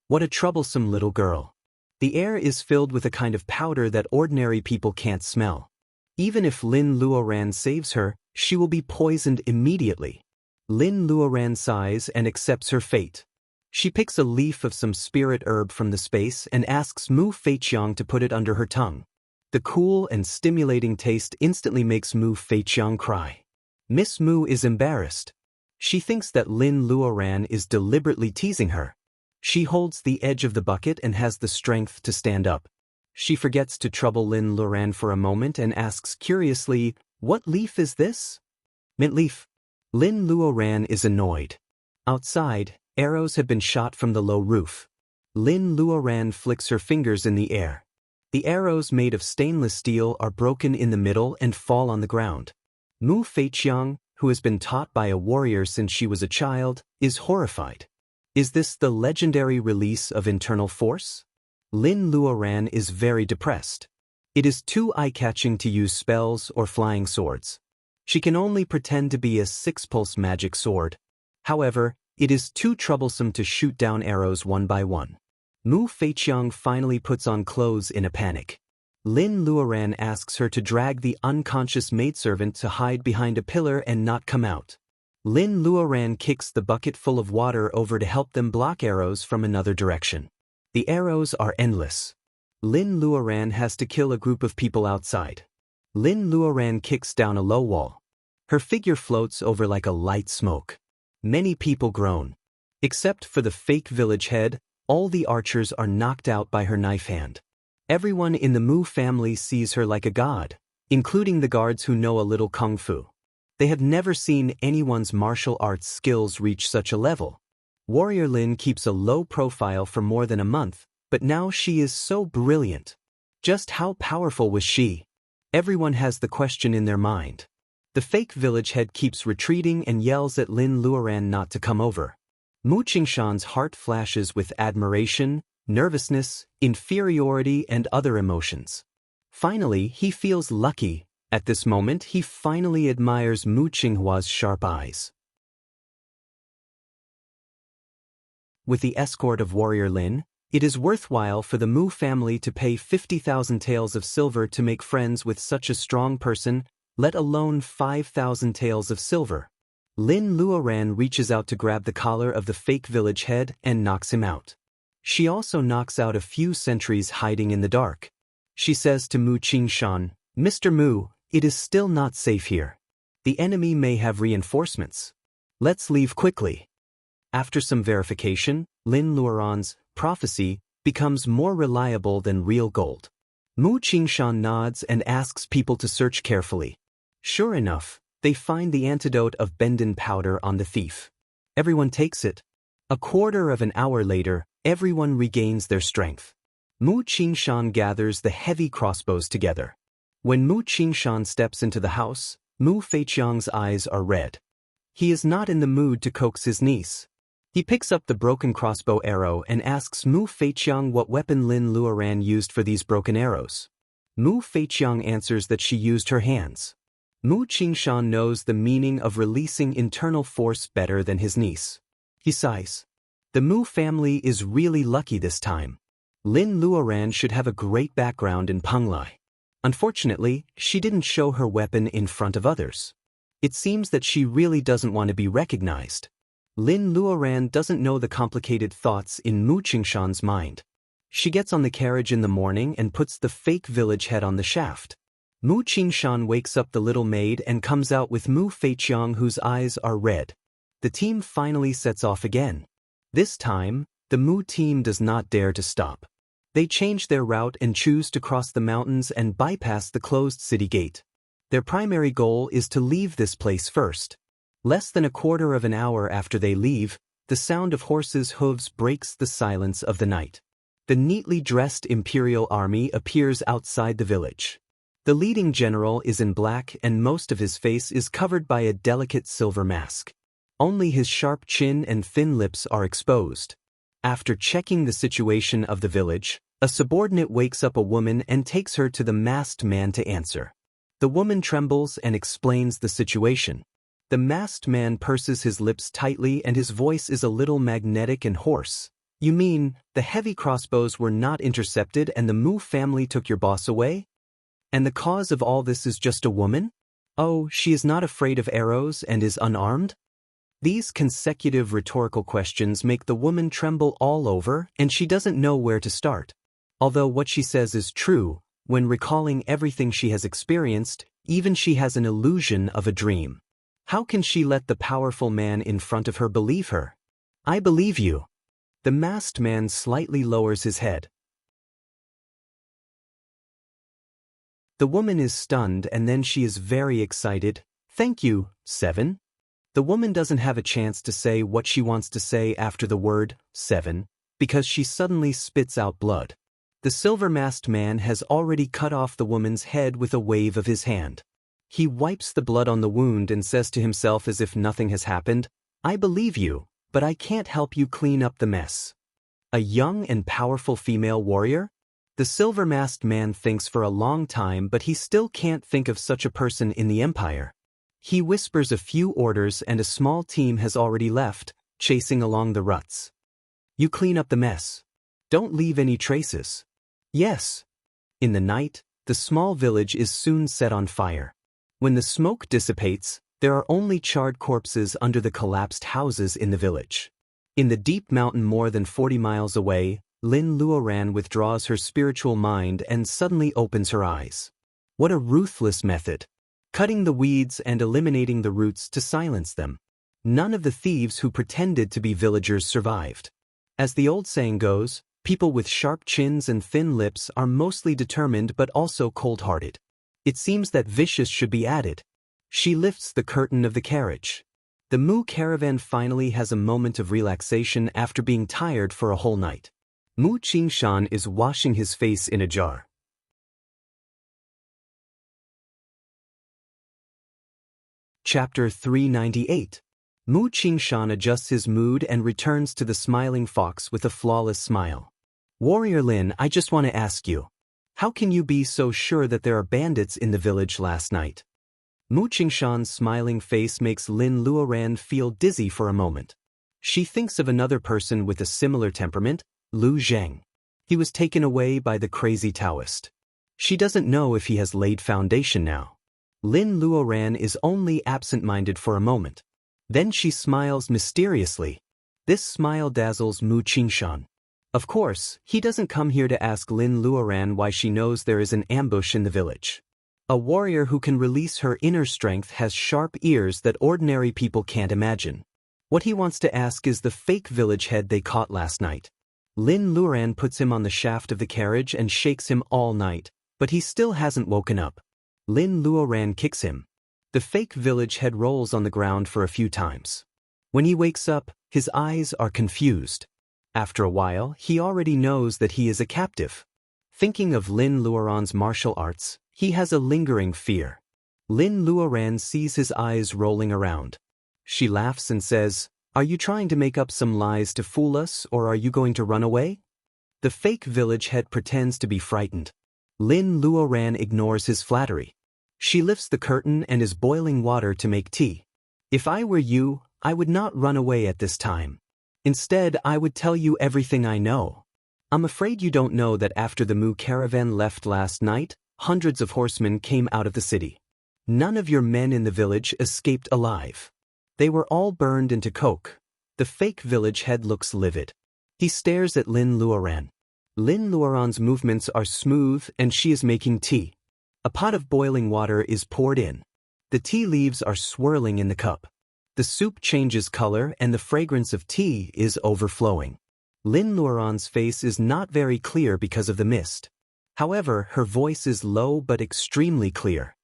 What a troublesome little girl. The air is filled with a kind of powder that ordinary people can't smell. Even if Lin Luoran saves her, she will be poisoned immediately. Lin Luoran sighs and accepts her fate. She picks a leaf of some spirit herb from the space and asks Mu Feiqiang to put it under her tongue. The cool and stimulating taste instantly makes Mu Feiqiang cry. Miss Mu is embarrassed. She thinks that Lin Luoran is deliberately teasing her. She holds the edge of the bucket and has the strength to stand up. She forgets to trouble Lin Luoran for a moment and asks curiously, "What leaf is this?" "Mint leaf." Lin Luoran is annoyed. Outside, arrows have been shot from the low roof. Lin Luoran flicks her fingers in the air. The arrows made of stainless steel are broken in the middle and fall on the ground. Mu Feiqiang, who has been taught by a warrior since she was a child, is horrified. Is this the legendary release of internal force? Lin Luoran is very depressed. It is too eye-catching to use spells or flying swords. She can only pretend to be a six-pulse magic sword. However, it is too troublesome to shoot down arrows one by one. Mu Feiqiang finally puts on clothes in a panic. Lin Luoran asks her to drag the unconscious maidservant to hide behind a pillar and not come out. Lin Luoran kicks the bucket full of water over to help them block arrows from another direction. The arrows are endless. Lin Luoran has to kill a group of people outside. Lin Luoran kicks down a low wall. Her figure floats over like a light smoke. Many people groan. Except for the fake village head, all the archers are knocked out by her knife hand. Everyone in the Mu family sees her like a god, including the guards who know a little kung fu. They have never seen anyone's martial arts skills reach such a level. Warrior Lin keeps a low profile for more than a month, but now she is so brilliant. Just how powerful was she? Everyone has the question in their mind. The fake village head keeps retreating and yells at Lin Luoran not to come over. Mu Qingshan's heart flashes with admiration, nervousness, inferiority, and other emotions. Finally, he feels lucky. At this moment, he finally admires Mu Qinghua's sharp eyes. With the escort of Warrior Lin, it is worthwhile for the Mu family to pay 50,000 taels of silver to make friends with such a strong person, let alone 5,000 taels of silver. Lin Luoran reaches out to grab the collar of the fake village head and knocks him out. She also knocks out a few sentries hiding in the dark. She says to Mu Qingshan, "Mr. Mu, it is still not safe here. The enemy may have reinforcements. Let's leave quickly." After some verification, Lin Luoran's prophecy becomes more reliable than real gold. Mu Qingshan nods and asks people to search carefully. Sure enough, they find the antidote of bendin powder on the thief. Everyone takes it. A quarter of an hour later, everyone regains their strength. Mu Qingshan gathers the heavy crossbows together. When Mu Qingshan steps into the house, Mu Feiqiang's eyes are red. He is not in the mood to coax his niece. He picks up the broken crossbow arrow and asks Mu Feiqiang what weapon Lin Luoran used for these broken arrows. Mu Feiqiang answers that she used her hands. Mu Qingshan knows the meaning of releasing internal force better than his niece. He sighs. The Mu family is really lucky this time. Lin Luoran should have a great background in Penglai. Unfortunately, she didn't show her weapon in front of others. It seems that she really doesn't want to be recognized. Lin Luoran doesn't know the complicated thoughts in Mu Qingshan's mind. She gets on the carriage in the morning and puts the fake village head on the shaft. Mu Qingshan wakes up the little maid and comes out with Mu Feiqiang, whose eyes are red. The team finally sets off again. This time, the Mu team does not dare to stop. They change their route and choose to cross the mountains and bypass the closed city gate. Their primary goal is to leave this place first. Less than a quarter of an hour after they leave, the sound of horses' hooves breaks the silence of the night. The neatly dressed imperial army appears outside the village. The leading general is in black and most of his face is covered by a delicate silver mask. Only his sharp chin and thin lips are exposed. After checking the situation of the village, A subordinate wakes up a woman and takes her to the masked man to answer. The woman trembles and explains the situation. The masked man purses his lips tightly and his voice is a little magnetic and hoarse. You mean, the heavy crossbows were not intercepted and the Mu family took your boss away? And the cause of all this is just a woman? Oh, she is not afraid of arrows and is unarmed? These consecutive rhetorical questions make the woman tremble all over and she doesn't know where to start. Although what she says is true, when recalling everything she has experienced, even she has an illusion of a dream. How can she let the powerful man in front of her believe her? I believe you. The masked man slightly lowers his head. The woman is stunned and then she is very excited. Thank you, 7. The woman doesn't have a chance to say what she wants to say after the word 7, because she suddenly spits out blood. The silver-masked man has already cut off the woman's head with a wave of his hand. He wipes the blood on the wound and says to himself as if nothing has happened, I believe you, but I can't help you clean up the mess. A young and powerful female warrior? The silver-masked man thinks for a long time, but he still can't think of such a person in the Empire. He whispers a few orders and a small team has already left, chasing along the ruts. You clean up the mess. Don't leave any traces. Yes. In the night, the small village is soon set on fire. When the smoke dissipates, there are only charred corpses under the collapsed houses in the village. In the deep mountain more than 40 miles away, Lin Luoran withdraws her spiritual mind and suddenly opens her eyes. What a ruthless method! Cutting the weeds and eliminating the roots to silence them. None of the thieves who pretended to be villagers survived. As the old saying goes, people with sharp chins and thin lips are mostly determined but also cold-hearted. It seems that vicious should be added. She lifts the curtain of the carriage. The Mu caravan finally has a moment of relaxation after being tired for a whole night. Mu Qingshan is washing his face in a jar. Chapter 398. Mu Qingshan adjusts his mood and returns to the smiling fox with a flawless smile. Warrior Lin, I just want to ask you. How can you be so sure that there are bandits in the village last night? Mu Qingshan's smiling face makes Lin Luoran feel dizzy for a moment. She thinks of another person with a similar temperament, Lu Zheng. He was taken away by the crazy Taoist. She doesn't know if he has laid foundation now. Lin Luoran is only absent-minded for a moment. Then she smiles mysteriously. This smile dazzles Mu Qingshan. Of course, he doesn't come here to ask Lin Luoran why she knows there is an ambush in the village. A warrior who can release her inner strength has sharp ears that ordinary people can't imagine. What he wants to ask is the fake village head they caught last night. Lin Luoran puts him on the shaft of the carriage and shakes him all night, but he still hasn't woken up. Lin Luoran kicks him. The fake village head rolls on the ground for a few times. When he wakes up, his eyes are confused. After a while, he already knows that he is a captive. Thinking of Lin Luoran's martial arts, he has a lingering fear. Lin Luoran sees his eyes rolling around. She laughs and says, Are you trying to make up some lies to fool us, or are you going to run away? The fake village head pretends to be frightened. Lin Luoran ignores his flattery. She lifts the curtain and is boiling water to make tea. If I were you, I would not run away at this time. Instead, I would tell you everything I know. I'm afraid you don't know that after the Mu caravan left last night, hundreds of horsemen came out of the city. None of your men in the village escaped alive. They were all burned into coke. The fake village head looks livid. He stares at Lin Luoran. Lin Luoran's movements are smooth and she is making tea. A pot of boiling water is poured in. The tea leaves are swirling in the cup. The soup changes color and the fragrance of tea is overflowing. Lin Luoran's face is not very clear because of the mist. However, her voice is low but extremely clear.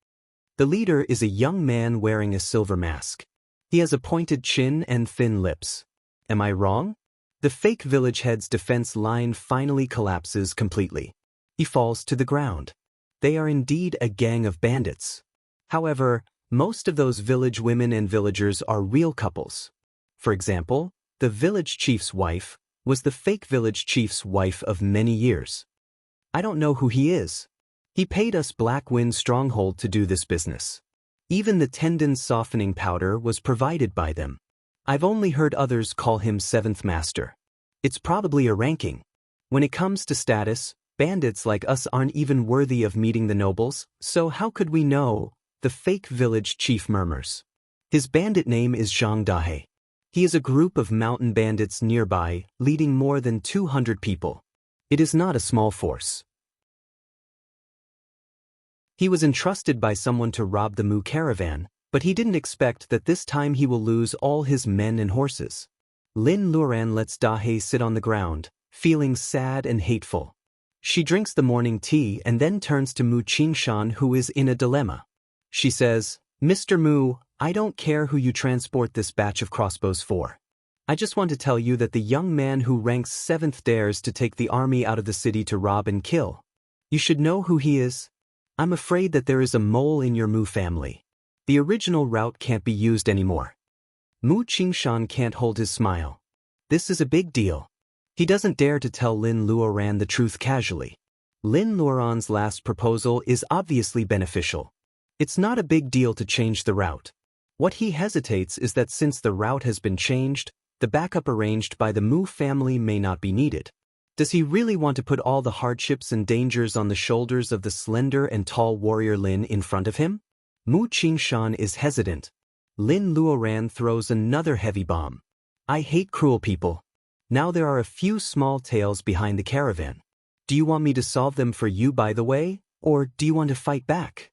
The leader is a young man wearing a silver mask. He has a pointed chin and thin lips. Am I wrong? The fake village head's defense line finally collapses completely. He falls to the ground. They are indeed a gang of bandits. However, most of those village women and villagers are real couples. For example, the village chief's wife was the fake village chief's wife of many years. I don't know who he is. He paid us Black Wind Stronghold to do this business. Even the tendon softening powder was provided by them. I've only heard others call him Seventh Master. It's probably a ranking. When it comes to status, bandits like us aren't even worthy of meeting the nobles, so how could we know? The fake village chief murmurs. His bandit name is Zhang Dahe. He is a group of mountain bandits nearby, leading more than 200 people. It is not a small force. He was entrusted by someone to rob the Mu caravan, but he didn't expect that this time he will lose all his men and horses. Lin Luoran lets Dahe sit on the ground, feeling sad and hateful. She drinks the morning tea and then turns to Mu Qingshan, who is in a dilemma. She says, Mr. Mu, I don't care who you transport this batch of crossbows for. I just want to tell you that the young man who ranks 7th dares to take the army out of the city to rob and kill. You should know who he is. I'm afraid that there is a mole in your Mu family. The original route can't be used anymore. Mu Qingshan can't hold his smile. This is a big deal. He doesn't dare to tell Lin Luoran the truth casually. Lin Luoran's last proposal is obviously beneficial. It's not a big deal to change the route. What he hesitates is that since the route has been changed, the backup arranged by the Mu family may not be needed. Does he really want to put all the hardships and dangers on the shoulders of the slender and tall warrior Lin in front of him? Mu Qingshan is hesitant. Lin Luoran throws another heavy bomb. I hate cruel people. Now there are a few small tales behind the caravan. Do you want me to solve them for you, by the way, or do you want to fight back?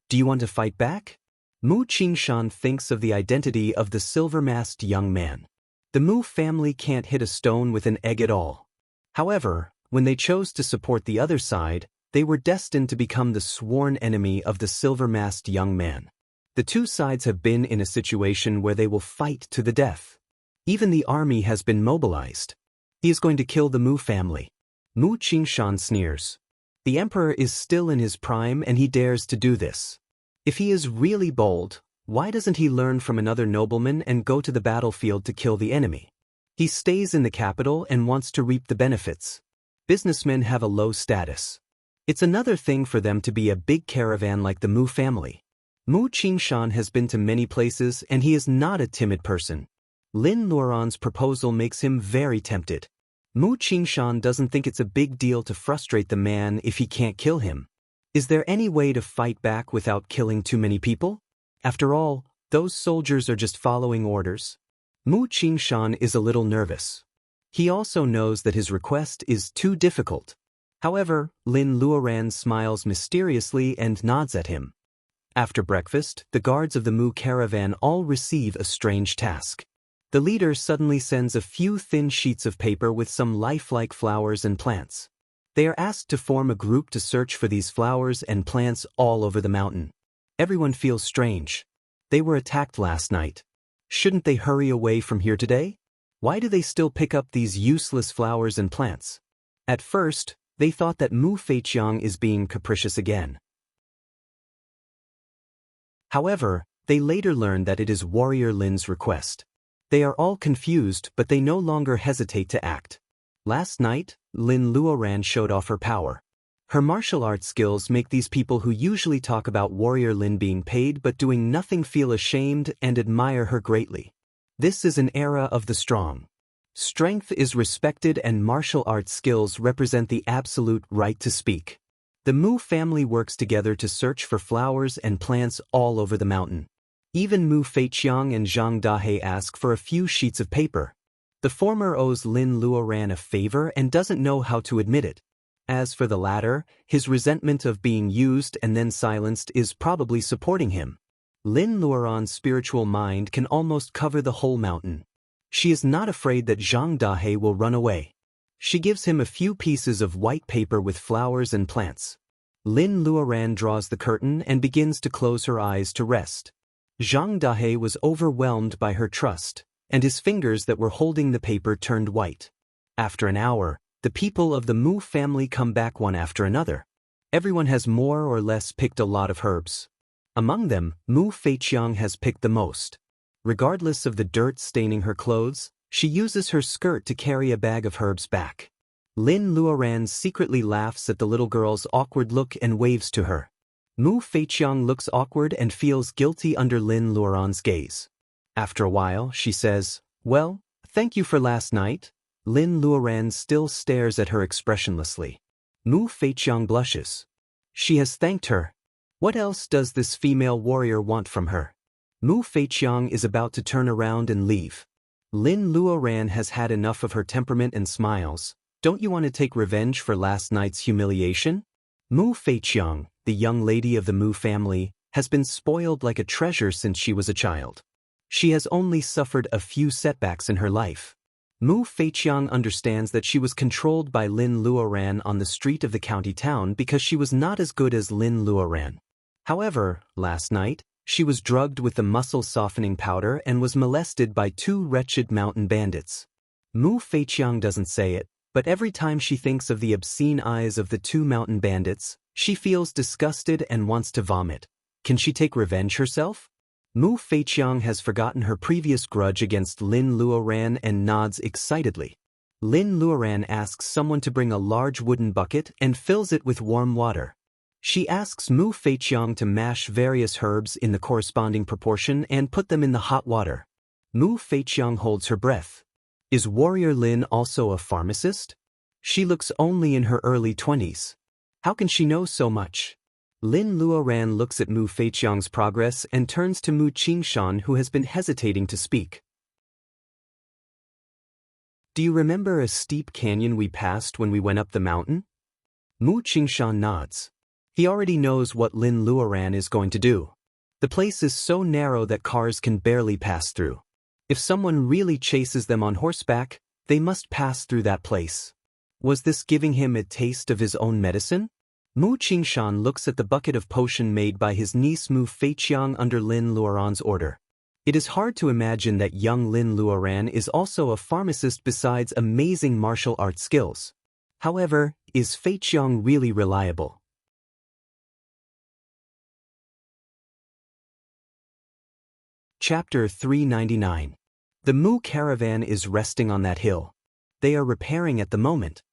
Do you want to fight back? Mu Qingshan thinks of the identity of the silver-masked young man. The Mu family can't hit a stone with an egg at all. However, when they chose to support the other side, they were destined to become the sworn enemy of the silver-masked young man. The two sides have been in a situation where they will fight to the death. Even the army has been mobilized. He is going to kill the Mu family. Mu Qingshan sneers. The emperor is still in his prime and he dares to do this. If he is really bold, why doesn't he learn from another nobleman and go to the battlefield to kill the enemy? He stays in the capital and wants to reap the benefits. Businessmen have a low status. It's another thing for them to be a big caravan like the Mu family. Mu Qingshan has been to many places and he is not a timid person. Lin Luoran's proposal makes him very tempted. Mu Qingshan doesn't think it's a big deal to frustrate the man if he can't kill him. Is there any way to fight back without killing too many people? After all, those soldiers are just following orders. Mu Qingshan is a little nervous. He also knows that his request is too difficult. However, Lin Luoran smiles mysteriously and nods at him. After breakfast, the guards of the Mu caravan all receive a strange task. The leader suddenly sends a few thin sheets of paper with some lifelike flowers and plants. They are asked to form a group to search for these flowers and plants all over the mountain. Everyone feels strange. They were attacked last night. Shouldn't they hurry away from here today? Why do they still pick up these useless flowers and plants? At first, they thought that Mu Feiqiang is being capricious again. However, they later learned that it is Warrior Lin's request. They are all confused, but they no longer hesitate to act. Last night, Lin Luoran showed off her power. Her martial arts skills make these people who usually talk about Warrior Lin being paid but doing nothing feel ashamed and admire her greatly. This is an era of the strong. Strength is respected and martial arts skills represent the absolute right to speak. The Mu family works together to search for flowers and plants all over the mountain. Even Mu Feiqiang and Zhang Dahe ask for a few sheets of paper. The former owes Lin Luoran a favor and doesn't know how to admit it. As for the latter, his resentment of being used and then silenced is probably supporting him. Lin Luoran's spiritual mind can almost cover the whole mountain. She is not afraid that Zhang Dahe will run away. She gives him a few pieces of white paper with flowers and plants. Lin Luoran draws the curtain and begins to close her eyes to rest. Zhang Dahe was overwhelmed by her trust, and his fingers that were holding the paper turned white. After an hour, the people of the Mu family come back one after another. Everyone has more or less picked a lot of herbs. Among them, Mu Feiqiang has picked the most. Regardless of the dirt staining her clothes, she uses her skirt to carry a bag of herbs back. Lin Luoran secretly laughs at the little girl's awkward look and waves to her. Mu Feiqiang looks awkward and feels guilty under Lin Luoran's gaze. After a while, she says, "Well, thank you for last night." Lin Luoran still stares at her expressionlessly. Mu Feiqiang blushes. She has thanked her. What else does this female warrior want from her? Mu Feiqiang is about to turn around and leave. Lin Luoran has had enough of her temperament and smiles. Don't you want to take revenge for last night's humiliation? Mu Feiqiang, the young lady of the Mu family, has been spoiled like a treasure since she was a child. She has only suffered a few setbacks in her life. Mu Feiqiang understands that she was controlled by Lin Luoran on the street of the county town because she was not as good as Lin Luoran. However, last night, she was drugged with the muscle-softening powder and was molested by two wretched mountain bandits. Mu Feiqiang doesn't say it, but every time she thinks of the obscene eyes of the two mountain bandits, she feels disgusted and wants to vomit. Can she take revenge herself? Mu Feiqiang has forgotten her previous grudge against Lin Luoran and nods excitedly. Lin Luoran asks someone to bring a large wooden bucket and fills it with warm water. She asks Mu Feiqiang to mash various herbs in the corresponding proportion and put them in the hot water. Mu Feiqiang holds her breath. Is Warrior Lin also a pharmacist? She looks only in her early 20s. How can she know so much? Lin Luoran looks at Mu Feiqiang's progress and turns to Mu Qingshan, who has been hesitating to speak. Do you remember a steep canyon we passed when we went up the mountain? Mu Qingshan nods. He already knows what Lin Luoran is going to do. The place is so narrow that cars can barely pass through. If someone really chases them on horseback, they must pass through that place. Was this giving him a taste of his own medicine? Mu Qingshan looks at the bucket of potion made by his niece Mu Feiqiang under Lin Luoran's order. It is hard to imagine that young Lin Luoran is also a pharmacist besides amazing martial arts skills. However, is Feiqiang really reliable? Chapter 399. The Mu caravan is resting on that hill. They are repairing at the moment.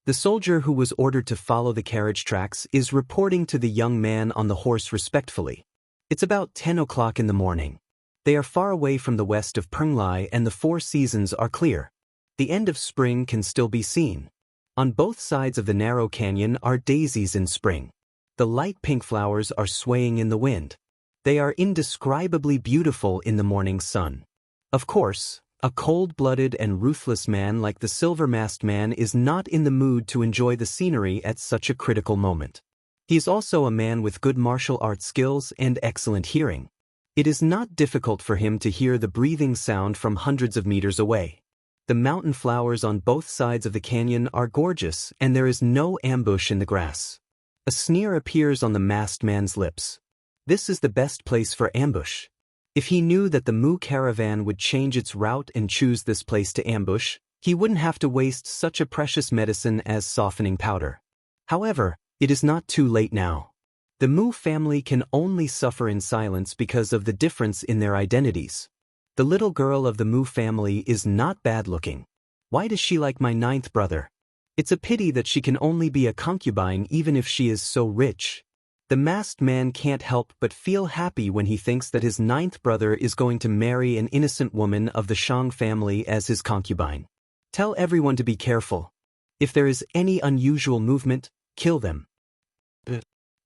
The soldier who was ordered to follow the carriage tracks is reporting to the young man on the horse respectfully. It's about 10 o'clock in the morning. They are far away from the west of Penglai and the four seasons are clear. The end of spring can still be seen. On both sides of the narrow canyon are daisies in spring. The light pink flowers are swaying in the wind. They are indescribably beautiful in the morning sun. Of course, a cold-blooded and ruthless man like the silver-masked man is not in the mood to enjoy the scenery at such a critical moment. He is also a man with good martial arts skills and excellent hearing. It is not difficult for him to hear the breathing sound from hundreds of meters away. The mountain flowers on both sides of the canyon are gorgeous and there is no ambush in the grass. A sneer appears on the masked man's lips. This is the best place for ambush. If he knew that the Mu caravan would change its route and choose this place to ambush, he wouldn't have to waste such a precious medicine as softening powder. However, it is not too late now. The Mu family can only suffer in silence because of the difference in their identities. The little girl of the Mu family is not bad-looking. Why does she like my ninth brother? It's a pity that she can only be a concubine even if she is so rich. The masked man can't help but feel happy when he thinks that his ninth brother is going to marry an innocent woman of the Shang family as his concubine. Tell everyone to be careful. If there is any unusual movement, kill them.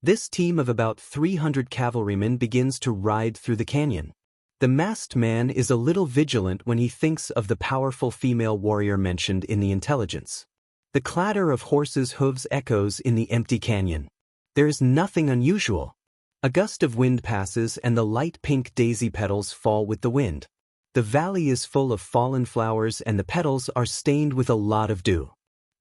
This team of about 300 cavalrymen begins to ride through the canyon. The masked man is a little vigilant when he thinks of the powerful female warrior mentioned in the intelligence. The clatter of horses' hooves echoes in the empty canyon. There is nothing unusual. A gust of wind passes and the light pink daisy petals fall with the wind. The valley is full of fallen flowers and the petals are stained with a lot of dew.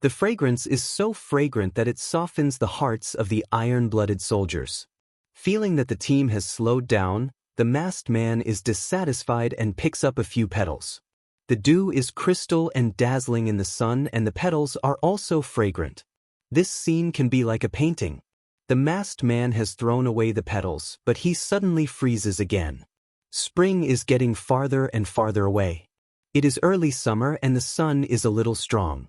The fragrance is so fragrant that it softens the hearts of the iron-blooded soldiers. Feeling that the team has slowed down, the masked man is dissatisfied and picks up a few petals. The dew is crystal and dazzling in the sun and the petals are also fragrant. This scene can be like a painting. The masked man has thrown away the petals, but he suddenly freezes again. Spring is getting farther and farther away. It is early summer and the sun is a little strong.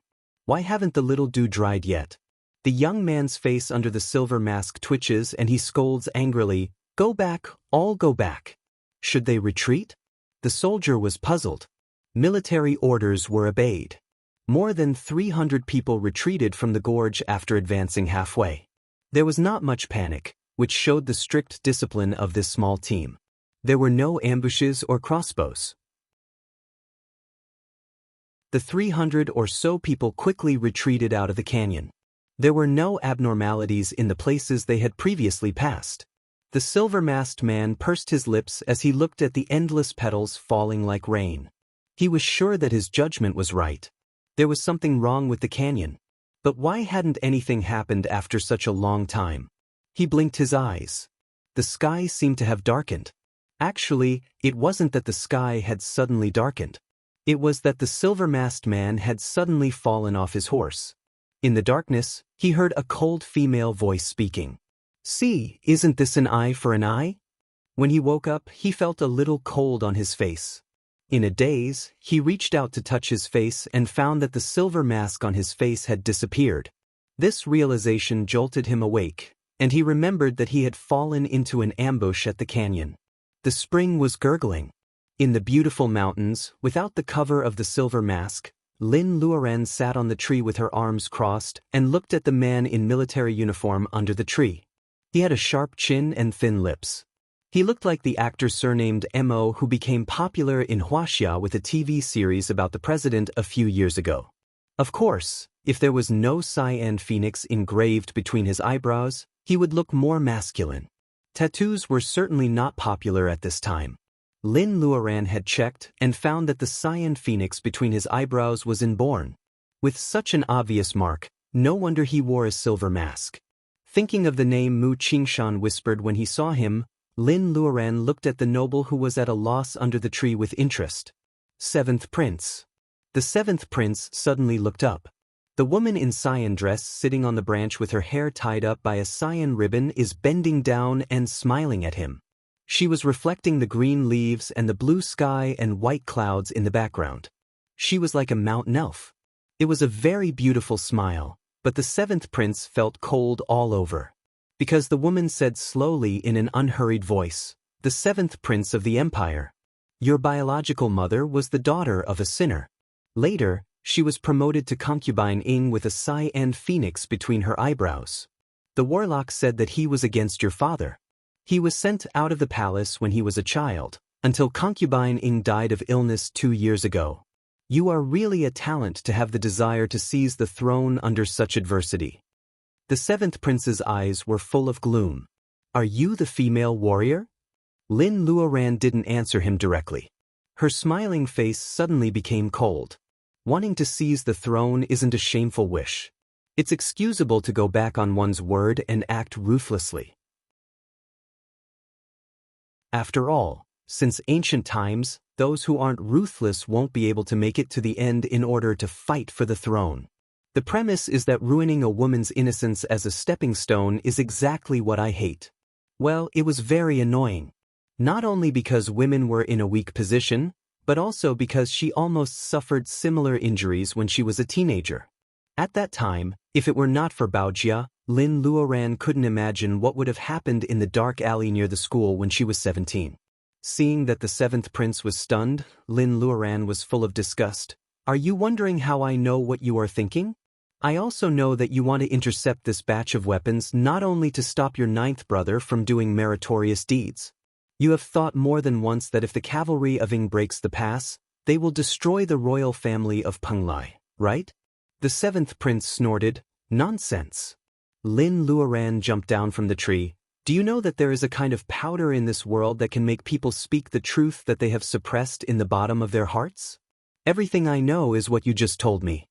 Why haven't the little dew dried yet? The young man's face under the silver mask twitches and he scolds angrily, "Go back, all go back." Should they retreat? The soldier was puzzled. Military orders were obeyed. More than 300 people retreated from the gorge after advancing halfway. There was not much panic, which showed the strict discipline of this small team. There were no ambushes or crossbows. The 300 or so people quickly retreated out of the canyon. There were no abnormalities in the places they had previously passed. The silver-masked man pursed his lips as he looked at the endless petals falling like rain. He was sure that his judgment was right. There was something wrong with the canyon. But why hadn't anything happened after such a long time? He blinked his eyes. The sky seemed to have darkened. Actually, it wasn't that the sky had suddenly darkened. It was that the silver-masked man had suddenly fallen off his horse. In the darkness, he heard a cold female voice speaking. "See, isn't this an eye for an eye?" When he woke up, he felt a little cold on his face. In a daze, he reached out to touch his face and found that the silver mask on his face had disappeared. This realization jolted him awake, and he remembered that he had fallen into an ambush at the canyon. The spring was gurgling. In the beautiful mountains, without the cover of the silver mask, Lin Luoran sat on the tree with her arms crossed and looked at the man in military uniform under the tree. He had a sharp chin and thin lips. He looked like the actor surnamed Mo who became popular in Huaxia with a TV series about the president a few years ago. Of course, if there was no cyan phoenix engraved between his eyebrows, he would look more masculine. Tattoos were certainly not popular at this time. Lin Luoran had checked and found that the cyan phoenix between his eyebrows was inborn. With such an obvious mark, no wonder he wore a silver mask. Thinking of the name Mu Qingshan whispered when he saw him, Lin Luoran looked at the noble who was at a loss under the tree with interest. Seventh Prince. The seventh prince suddenly looked up. The woman in cyan dress sitting on the branch with her hair tied up by a cyan ribbon is bending down and smiling at him. She was reflecting the green leaves and the blue sky and white clouds in the background. She was like a mountain elf. It was a very beautiful smile, but the seventh prince felt cold all over. Because the woman said slowly in an unhurried voice, "The seventh prince of the empire. Your biological mother was the daughter of a sinner. Later, she was promoted to concubine Ing with a cyan phoenix between her eyebrows. The warlock said that he was against your father. He was sent out of the palace when he was a child, until concubine Ing died of illness 2 years ago. You are really a talent to have the desire to seize the throne under such adversity." The seventh prince's eyes were full of gloom. "Are you the female warrior?" Lin Luoran didn't answer him directly. Her smiling face suddenly became cold. Wanting to seize the throne isn't a shameful wish. It's excusable to go back on one's word and act ruthlessly. After all, since ancient times, those who aren't ruthless won't be able to make it to the end in order to fight for the throne. The premise is that ruining a woman's innocence as a stepping stone is exactly what I hate. Well, it was very annoying. Not only because women were in a weak position, but also because she almost suffered similar injuries when she was a teenager. At that time, if it were not for Baojia, Lin Luoran couldn't imagine what would have happened in the dark alley near the school when she was 17. Seeing that the seventh prince was stunned, Lin Luoran was full of disgust. "Are you wondering how I know what you are thinking? I also know that you want to intercept this batch of weapons not only to stop your ninth brother from doing meritorious deeds. You have thought more than once that if the cavalry of Ing breaks the pass, they will destroy the royal family of Penglai, right?" The seventh prince snorted, "Nonsense." Lin Luoran jumped down from the tree. "Do you know that there is a kind of powder in this world that can make people speak the truth that they have suppressed in the bottom of their hearts? Everything I know is what you just told me."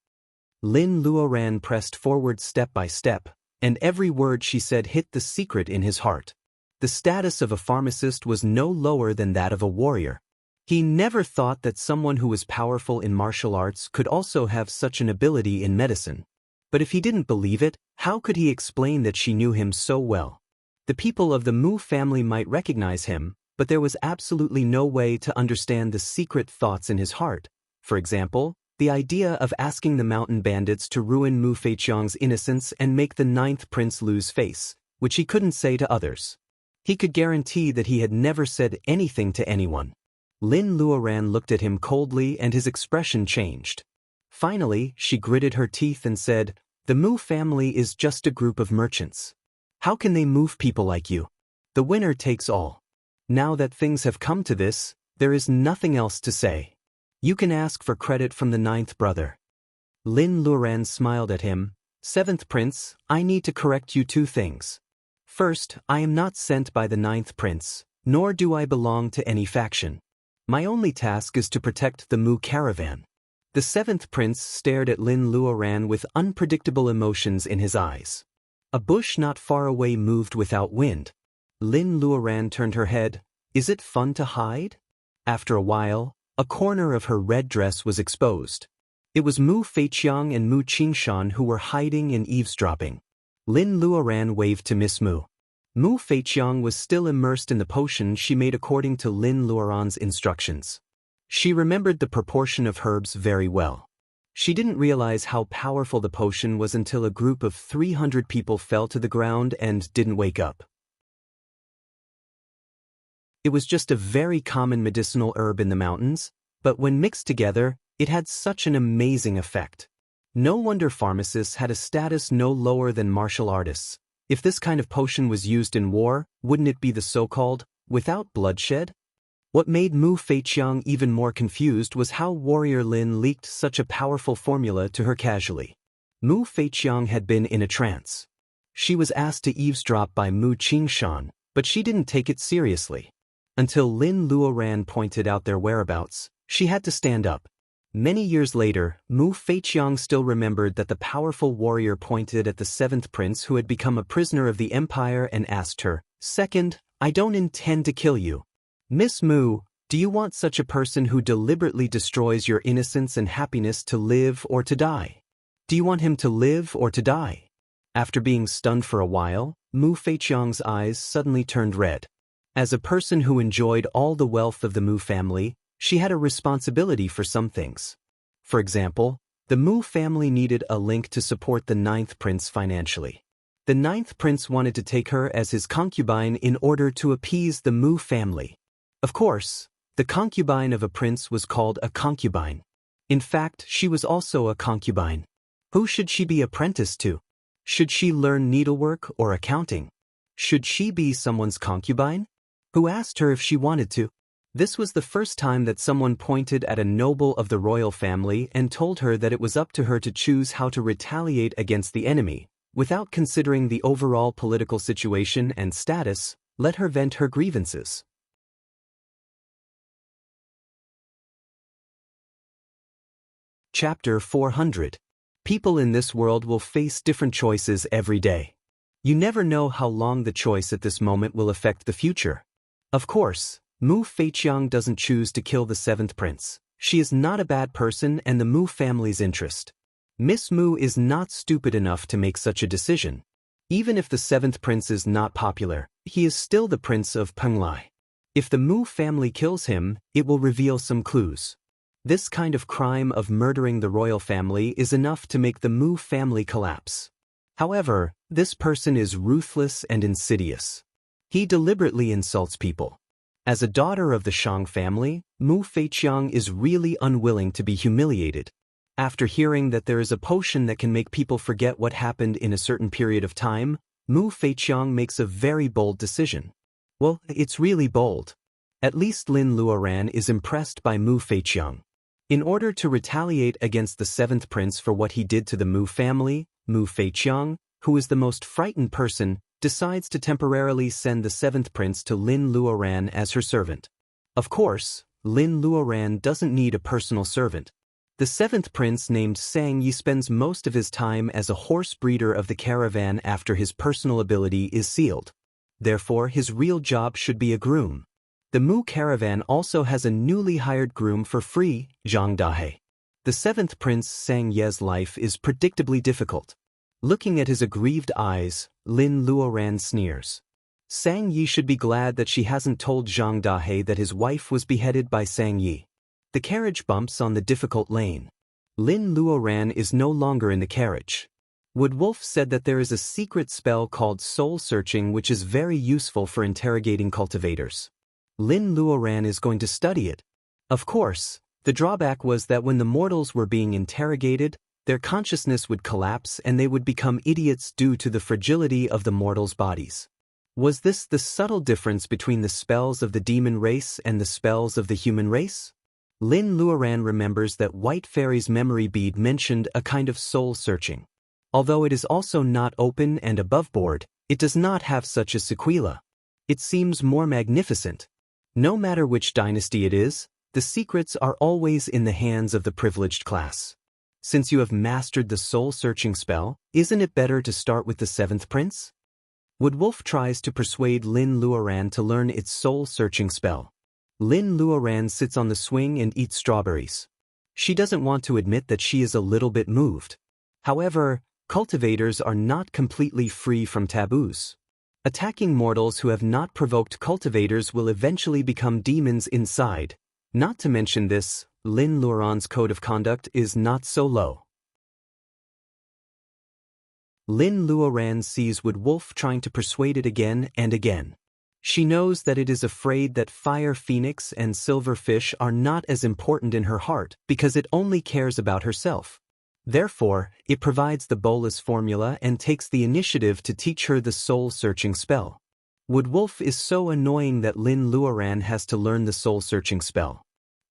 Lin Luoran pressed forward step by step, and every word she said hit the secret in his heart. The status of a pharmacist was no lower than that of a warrior. He never thought that someone who was powerful in martial arts could also have such an ability in medicine. But if he didn't believe it, how could he explain that she knew him so well? The people of the Mu family might recognize him, but there was absolutely no way to understand the secret thoughts in his heart. For example, The idea of asking the mountain bandits to ruin Mu Feiqiang's innocence and make the ninth prince lose face, which he couldn't say to others. He could guarantee that he had never said anything to anyone. Lin Luoran looked at him coldly and his expression changed. Finally, she gritted her teeth and said, "The Mu family is just a group of merchants. How can they move people like you? The winner takes all. Now that things have come to this, there is nothing else to say. You can ask for credit from the ninth brother." Lin Luoran smiled at him. "Seventh prince, I need to correct you two things. First, I am not sent by the ninth prince, nor do I belong to any faction. My only task is to protect the Mu caravan." The seventh prince stared at Lin Luoran with unpredictable emotions in his eyes. A bush not far away moved without wind. Lin Luoran turned her head. "Is it fun to hide?" After a while, a corner of her red dress was exposed. It was Mu Feiqiang and Mu Qingshan who were hiding and eavesdropping. Lin Luoran waved to Miss Mu. Mu Feiqiang was still immersed in the potion she made according to Lin Luoran's instructions. She remembered the proportion of herbs very well. She didn't realize how powerful the potion was until a group of 300 people fell to the ground and didn't wake up. It was just a very common medicinal herb in the mountains, but when mixed together, it had such an amazing effect. No wonder pharmacists had a status no lower than martial artists. If this kind of potion was used in war, wouldn't it be the so-called, without bloodshed? What made Mu Feiqiang even more confused was how Warrior Lin leaked such a powerful formula to her casually. Mu Feiqiang had been in a trance. She was asked to eavesdrop by Mu Qingshan, but she didn't take it seriously. Until Lin Luoran pointed out their whereabouts, she had to stand up. Many years later, Mu Feiqiang still remembered that the powerful warrior pointed at the seventh prince who had become a prisoner of the empire and asked her, "Second, I don't intend to kill you. Miss Mu, do you want such a person who deliberately destroys your innocence and happiness to live or to die? Do you want him to live or to die?" After being stunned for a while, Mu Feiqiang's eyes suddenly turned red. As a person who enjoyed all the wealth of the Mu family, she had a responsibility for some things. For example, the Mu family needed a link to support the ninth prince financially. The ninth prince wanted to take her as his concubine in order to appease the Mu family. Of course, the concubine of a prince was called a concubine. In fact, she was also a concubine. Who should she be apprenticed to? Should she learn needlework or accounting? Should she be someone's concubine? Who asked her if she wanted to? This was the first time that someone pointed at a noble of the royal family and told her that it was up to her to choose how to retaliate against the enemy, without considering the overall political situation and status. Let her vent her grievances. Chapter 400. People in this world will face different choices every day. You never know how long the choice at this moment will affect the future. Of course, Mu Feiqiang doesn't choose to kill the seventh prince. She is not a bad person and the Mu family's interest. Miss Mu is not stupid enough to make such a decision. Even if the seventh prince is not popular, he is still the prince of Penglai. If the Mu family kills him, it will reveal some clues. This kind of crime of murdering the royal family is enough to make the Mu family collapse. However, this person is ruthless and insidious. He deliberately insults people. As a daughter of the Shang family, Mu Feiqiang is really unwilling to be humiliated. After hearing that there is a potion that can make people forget what happened in a certain period of time, Mu Feiqiang makes a very bold decision. Well, it's really bold. At least Lin Luoran is impressed by Mu Feiqiang. In order to retaliate against the seventh prince for what he did to the Mu family, Mu Feiqiang, who is the most frightened person, decides to temporarily send the seventh prince to Lin Luoran as her servant. Of course, Lin Luoran doesn't need a personal servant. The seventh prince named Sang Yi spends most of his time as a horse breeder of the caravan after his personal ability is sealed. Therefore, his real job should be a groom. The Mu caravan also has a newly hired groom for free, Zhang Dahe. The seventh prince Sang Ye's life is predictably difficult. Looking at his aggrieved eyes, Lin Luoran sneers. Sang Yi should be glad that she hasn't told Zhang Dahe that his wife was beheaded by Sang Yi. The carriage bumps on the difficult lane. Lin Luoran is no longer in the carriage. Wood Wolf said that there is a secret spell called soul searching which is very useful for interrogating cultivators. Lin Luoran is going to study it. Of course, the drawback was that when the mortals were being interrogated, their consciousness would collapse and they would become idiots due to the fragility of the mortals' bodies. Was this the subtle difference between the spells of the demon race and the spells of the human race? Lin Luoran remembers that White Fairy's memory bead mentioned a kind of soul searching. Although it is also not open and above board, it does not have such a sequela. It seems more magnificent. No matter which dynasty it is, the secrets are always in the hands of the privileged class. Since you have mastered the soul-searching spell, isn't it better to start with the seventh prince? Wood Wolf tries to persuade Lin Luoran to learn its soul-searching spell. Lin Luoran sits on the swing and eats strawberries. She doesn't want to admit that she is a little bit moved. However, cultivators are not completely free from taboos. Attacking mortals who have not provoked cultivators will eventually become demons inside. Not to mention this, Lin Luoran's code of conduct is not so low. Lin Luoran sees Wood Wolf trying to persuade it again and again. She knows that it is afraid that Fire Phoenix and Silver Fish are not as important in her heart because it only cares about herself. Therefore, it provides the bolus formula and takes the initiative to teach her the soul-searching spell. Wood Wolf is so annoying that Lin Luoran has to learn the soul-searching spell.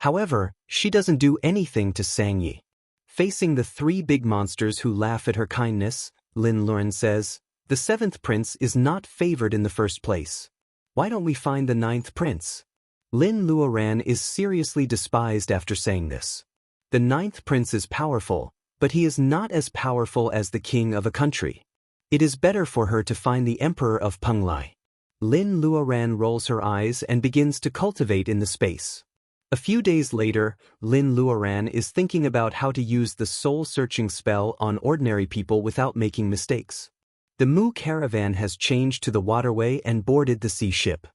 However, she doesn't do anything to Sangyi. Facing the three big monsters who laugh at her kindness, Lin Luoran says, "The seventh prince is not favored in the first place. Why don't we find the ninth prince?" Lin Luoran is seriously despised after saying this. The ninth prince is powerful, but he is not as powerful as the king of a country. It is better for her to find the emperor of Penglai. Lin Luoran rolls her eyes and begins to cultivate in the space. A few days later, Lin Luoran is thinking about how to use the soul-searching spell on ordinary people without making mistakes. The Mu caravan has changed to the waterway and boarded the sea ship.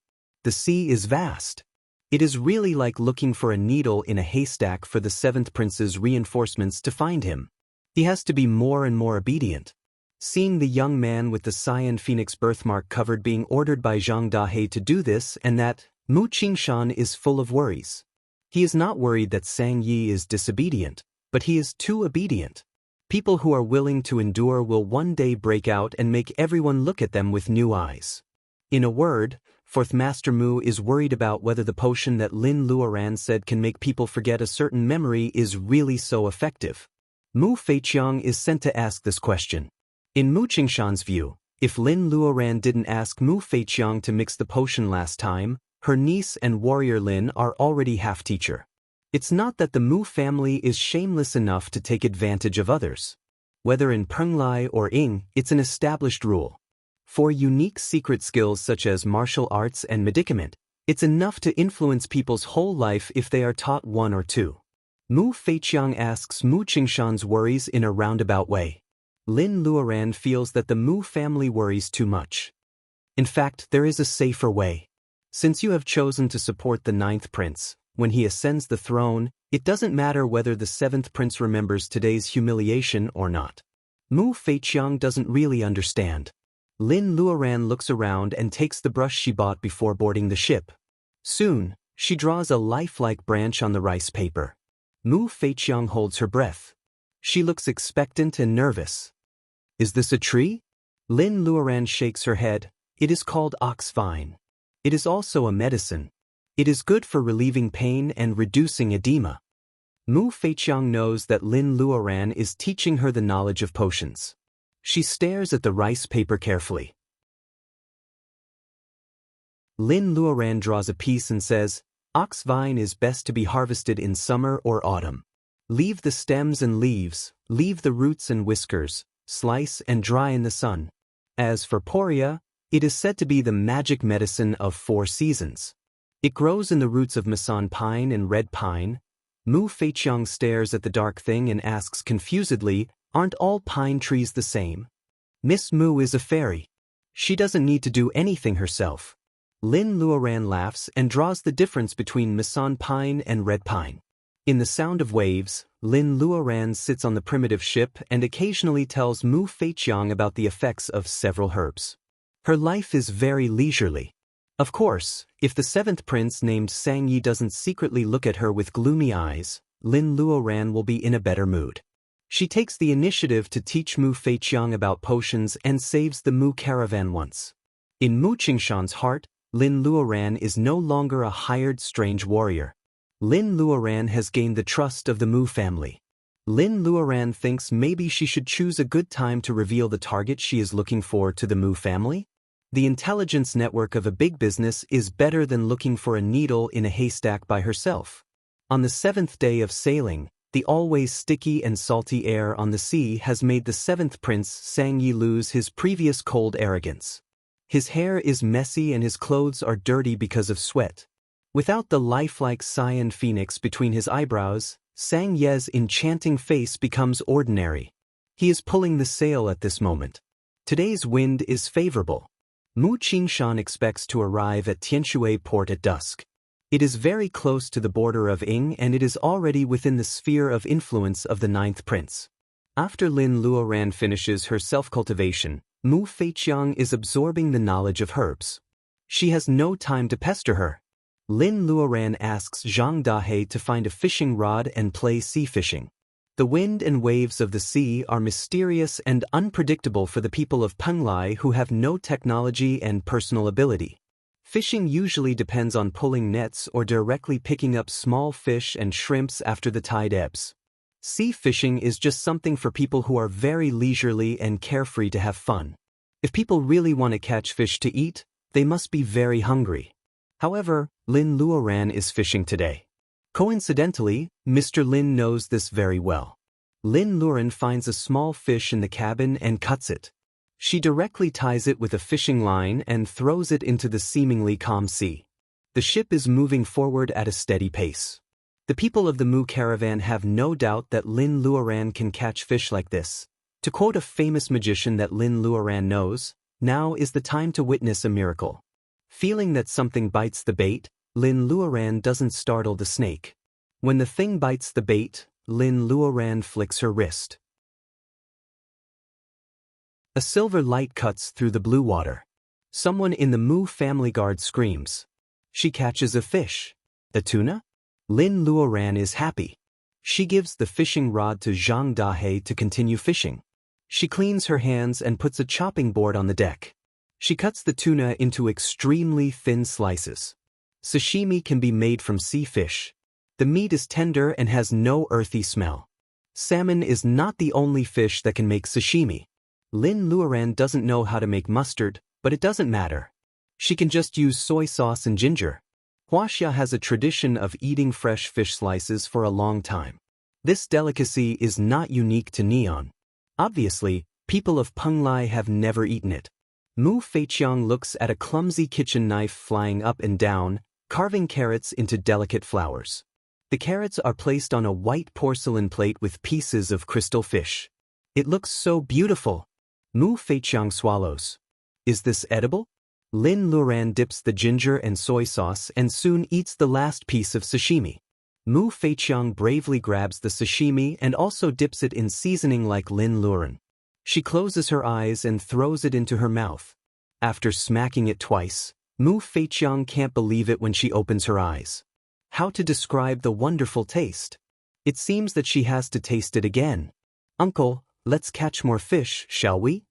The sea is vast. It is really like looking for a needle in a haystack for the seventh prince's reinforcements to find him. He has to be more and more obedient. Seeing the young man with the cyan phoenix birthmark covered being ordered by Zhang Dahe to do this and that, Mu Qingshan is full of worries. He is not worried that Sangyi is disobedient, but he is too obedient. People who are willing to endure will one day break out and make everyone look at them with new eyes. In a word, Fourth Master Mu is worried about whether the potion that Lin Luoran said can make people forget a certain memory is really so effective. Mu Feiqiang is sent to ask this question. In Mu Qingshan's view, if Lin Luoran didn't ask Mu Feiqiang to mix the potion last time, her niece and warrior Lin are already half-teacher. It's not that the Mu family is shameless enough to take advantage of others. Whether in Penglai or Ying, it's an established rule. For unique secret skills such as martial arts and medicament, it's enough to influence people's whole life if they are taught one or two. Mu Feiqiang asks Mu Qingshan's worries in a roundabout way. Lin Luoran feels that the Mu family worries too much. In fact, there is a safer way. Since you have chosen to support the ninth prince, when he ascends the throne, it doesn't matter whether the seventh prince remembers today's humiliation or not. Mu Feiqiang doesn't really understand. Lin Luoran looks around and takes the brush she bought before boarding the ship. Soon, she draws a lifelike branch on the rice paper. Mu Feiqiang holds her breath. She looks expectant and nervous. Is this a tree? Lin Luoran shakes her head. It is called ox vine. It is also a medicine. It is good for relieving pain and reducing edema. Mu Feiqiang knows that Lin Luoran is teaching her the knowledge of potions. She stares at the rice paper carefully. Lin Luoran draws a piece and says, "Ox vine is best to be harvested in summer or autumn. Leave the stems and leaves, leave the roots and whiskers, slice and dry in the sun. As for poria, it is said to be the magic medicine of 4 seasons. It grows in the roots of Masan pine and red pine." Mu Feiqiang stares at the dark thing and asks confusedly, "Aren't all pine trees the same?" Miss Mu is a fairy. She doesn't need to do anything herself. Lin Luoran laughs and draws the difference between Masan pine and red pine. In The Sound of Waves, Lin Luoran sits on the primitive ship and occasionally tells Mu Feiqiang about the effects of several herbs. Her life is very leisurely. Of course, if the seventh prince named Sang Yi doesn't secretly look at her with gloomy eyes, Lin Luoran will be in a better mood. She takes the initiative to teach Mu Feiqiang about potions and saves the Mu caravan once. In Mu Qingshan's heart, Lin Luoran is no longer a hired strange warrior. Lin Luoran has gained the trust of the Mu family. Lin Luoran thinks maybe she should choose a good time to reveal the target she is looking for to the Mu family. The intelligence network of a big business is better than looking for a needle in a haystack by herself. On the seventh day of sailing, the always sticky and salty air on the sea has made the seventh prince Sang Yi lose his previous cold arrogance. His hair is messy and his clothes are dirty because of sweat. Without the lifelike cyan phoenix between his eyebrows, Sang Ye's enchanting face becomes ordinary. He is pulling the sail at this moment. Today's wind is favorable. Mu Qingshan expects to arrive at Tianshui port at dusk. It is very close to the border of Ying and it is already within the sphere of influence of the ninth prince. After Lin Luoran finishes her self-cultivation, Mu Feiqiang is absorbing the knowledge of herbs. She has no time to pester her. Lin Luoran asks Zhang Dahe to find a fishing rod and play sea fishing. The wind and waves of the sea are mysterious and unpredictable for the people of Penglai who have no technology and personal ability. Fishing usually depends on pulling nets or directly picking up small fish and shrimps after the tide ebbs. Sea fishing is just something for people who are very leisurely and carefree to have fun. If people really want to catch fish to eat, they must be very hungry. However, Lin Luoran is fishing today. Coincidentally, Mr. Lin knows this very well. Lin Luoran finds a small fish in the cabin and cuts it. She directly ties it with a fishing line and throws it into the seemingly calm sea. The ship is moving forward at a steady pace. The people of the Mu caravan have no doubt that Lin Luoran can catch fish like this. To quote a famous magician that Lin Luoran knows, now is the time to witness a miracle. Feeling that something bites the bait, Lin Luoran doesn't startle the snake. When the thing bites the bait, Lin Luoran flicks her wrist. A silver light cuts through the blue water. Someone in the Mu family guard screams. She catches a fish. A tuna? Lin Luoran is happy. She gives the fishing rod to Zhang Dahe to continue fishing. She cleans her hands and puts a chopping board on the deck. She cuts the tuna into extremely thin slices. Sashimi can be made from sea fish. The meat is tender and has no earthy smell. Salmon is not the only fish that can make sashimi. Lin Luoran doesn't know how to make mustard, but it doesn't matter. She can just use soy sauce and ginger. Huaxia has a tradition of eating fresh fish slices for a long time. This delicacy is not unique to Neon. Obviously, people of Penglai have never eaten it. Mu Feiqiang looks at a clumsy kitchen knife flying up and down, carving carrots into delicate flowers. The carrots are placed on a white porcelain plate with pieces of crystal fish. It looks so beautiful. Mu Feiqiang swallows. Is this edible? Lin Luoran dips the ginger and soy sauce and soon eats the last piece of sashimi. Mu Feiqiang bravely grabs the sashimi and also dips it in seasoning like Lin Luoran. She closes her eyes and throws it into her mouth. After smacking it twice, Mu Feiqiang can't believe it when she opens her eyes. How to describe the wonderful taste? It seems that she has to taste it again. Uncle, let's catch more fish, shall we?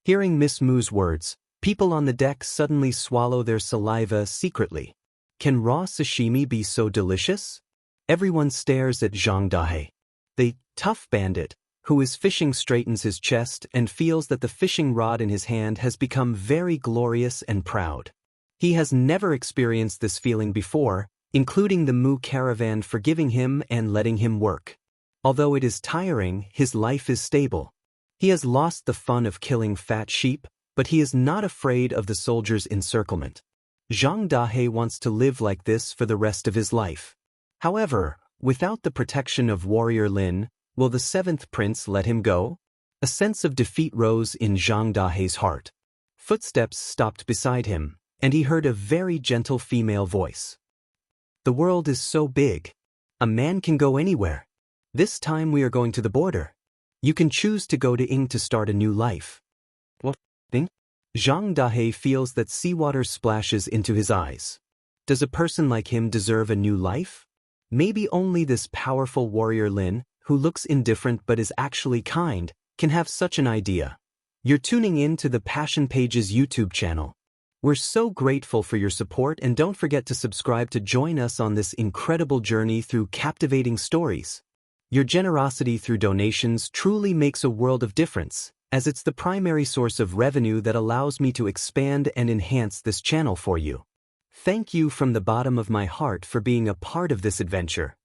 Hearing Miss Mu's words, people on the deck suddenly swallow their saliva secretly. Can raw sashimi be so delicious? Everyone stares at Zhang Dahe. The tough bandit, who is fishing, straightens his chest and feels that the fishing rod in his hand has become very glorious and proud. He has never experienced this feeling before, including the Mu caravan forgiving him and letting him work. Although it is tiring, his life is stable. He has lost the fun of killing fat sheep, but he is not afraid of the soldiers' encirclement. Zhang Dahe wants to live like this for the rest of his life. However, without the protection of warrior Lin, will the seventh prince let him go? A sense of defeat rose in Zhang Dahe's heart. Footsteps stopped beside him, and he heard a very gentle female voice. The world is so big. A man can go anywhere. This time we are going to the border. You can choose to go to Ing to start a new life. What thing? Zhang Dahe feels that seawater splashes into his eyes. Does a person like him deserve a new life? Maybe only this powerful warrior Lin, who looks indifferent but is actually kind, can have such an idea. You're tuning in to the Passion Pages YouTube channel. We're so grateful for your support, and don't forget to subscribe to join us on this incredible journey through captivating stories. Your generosity through donations truly makes a world of difference, as it's the primary source of revenue that allows me to expand and enhance this channel for you. Thank you from the bottom of my heart for being a part of this adventure.